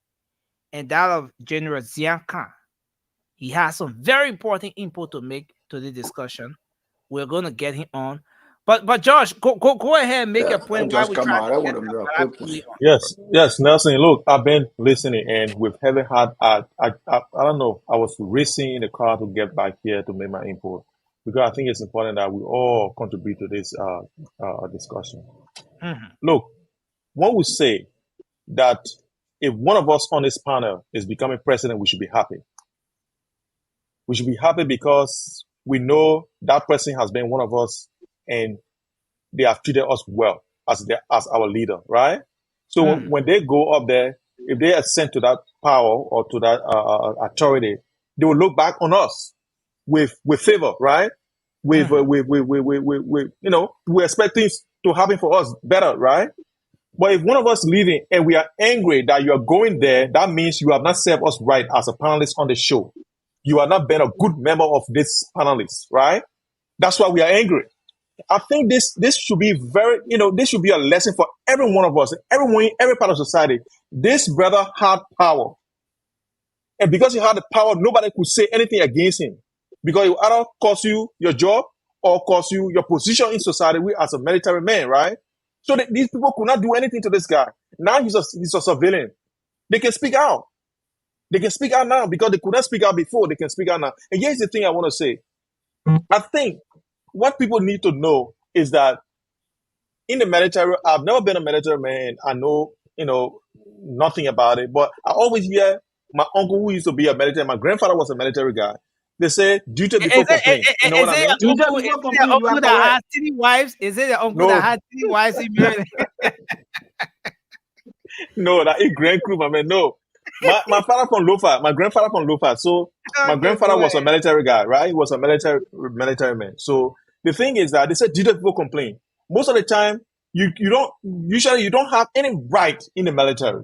Speaker 5: and that of General Zian Khan. He has some very important input to make to the discussion. We're going to get him on. But Josh, go ahead and make a point.
Speaker 6: Just come out. I want
Speaker 11: to Yes, Nelson. Look, I've been listening, and with having had I don't know. I was racing in the car to get back here to make my input, because I think it's important that we all contribute to this discussion.
Speaker 5: Mm-hmm.
Speaker 11: Look, one would say that if one of us on this panel is becoming president, we should be happy. We should be happy because we know that person has been one of us, and they have treated us well as our leader, right? So when they go up there, if they are sent to that power or to that authority, they will look back on us with favor, right? With we expect things to happen for us better, right? But if one of us leaving and we are angry that you are going there, that means you have not served us right as a panelist on the show. You have not been a good member of this panelist, right? That's why we are angry. I think this should be this should be a lesson for every one of us, every part of society. This brother had power. And because he had the power, nobody could say anything against him. Because it will either cost you your job or cost you your position in society as a military man, right? So these people could not do anything to this guy. Now he's a civilian. They can speak out. They can speak out now because they could not speak out before. They can speak out now. And here's the thing I want to say. I think what people need to know is that in the military, I've never been a military man. I know, nothing about it. But I always hear my uncle, who used to be a military, my grandfather was a military guy. They say duty before complaint. You know what I mean?
Speaker 5: Is it the uncle that has 3 wives? Is it the uncle that had 3 wives in married?
Speaker 11: No, that is grand crew, my man. No. My father from Lofa, my grandfather from Lofa. So my grandfather was a military guy, right? He was a military man. So the thing is that they said duty before complaint. Most of the time, you don't have any right in the military.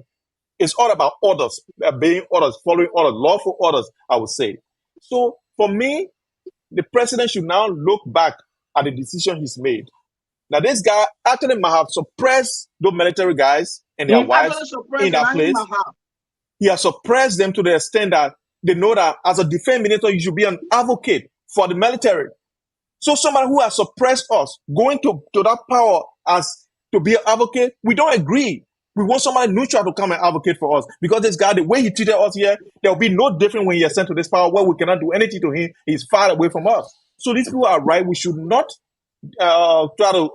Speaker 11: It's all about orders, obeying orders, following orders, lawful orders, I would say. So for me, the president should now look back at the decision he's made. Now, this guy actually might have suppressed those military guys and their wives in that place. He has suppressed them to the extent that they know that as a defense minister, you should be an advocate for the military. So somebody who has suppressed us, going to that power as to be an advocate, we don't agree. We want somebody neutral to come and advocate for us, because this guy, the way he treated us here, there will be no different when he is sent to this power where we cannot do anything to him. He's far away from us. So these people are right. We should not try to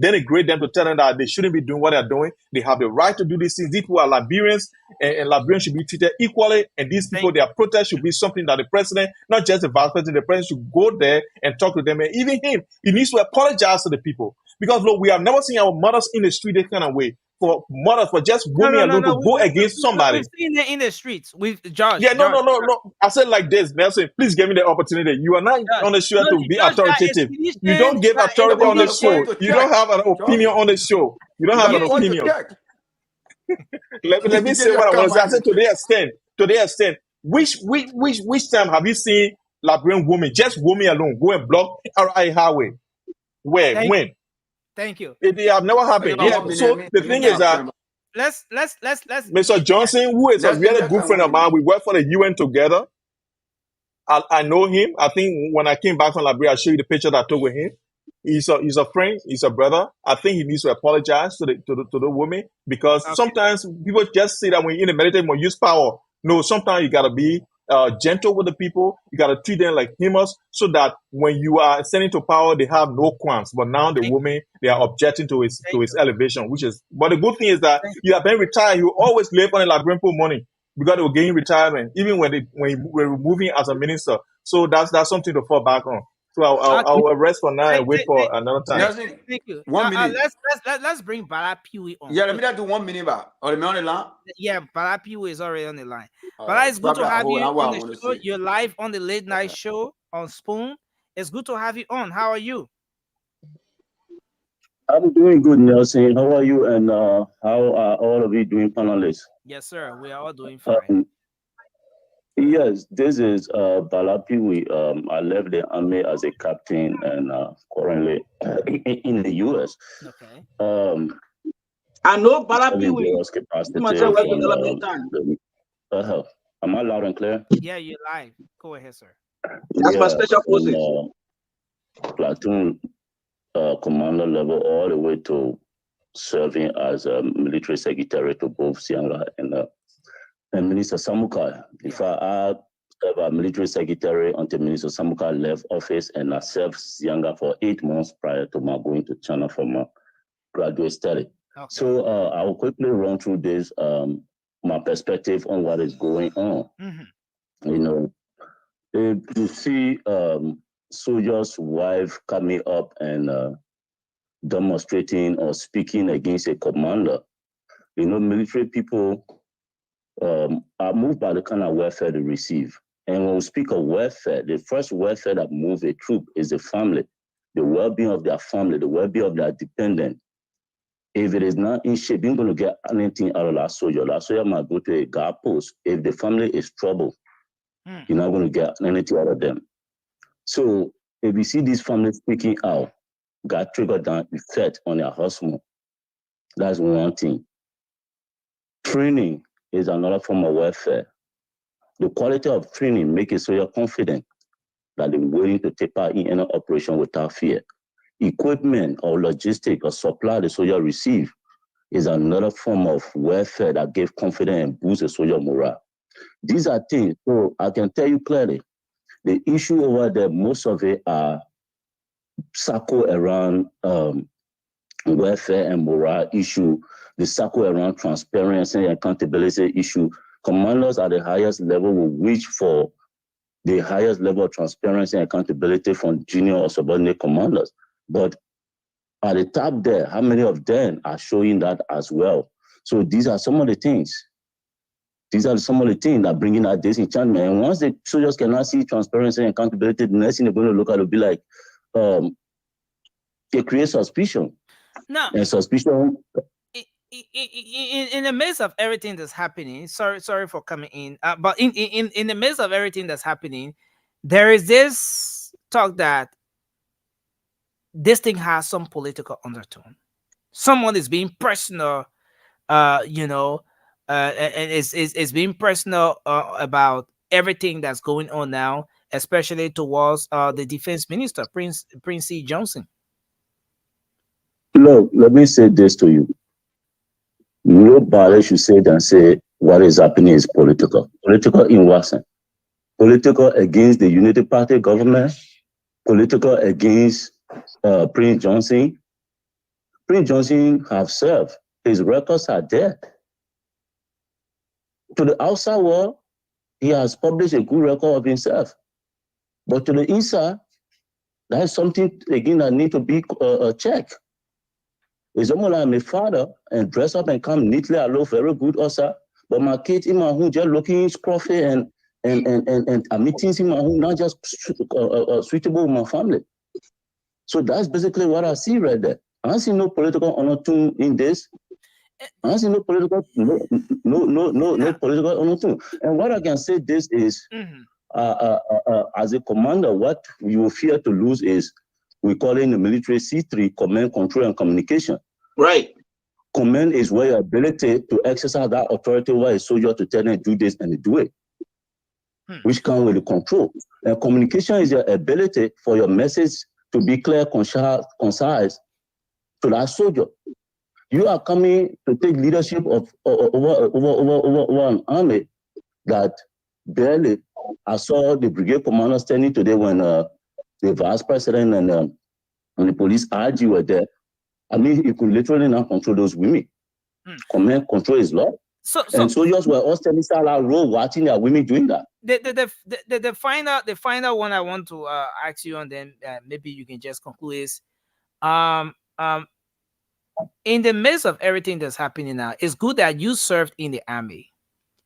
Speaker 11: denigrate them, to tell them that they shouldn't be doing what they're doing. They have the right to do these things. These people are Liberians, and Liberians should be treated equally. And these people, their protest should be something that the president, not just the vice president, the president should go there and talk to them. And even him, he needs to apologize to the people. Because look, we have never seen our mothers in the street this kind of way. For mothers, for just women alone to go against somebody.
Speaker 5: We've seen it in the streets with George.
Speaker 11: Yeah, no. I said like this, Nelson. Please give me the opportunity. You are not on the show to be authoritative. You don't give authority on the show. You don't have an opinion on the show. You don't have an opinion. Let me say what I want to say. I said to the extent, which time have you seen Liberian women, just women alone, go and block RI highway? Where? When?
Speaker 5: Thank you.
Speaker 11: It have never happened. Yeah. So the thing is that
Speaker 5: let's
Speaker 11: Mr. Johnson, who is a really good friend of mine, we work for the UN together. I know him. I think when I came back from Liberia, I showed you the picture that I took with him. He's a friend. He's a brother. I think he needs to apologize to the women, because sometimes people just say that when you're in the military, when you use power. No, sometimes you gotta be gentle with the people. You gotta treat them like humans, so that when you are ascending to power, they have no qualms. But now the women, they are objecting to his elevation, which is. But the good thing is that you have been retired. You always live on the Liberian money, because they will gain retirement even when you were moving as a minister. So that's something to fall back on. So I'll rest for now and wait for another time.
Speaker 5: Thank you.
Speaker 6: 1 minute.
Speaker 5: Let's bring Bala Piwi on.
Speaker 6: Yeah, let me do 1 minute back. Or on the line?
Speaker 5: Yeah, Bala Piwi is already on the line. Bala, it's good to have you on the show. You're live on the late night show on Spoon. It's good to have you on. How are you?
Speaker 13: I'm doing good, Nelson. How are you? And how are all of you doing, panelists?
Speaker 5: Yes, sir. We are all doing fine.
Speaker 13: Yes, this is Bala Piwi. I left the army as a captain and currently in the U.S.
Speaker 5: Okay.
Speaker 12: I know Bala Piwi.
Speaker 13: Am I loud and clear?
Speaker 5: Yeah, you're live. Go ahead, sir.
Speaker 12: That's my special forces.
Speaker 13: Platoon commander level all the way to serving as a military secretary to both Sianga and Minister Samukai. In fact, I served as military secretary until Minister Samukai left office, and I served Sianga for 8 months prior to my going to China for my graduate study. Okay. So I will quickly run through this, my perspective on what is going on. Mm-hmm. You know, if you see soldier's wife coming up and demonstrating or speaking against a commander, you know, military people are moved by the kind of welfare they receive. And when we speak of welfare, the first welfare that moves a troop is the family, the well-being of their family, the well-being of their dependent. If it is not in shape, you're going to get anything out of that soldier. That soldier might go to a guard post. If the family is troubled, you're not going to get anything out of them. So if you see these families speaking out, got triggered down effect on their husband. That's one thing. Training is another form of welfare. The quality of training makes a soldier confident that they're willing to take part in any operation without fear. Equipment or logistic or supply the soldier receive is another form of welfare that gives confidence and boosts the soldier morale. These are things, so I can tell you clearly, the issue over there, most of it are circle around welfare and morale issue, the circle around transparency and accountability issue. Commanders at the highest level will reach for the highest level of transparency and accountability from junior or subordinate commanders. But at the top there, how many of them are showing that as well? So these are some of the things. These are some of the things that bring in that disenchantment. And once the soldiers cannot see transparency and accountability, the next thing they're going to look at will be like, it creates suspicion.
Speaker 5: No.
Speaker 13: And suspicion.
Speaker 5: In the midst of everything that's happening, sorry for coming in, but in the midst of everything that's happening, there is this talk that this thing has some political undertone. Someone is being personal, and it's being personal about everything that's going on now, especially towards the defense minister, Prince C. Johnson.
Speaker 13: Look, let me say this to you. Nobody should sit and say what is happening is political. Political in what sense? Political against the Unity Party government, political against Prince Johnson. Prince Johnson have served. His records are there. To the outside world, he has published a good record of himself. But to the inside, that is something, again, that need to be checked. It's almost like my father and dress up and come neatly, I look very good also. But my kids in my home just looking scruffy and meetings in my home not just suitable with my family. So that's basically what I see right there. I see no political undertone in this. I see no political no political undertone. And what I can say this is, as a commander, what you will fear to lose is, we call it in the military C3, command, control, and communication.
Speaker 12: Right.
Speaker 13: Command is where your ability to exercise that authority over a soldier to tell them do this and they do it, which comes with the control. And communication is your ability for your message to be clear, concise to that soldier. You are coming to take leadership of over an army that barely. I saw the brigade commander standing today when the vice president and the police RG were there. I mean, he could literally not control those women. Command control is law. And soldiers were all standing inside that row watching their women doing that.
Speaker 5: The final one I want to ask you, and then maybe you can just conclude is, in the midst of everything that's happening now, it's good that you served in the army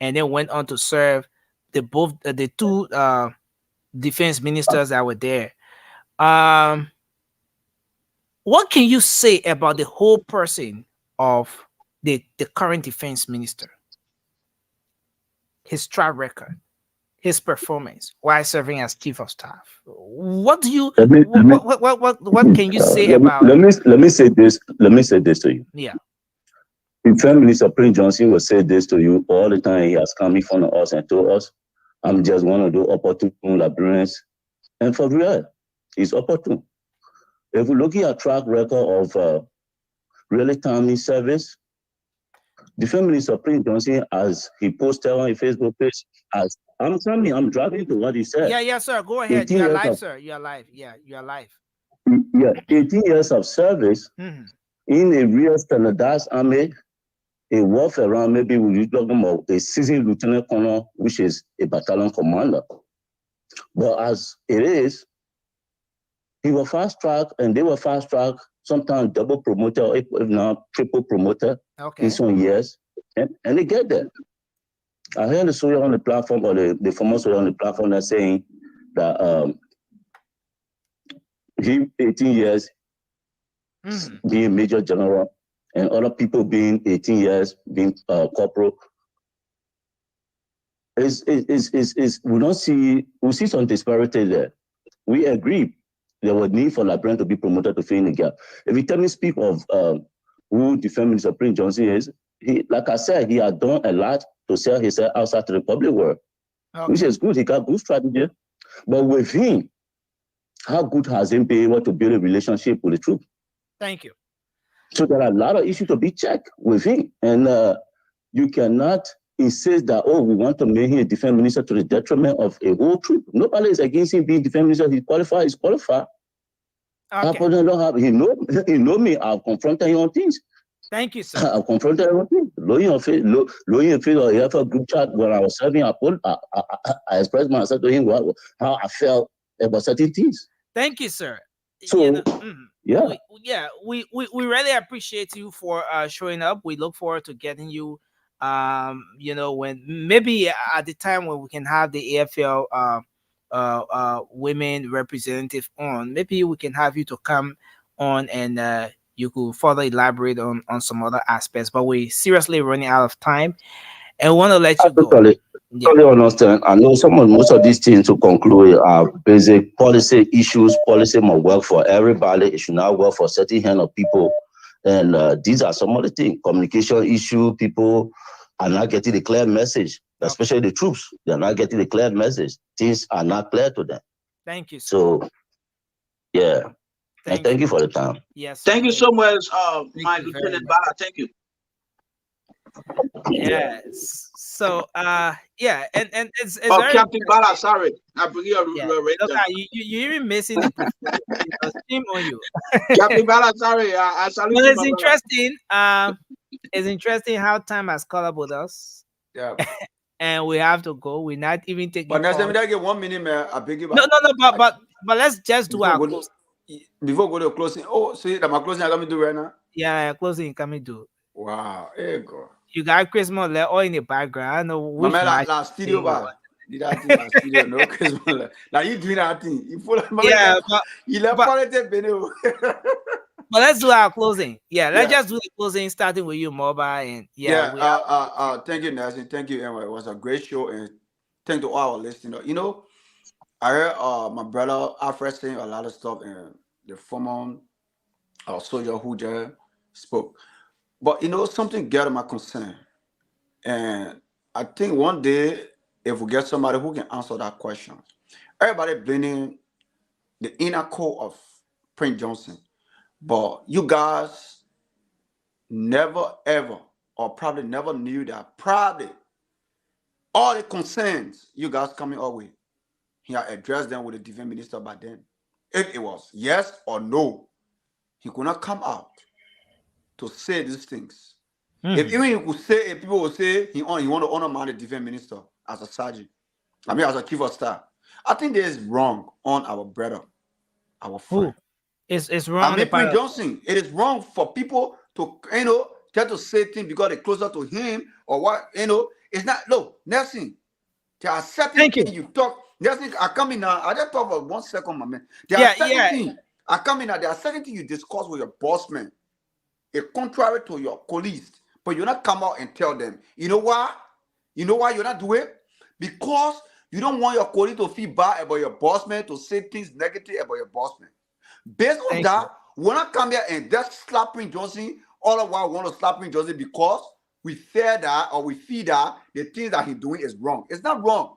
Speaker 5: and then went on to serve the two defense ministers that were there. What can you say about the whole person of the current defense minister? His track record, his performance while serving as chief of staff. What do you what can you say about?
Speaker 13: Let me say this. Let me say this to you.
Speaker 5: Yeah.
Speaker 13: Defense Minister Prince Johnson will say this to you all the time. He has come in front of us and told us, I'm just one of those opportune librarians. And for real, he's opportune. If we look at a track record of really timely service, Defense Minister Prince Johnson, as he posted on his Facebook page, as I'm driving to what he said.
Speaker 5: Yeah, sir. Go ahead. You are live, sir. You are live. Yeah, you are live.
Speaker 13: Yeah, 18 years of service in a real standardized army, a warfare around, maybe we're talking about a seasoned lieutenant colonel, which is a battalion commander. But as it is, he was fast track and they were fast track, sometimes double promoter, if not triple promoter in some years, and they get there. I heard the soldier on the platform, or the former soldier on the platform, that's saying that he 18 years being major general, and other people being 18 years being corporal. We see some disparity there. We agree there was need for librarian to be promoted to fill in the gap. If you tell me speak of who Defense Minister Prince Johnson is, he, like I said, he has done a lot to sell himself outside to the public world, which is good. He got good strategy. But with him, how good has he been able to build a relationship with the troops?
Speaker 5: Thank you.
Speaker 13: So there are a lot of issues to be checked with him. And you cannot insist that, oh, we want to make him a defense minister to the detriment of a whole troop. Nobody is against him being defense minister. He's qualified. Okay. He know me. I've confronted him on things.
Speaker 5: Thank you, sir.
Speaker 13: I've confronted him on things. Low in group chat when I was serving, I expressed myself to him how I felt about certain things.
Speaker 5: Thank you, sir.
Speaker 13: So,
Speaker 5: we really appreciate you for showing up. We look forward to getting you, when maybe at the time when we can have the AFL women representative on, maybe we can have you to come on and you could further elaborate on some other aspects. But we're seriously running out of time and want to let you go.
Speaker 13: Totally understand. I know most of these things, to conclude, are basic policy issues. Policy must work for everybody. It should not work for certain kind of people. And these are some of the things. Communication issue, people are not getting the clear message, especially the troops. They're not getting the clear message. Things are not clear to them.
Speaker 5: Thank you, sir.
Speaker 13: So, yeah. Thank you for the time.
Speaker 5: Yes.
Speaker 12: Thank you so much, my Lieutenant Bala. Thank you.
Speaker 5: Yes. So yeah, and it's
Speaker 12: Oh,
Speaker 5: very
Speaker 12: Captain Bala,
Speaker 5: interesting.
Speaker 12: sorry. I bring
Speaker 5: Yeah.
Speaker 12: you right
Speaker 5: Look
Speaker 12: there.
Speaker 5: at you even missing the preferred, shame on you.
Speaker 12: Captain Bala, sorry. I salute
Speaker 5: Well,
Speaker 12: you,
Speaker 5: it's
Speaker 12: my brother.
Speaker 5: interesting. It's interesting how time has caught up with us,
Speaker 6: Yeah.
Speaker 5: and we have to go. We're not even taking
Speaker 6: But next time
Speaker 5: calls.
Speaker 6: I get 1 minute, man, I beg you
Speaker 5: No,
Speaker 6: back.
Speaker 5: no, no. But let's just do
Speaker 6: Before
Speaker 5: our
Speaker 6: go
Speaker 5: close.
Speaker 6: before go to closing. Oh, see that my closing I got me do right now.
Speaker 5: Yeah, closing coming do.
Speaker 6: Wow, hey God.
Speaker 5: You got Christmas like, all in the background. I don't know
Speaker 6: My
Speaker 5: which
Speaker 6: man
Speaker 5: match
Speaker 6: last
Speaker 5: thing
Speaker 6: studio
Speaker 5: you
Speaker 6: bar.
Speaker 5: want.
Speaker 6: Did that thing last studio, no Christmas. Now you doing that thing. You follow my man
Speaker 5: Yeah,
Speaker 6: he left
Speaker 5: but
Speaker 6: politics, Benio.
Speaker 5: but let's do our closing. Yeah, let's
Speaker 6: Yeah.
Speaker 5: just do the closing, starting with you, mobile, and yeah,
Speaker 6: Yeah,
Speaker 5: we have.
Speaker 6: thank you, Nelson. Thank you, Emma. It was a great show, and thank to all our listeners. You know, I heard my brother Alfred saying a lot of stuff, and the former soldier who just spoke. But you know, something get my concern, and I think one day if we get somebody who can answer that question, everybody blaming the inner core of Prince Johnson, but you guys never ever or probably never knew that probably all the concerns you guys coming our way, he had addressed them with the defense minister by then. If it was yes or no, he could not come out to say these things. If even he could say, if people would say he want to honor man the defense minister as a sergeant, I mean as a chief of staff, I think that is wrong on our brother, our friend.
Speaker 5: It's
Speaker 6: I
Speaker 5: wrong on the
Speaker 6: mean,
Speaker 5: part
Speaker 6: Prince
Speaker 5: of
Speaker 6: Johnson, it is wrong for people to, try to say things because they're closer to him or what, it's not, look, Nelson, there are certain
Speaker 5: Thank you.
Speaker 6: things you talk, Nelson, I come in now, I just talk for 1 second, my man. There
Speaker 5: Yeah,
Speaker 6: are certain
Speaker 5: yeah.
Speaker 6: things, I come in now, there are certain things you discuss with your boss man, it's contrary to your colleagues, but you not come out and tell them, you know why? You know why you're not doing it? Because you don't want your colleague to feel bad about your boss man, to say things negative about your boss man. Based on
Speaker 5: Thank
Speaker 6: that,
Speaker 5: you.
Speaker 6: when I come here and just slap Prince Johnson, all of why I want to slap Prince Johnson because we fear that or we feel that the things that he's doing is wrong. It's not wrong.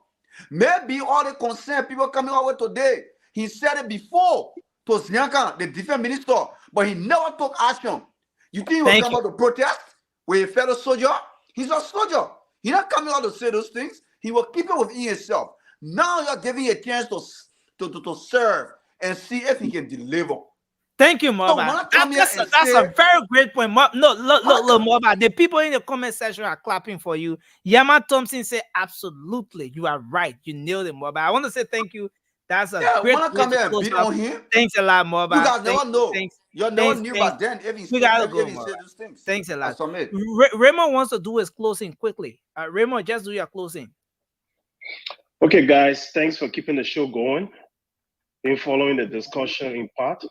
Speaker 6: Maybe all the concerned people coming out with today, he said it before to Zianka, the defense minister, but he never took action. You think he will
Speaker 5: Thank
Speaker 6: come
Speaker 5: you.
Speaker 6: out to protest with a fellow soldier? He's a soldier. He's not coming out to say those things. He will keep it within himself. Now you're giving a chance to serve and see if he can deliver.
Speaker 5: Thank you,
Speaker 6: So
Speaker 5: Moba.
Speaker 6: when I come here and
Speaker 5: That's a
Speaker 6: say,
Speaker 5: very great point. No, look, Moba. The people in the comment section are clapping for you. Yama Thompson said, absolutely, you are right. You nailed it, Moba. I want to say thank you. That's a
Speaker 6: yeah,
Speaker 5: great
Speaker 6: when I
Speaker 5: way
Speaker 6: come
Speaker 5: to
Speaker 6: here and
Speaker 5: close
Speaker 6: beat
Speaker 5: up.
Speaker 6: on him,
Speaker 5: Thanks a lot,
Speaker 6: you
Speaker 5: Moba.
Speaker 6: guys never know. You never knew
Speaker 5: Thanks.
Speaker 6: back then if he
Speaker 5: We
Speaker 6: spoke,
Speaker 5: gotta
Speaker 6: if
Speaker 5: go,
Speaker 6: he
Speaker 5: Moba.
Speaker 6: said those things.
Speaker 5: Thanks a
Speaker 6: I
Speaker 5: lot.
Speaker 6: submit.
Speaker 5: Raymond wants to do his closing quickly. Raymond, just do your closing.
Speaker 14: Okay, guys, thanks for keeping the show going, been following the discussion in part.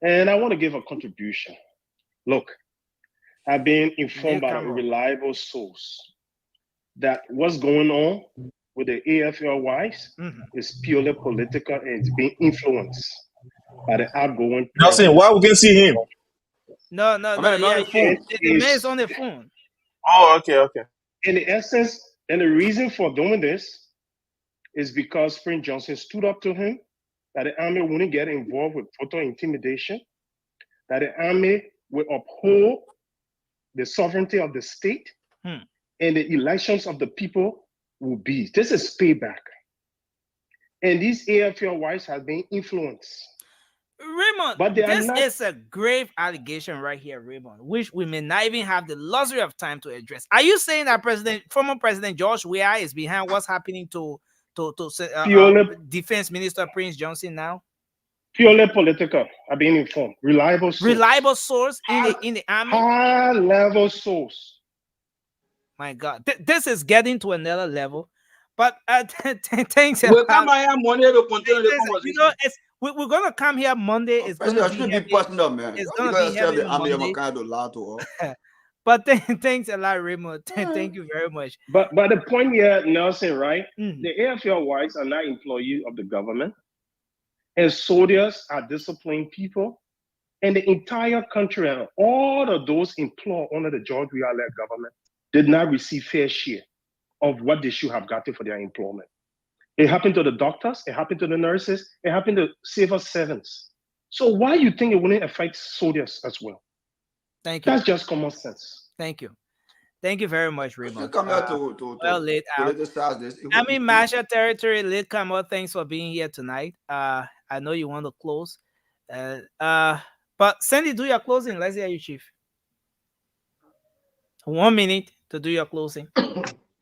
Speaker 14: And I want to give a contribution. Look, I've been informed by a reliable source that what's going on with the AFLYs is purely political and it's being influenced by the outgoing
Speaker 11: Nelson,
Speaker 14: president.
Speaker 11: why we can see him?
Speaker 5: No. Yeah, the man is on the phone.
Speaker 11: Oh, okay.
Speaker 14: In the essence, and the reason for doing this is because Prince Johnson stood up to him that the army wouldn't get involved with voter intimidation, that the army will uphold the sovereignty of the state, and the elections of the people will be. This is payback. And these AFLYs have been influenced.
Speaker 5: Raymond,
Speaker 14: but
Speaker 5: this is a grave allegation right here, Raymond, which we may not even have the luxury of time to address. Are you saying that former President George Weah is behind what's happening to Defense Minister Prince Johnson now?
Speaker 14: Purely political. I've been informed. Reliable source
Speaker 5: in the army.
Speaker 14: High-level source.
Speaker 5: My God, this is getting to another level. But thanks.
Speaker 12: We'll come here Monday to continue the conversation.
Speaker 5: We're gonna come here Monday. It's gonna be
Speaker 6: personal, man.
Speaker 5: It's gonna be heavy Monday. But thanks a lot, Raymond. Thank you very much.
Speaker 14: But the point here, Nelson, right? The AFLYs are not employees of the government, and soldiers are disciplined people, and the entire country and all of those employed under the George Weah-led government did not receive fair share of what they should have gotten for their employment. It happened to the doctors, it happened to the nurses, it happened to civil servants. So why you think it wouldn't affect soldiers as well?
Speaker 5: Thank you.
Speaker 14: That's just common sense.
Speaker 5: Thank you. Thank you very much, Raymond.
Speaker 6: Come here
Speaker 5: Well laid out.
Speaker 6: criticize this.
Speaker 5: I mean, Masha territory, Litcamo, thanks for being here tonight. I know you want to close. But Sandy, do your closing. Let's hear you, Chief. 1 minute to do your closing.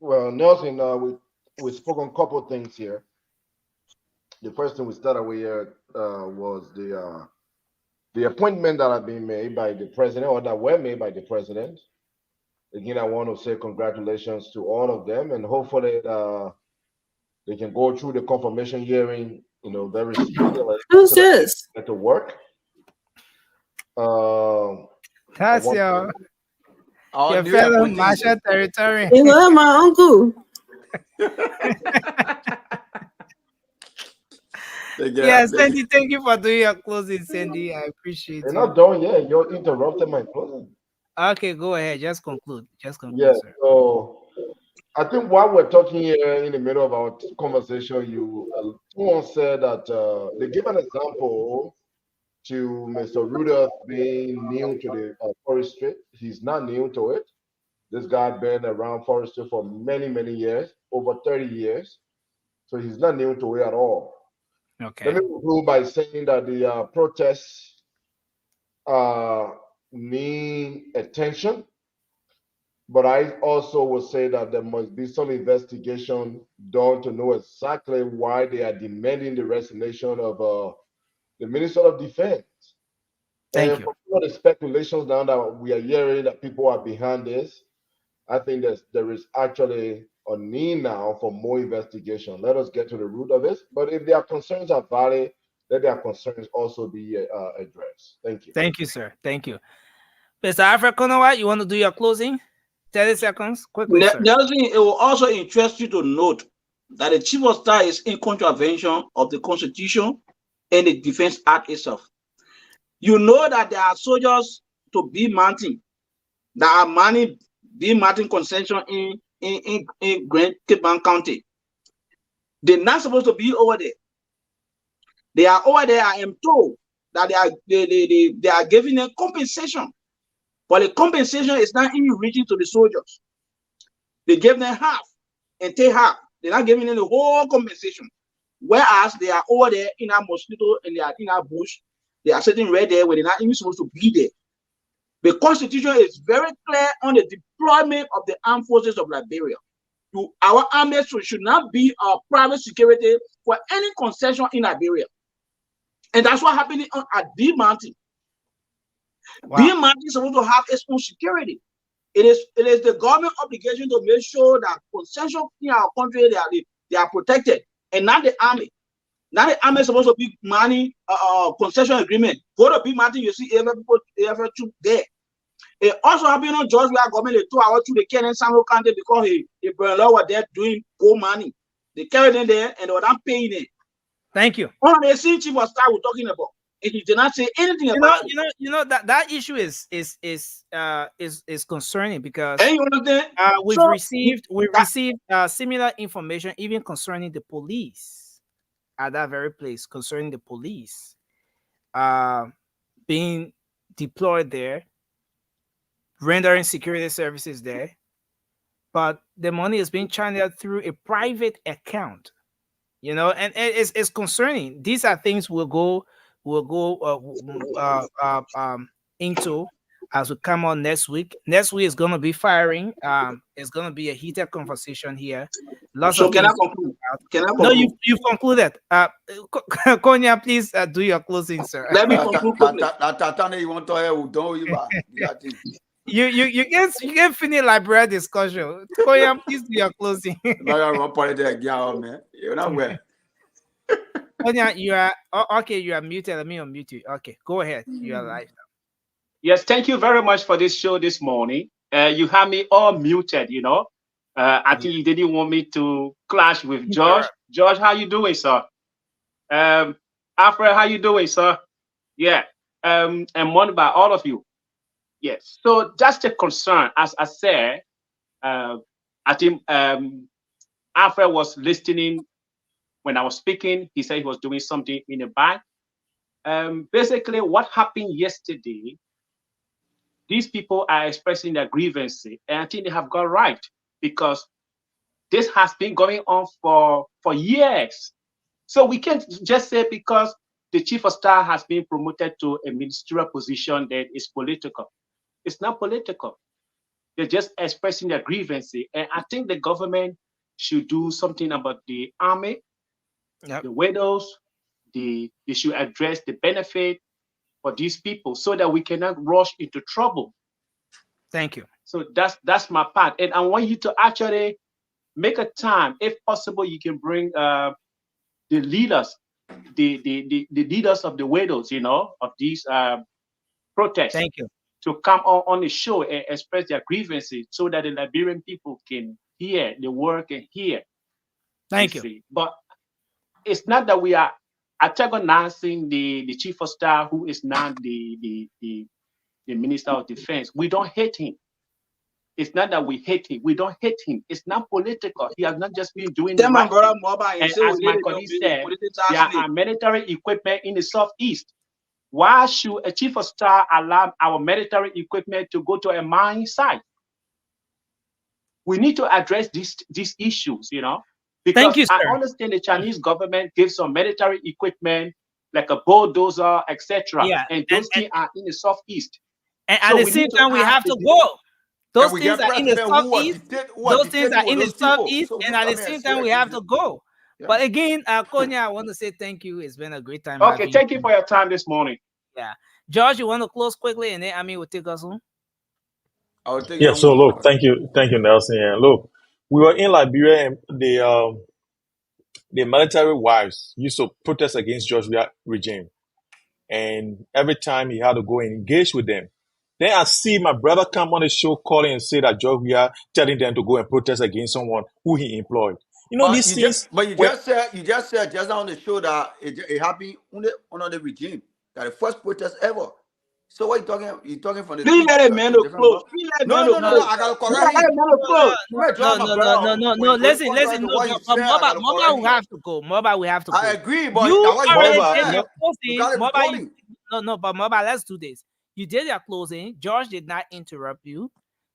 Speaker 7: Well, Nelson, we spoke on a couple of things here. The first thing we started with was the appointment that have been made by the president, or that were made by the president. Again, I want to say congratulations to all of them, and hopefully they can go through the confirmation hearing, very speedily.
Speaker 2: Who's this?
Speaker 7: Get to work.
Speaker 5: That's your fellow Masha territory.
Speaker 2: You love my uncle.
Speaker 5: Yeah, Sandy, thank you for doing your closing, Sandy. I appreciate it.
Speaker 7: You're not done yet. You interrupted my closing.
Speaker 5: Okay, go ahead. Just conclude. Yeah,
Speaker 7: sir. So I think while we're talking here in the middle of our conversation, someone said that they give an example to Mr. Rudolph being new to the forestry. He's not new to it. This guy been around forestry for many, many years, over 30 years. So he's not new to it at all.
Speaker 5: Okay.
Speaker 7: Let me conclude by saying that the protests need attention, but I also will say that there must be some investigation done to know exactly why they are demanding the resignation of the Minister of Defense.
Speaker 5: Thank you.
Speaker 7: For all the speculations now that we are hearing that people are behind this, I think there is actually a need now for more investigation. Let us get to the root of this. But if their concerns are valid, let their concerns also be addressed. Thank you.
Speaker 5: Thank you, sir. Thank you. Mr. Alfred Konowa, you want to do your closing? 30 seconds, quickly, sir.
Speaker 12: It will also interest you to note that the Chief of Staff is in contravention of the Constitution and the Defense Act itself. You know that there are soldiers to be mounting that are be mounting concession in Grand Cape County. They're not supposed to be over there. They are over there. I am told that they are giving a compensation, but the compensation is not even reaching to the soldiers. They give them half and take half. They're not giving them the whole compensation. Whereas they are over there in our mosquito and they are in our bush. They are sitting right there where they're not even supposed to be there. The Constitution is very clear on the deployment of the armed forces of Liberia. Our army should not be our private security for any concession in Liberia. And that's what happened at D Mountain. Wow. D Mountain is supposed to have its own security. It is the government obligation to make sure that concessions in our country they are protected, and not the army. Now the army is supposed to be money concession agreement. Go to B Mountain, you see every troop there. It also happened on George where government they 2 hours to the Ken and Samuel County because the Bernard were there doing gold money. They carried them there and they were not paying it.
Speaker 5: Thank you.
Speaker 12: One of the same chief was we're talking about. And he did not say anything about it.
Speaker 5: You know that issue is concerning because we've received similar information even concerning the police at that very place, concerning the police being deployed there, rendering security services there, but the money is being channeled through a private account, and it's concerning. These are things we'll go into as we come on next week. Next week is going to be firing. It's going to be a heated conversation here.
Speaker 12: Can I conclude?
Speaker 5: No, you've concluded. Konya, please do your closing, sir.
Speaker 12: Let me conclude.
Speaker 5: You can finish Liberia discussion. Konya, please do your closing.
Speaker 6: You're not well.
Speaker 5: Konya, you are okay. You are muted. Let me unmute you. Okay, go ahead. You are live now.
Speaker 9: Yes, thank you very much for this show this morning. You have me all muted. I think you didn't want me to clash with George. George, how you doing, sir? Alfred, how you doing, sir? Yeah. And one by all of you. Yes. So just a concern, as I said, I think Alfred was listening when I was speaking. He said he was doing something in the back. Basically, what happened yesterday, these people are expressing their grievance, and I think they have got right, because this has been going on for years. So we can't just say because the chief of staff has been promoted to a ministerial position that is political. It's not political. They're just expressing their grievance. And I think the government should do something about the army, the widows. They should address the benefit for these people so that we cannot rush into trouble.
Speaker 5: Thank you.
Speaker 9: So that's my part. And I want you to actually make a time, if possible, you can bring the leaders, the leaders of the widows, of these protests.
Speaker 5: Thank you.
Speaker 9: To come on the show and express their grievances so that the Liberian people can hear the work and hear.
Speaker 5: Thank you.
Speaker 9: But it's not that we are antagonizing the chief of staff, who is now the minister of defense. We don't hate him. It's not that we hate him. We don't hate him. It's not political. He has not just been doing the right thing. And as my colleague said, there are military equipment in the southeast. Why should a chief of staff allow our military equipment to go to a mine site? We need to address these issues, because
Speaker 5: Thank you, sir.
Speaker 9: I understand the Chinese government gives some military equipment like a bulldozer, etc.
Speaker 5: Yeah,
Speaker 9: and those things are in the southeast.
Speaker 5: And at the same time, we have to go. Those things are in the southeast. Those things are in the southeast, and at the same time, we have to go. Yeah. But again, Konya, I want to say thank you. It's been a great time.
Speaker 9: Okay, thank you for your time this morning.
Speaker 5: Yeah. George, you want to close quickly, and then Ami will take us home?
Speaker 11: Yeah, so look, thank you, Nelson. And look, we were in Liberia, and the military wives used to protest against George Weah regime. And every time he had to go and engage with them. Then I see my brother come on the show calling and say that George Weah telling them to go and protest against someone who he employed. These things.
Speaker 6: You just said just on the show that it happened under the regime, that the first protest ever. So what are you talking? You talking from the?
Speaker 12: Please let a man close.
Speaker 6: No. I gotta correct
Speaker 5: you. No. Listen. Moba will have to go. Moba will have to go.
Speaker 6: I agree, but
Speaker 5: you already did your closing. No, but Moba, let's do this. You did your closing. George did not interrupt you.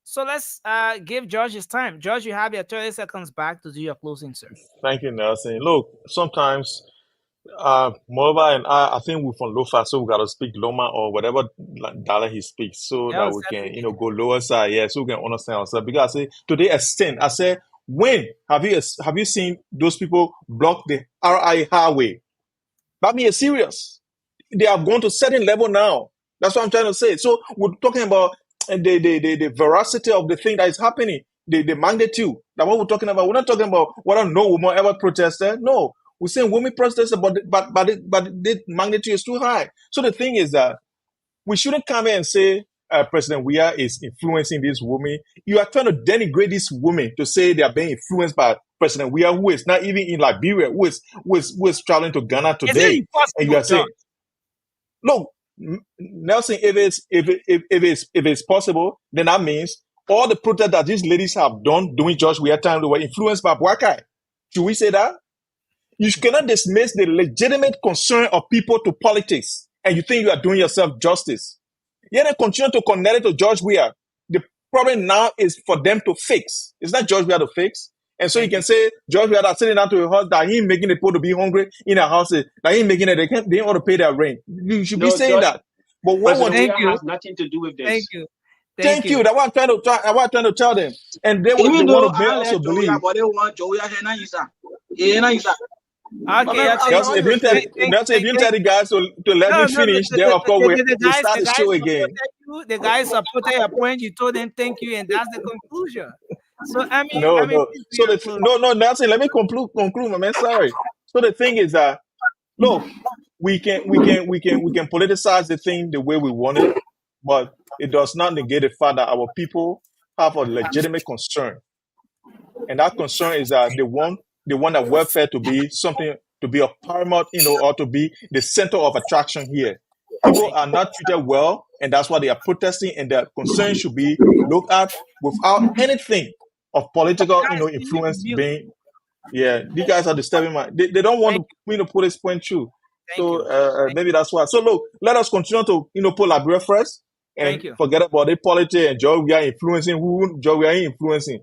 Speaker 5: So let's give George his time. George, you have your 30 seconds back to do your closing, sir.
Speaker 11: Thank you, Nelson. Look, sometimes Moba and I think we're from Lofa, so we got to speak Loma or whatever dialect he speaks, so that we can, go lower side, so we can understand ourselves. Because I say, to the extent, I say, when have you seen those people block the RI highway? That means it's serious. They have gone to certain level now. That's what I'm trying to say. So we're talking about the veracity of the thing that is happening, the magnitude. That's what we're talking about. We're not talking about whether no woman ever protested. No, we're saying women protested, but the magnitude is too high. So the thing is that we shouldn't come in and say President Weah is influencing these women. You are trying to denigrate these women to say they are being influenced by President Weah, who is not even in Liberia, who is traveling to Ghana today.
Speaker 5: Is it impossible,
Speaker 11: and you are saying, look, Nelson, if it's possible, then that means all the protests that these ladies have done during George Weah time, they were influenced by Bwakai. Should we say that? You cannot dismiss the legitimate concern of people to politics, and you think you are doing yourself justice. Yet they continue to connect it to George Weah. The problem now is for them to fix. It's not George Weah to fix. And so you can say George Weah that's sitting down to a house that he making the people to be hungry in a house, that he making it, they ought to pay their rent. You should be saying George, that. But what
Speaker 9: has nothing to do with this.
Speaker 5: Thank you.
Speaker 11: That's what I'm trying to tell them. And they want to make us believe.
Speaker 5: Okay.
Speaker 11: If you tell the guys to let me finish, then of course we'll start the show again.
Speaker 5: The guys supported your point. You told them thank you, and that's the conclusion. So
Speaker 11: no, Nelson, let me conclude, my man. Sorry. So the thing is that look, we can politicize the thing the way we want it, but it does not negate the fact that our people have a legitimate concern, and that concern is that they want that welfare to be something, to be a paramount, or to be the center of attraction here. People are not treated well, and that's why they are protesting, and their concern should be looked at without anything of political, influence being. Yeah, these guys are disturbing they don't want me to put this point through. So maybe that's why. So look, let us continue to, put Liberia first. and forget about the politics and job we are influencing who job we are influencing.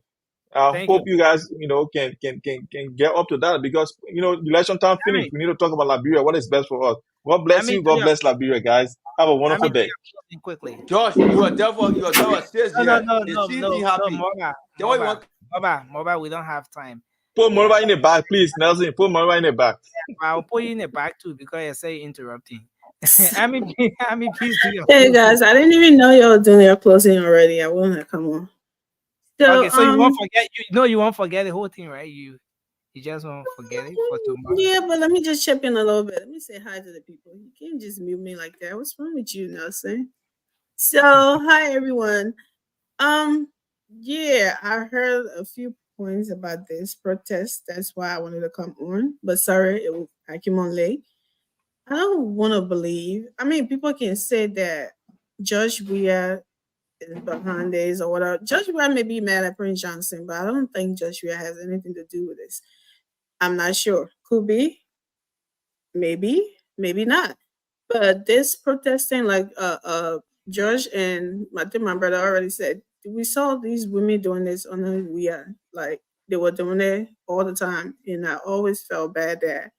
Speaker 11: I hope you guys, can get up to that because election time finished. We need to talk about Liberia. What is best for us? God bless you. God bless Liberia, guys. Have a wonderful day.
Speaker 5: Quickly,
Speaker 6: Josh, you are there for stays here.
Speaker 5: No,
Speaker 6: happy.
Speaker 5: Mobile, we don't have time.
Speaker 11: Put Moriba in the back, please, Nelson. Put Moriba in the back.
Speaker 5: I'll put you in the back too because I say interrupting. I mean, please do your
Speaker 15: Hey guys, I didn't even know y'all doing your closing already. I want to come on.
Speaker 5: So, so you won't forget. You won't forget the whole thing, right? You just won't forget it for tomorrow.
Speaker 15: Yeah, but let me just chip in a little bit. Let me say hi to the people. You can't just mute me like that. What's wrong with you, Nelson? So, hi everyone. Yeah, I heard a few points about this protest. That's why I wanted to come on. But sorry, I came on late. I don't want to believe. I mean, people can say that Judge Weah is behind this or whatever. Judge Weah may be mad at Prince Johnson, but I don't think Judge Weah has anything to do with this. I'm not sure. Could be. Maybe not. But this protesting, like George and I think my brother already said, we saw these women doing this on the Weah. Like they were doing it all the time. And I always felt bad that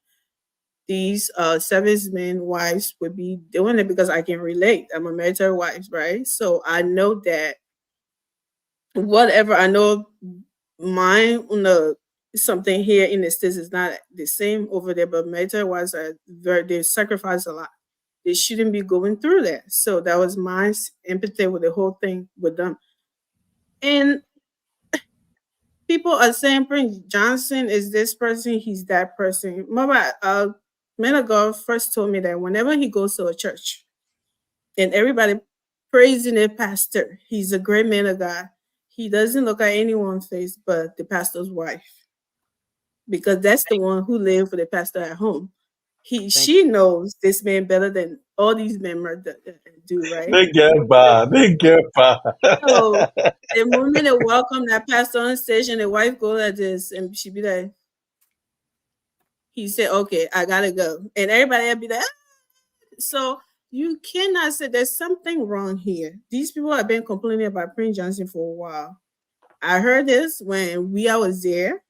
Speaker 15: these servicemen wives would be doing it because I can relate. I'm a military wife, right? So I know that whatever I know mine something here in the States is not the same over there, but military wives are they sacrifice a lot. They shouldn't be going through that. So that was my empathy with the whole thing with them. And people are saying Prince Johnson is this person, he's that person. Mama, man of God first told me that whenever he goes to a church and everybody praising the pastor, he's a great man of God. He doesn't look at anyone's face but the pastor's wife, because that's the one who lived for the pastor at home. She knows this man better than all these men do, right?
Speaker 11: They get bad.
Speaker 15: So the moment they welcome that pastor on stage and the wife goes like this, and she be like, he said, "Okay, I gotta go," and everybody will be like, ah! So you cannot say there's something wrong here. These people have been complaining about Prince Johnson for a while. I heard this when I was there.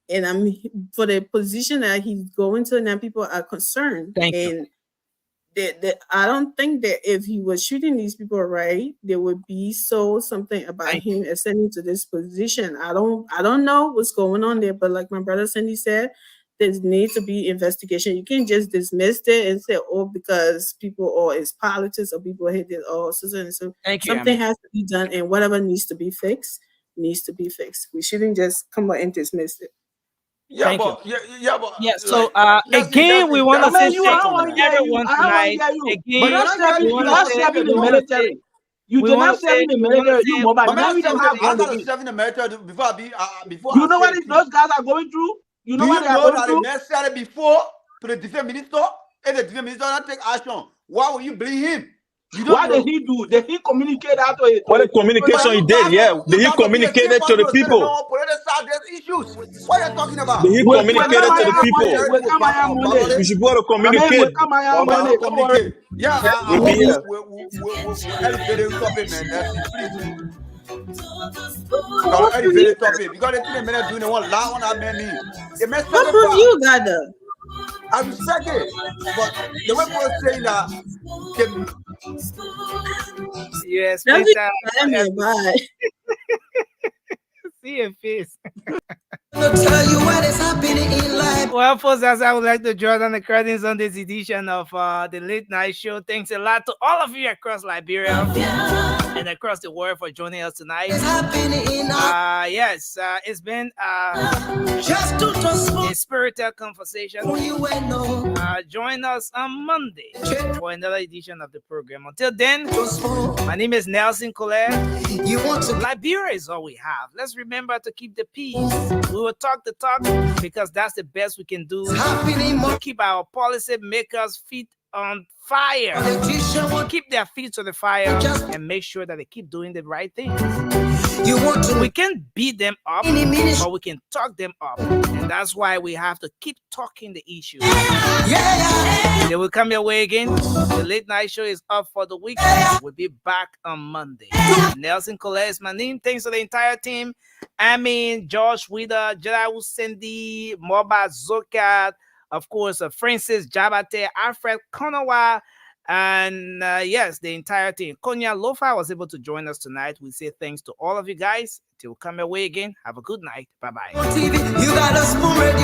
Speaker 15: And I'm for the position that he's going to now, people are concerned.
Speaker 5: Thank you.
Speaker 15: I don't think that if he was shooting these people right, there would be something about him ascending to this position. I don't know what's going on there, but like my brother Cindy said, there needs to be investigation. You can't just dismiss it and say, oh, because people or it's politics or people hate it or so. Something has to be done, and whatever needs to be fixed needs to be fixed. We shouldn't just come out and dismiss it.
Speaker 6: Yeah,
Speaker 5: so again, we want to say everyone tonight.
Speaker 12: You're not serving the military. You did not serve in the military. You mobile. Now you don't have
Speaker 6: I got to serve in the military before.
Speaker 12: You know what those guys are going through? You know what they are going through?
Speaker 6: The military before to the defense minister. If the defense minister not take action, why will you blame him?
Speaker 12: What did he do? Did he communicate out to it?
Speaker 11: What the communication he did? Yeah, did he communicate it to the people?
Speaker 6: Issues. What are you talking about?
Speaker 11: Did he communicate it to the people? You should be able to communicate.
Speaker 6: Yeah, elevated topic, man. Elevated topic. Because the 3 minutes doing one loud on that man.
Speaker 15: What proof you got though?
Speaker 6: I respect it, but the way people saying that.
Speaker 5: Yes, see your face.
Speaker 3: Tell you what is happening in life.
Speaker 5: Well, folks, as I would like to draw down the curtains on this edition of the Late Night Show. Thanks a lot to all of you across Liberia and across the world for joining us tonight. It's been a spirited conversation. Join us on Monday for another edition of the program. Until then, my name is Nelson Colette. Liberia is all we have. Let's remember to keep the peace. We will talk the talk because that's the best we can do to keep our policy makers feet on fire. Keep their feet to the fire and make sure that they keep doing the right things. We can't beat them up, but we can talk them up. And that's why we have to keep talking the issues. They will come your way again. The late night show is up for the week. We'll be back on Monday. Nelson Colette is my name. Thanks to the entire team. Josh Wida, Jedi Cindy, Moba Zokat, of course, Francis Jabate, Alfred Konawa, and yes, the entire team. Konya Lofa was able to join us tonight. We say thanks to all of you guys. Till we come your way again. Have a good night. Bye-bye.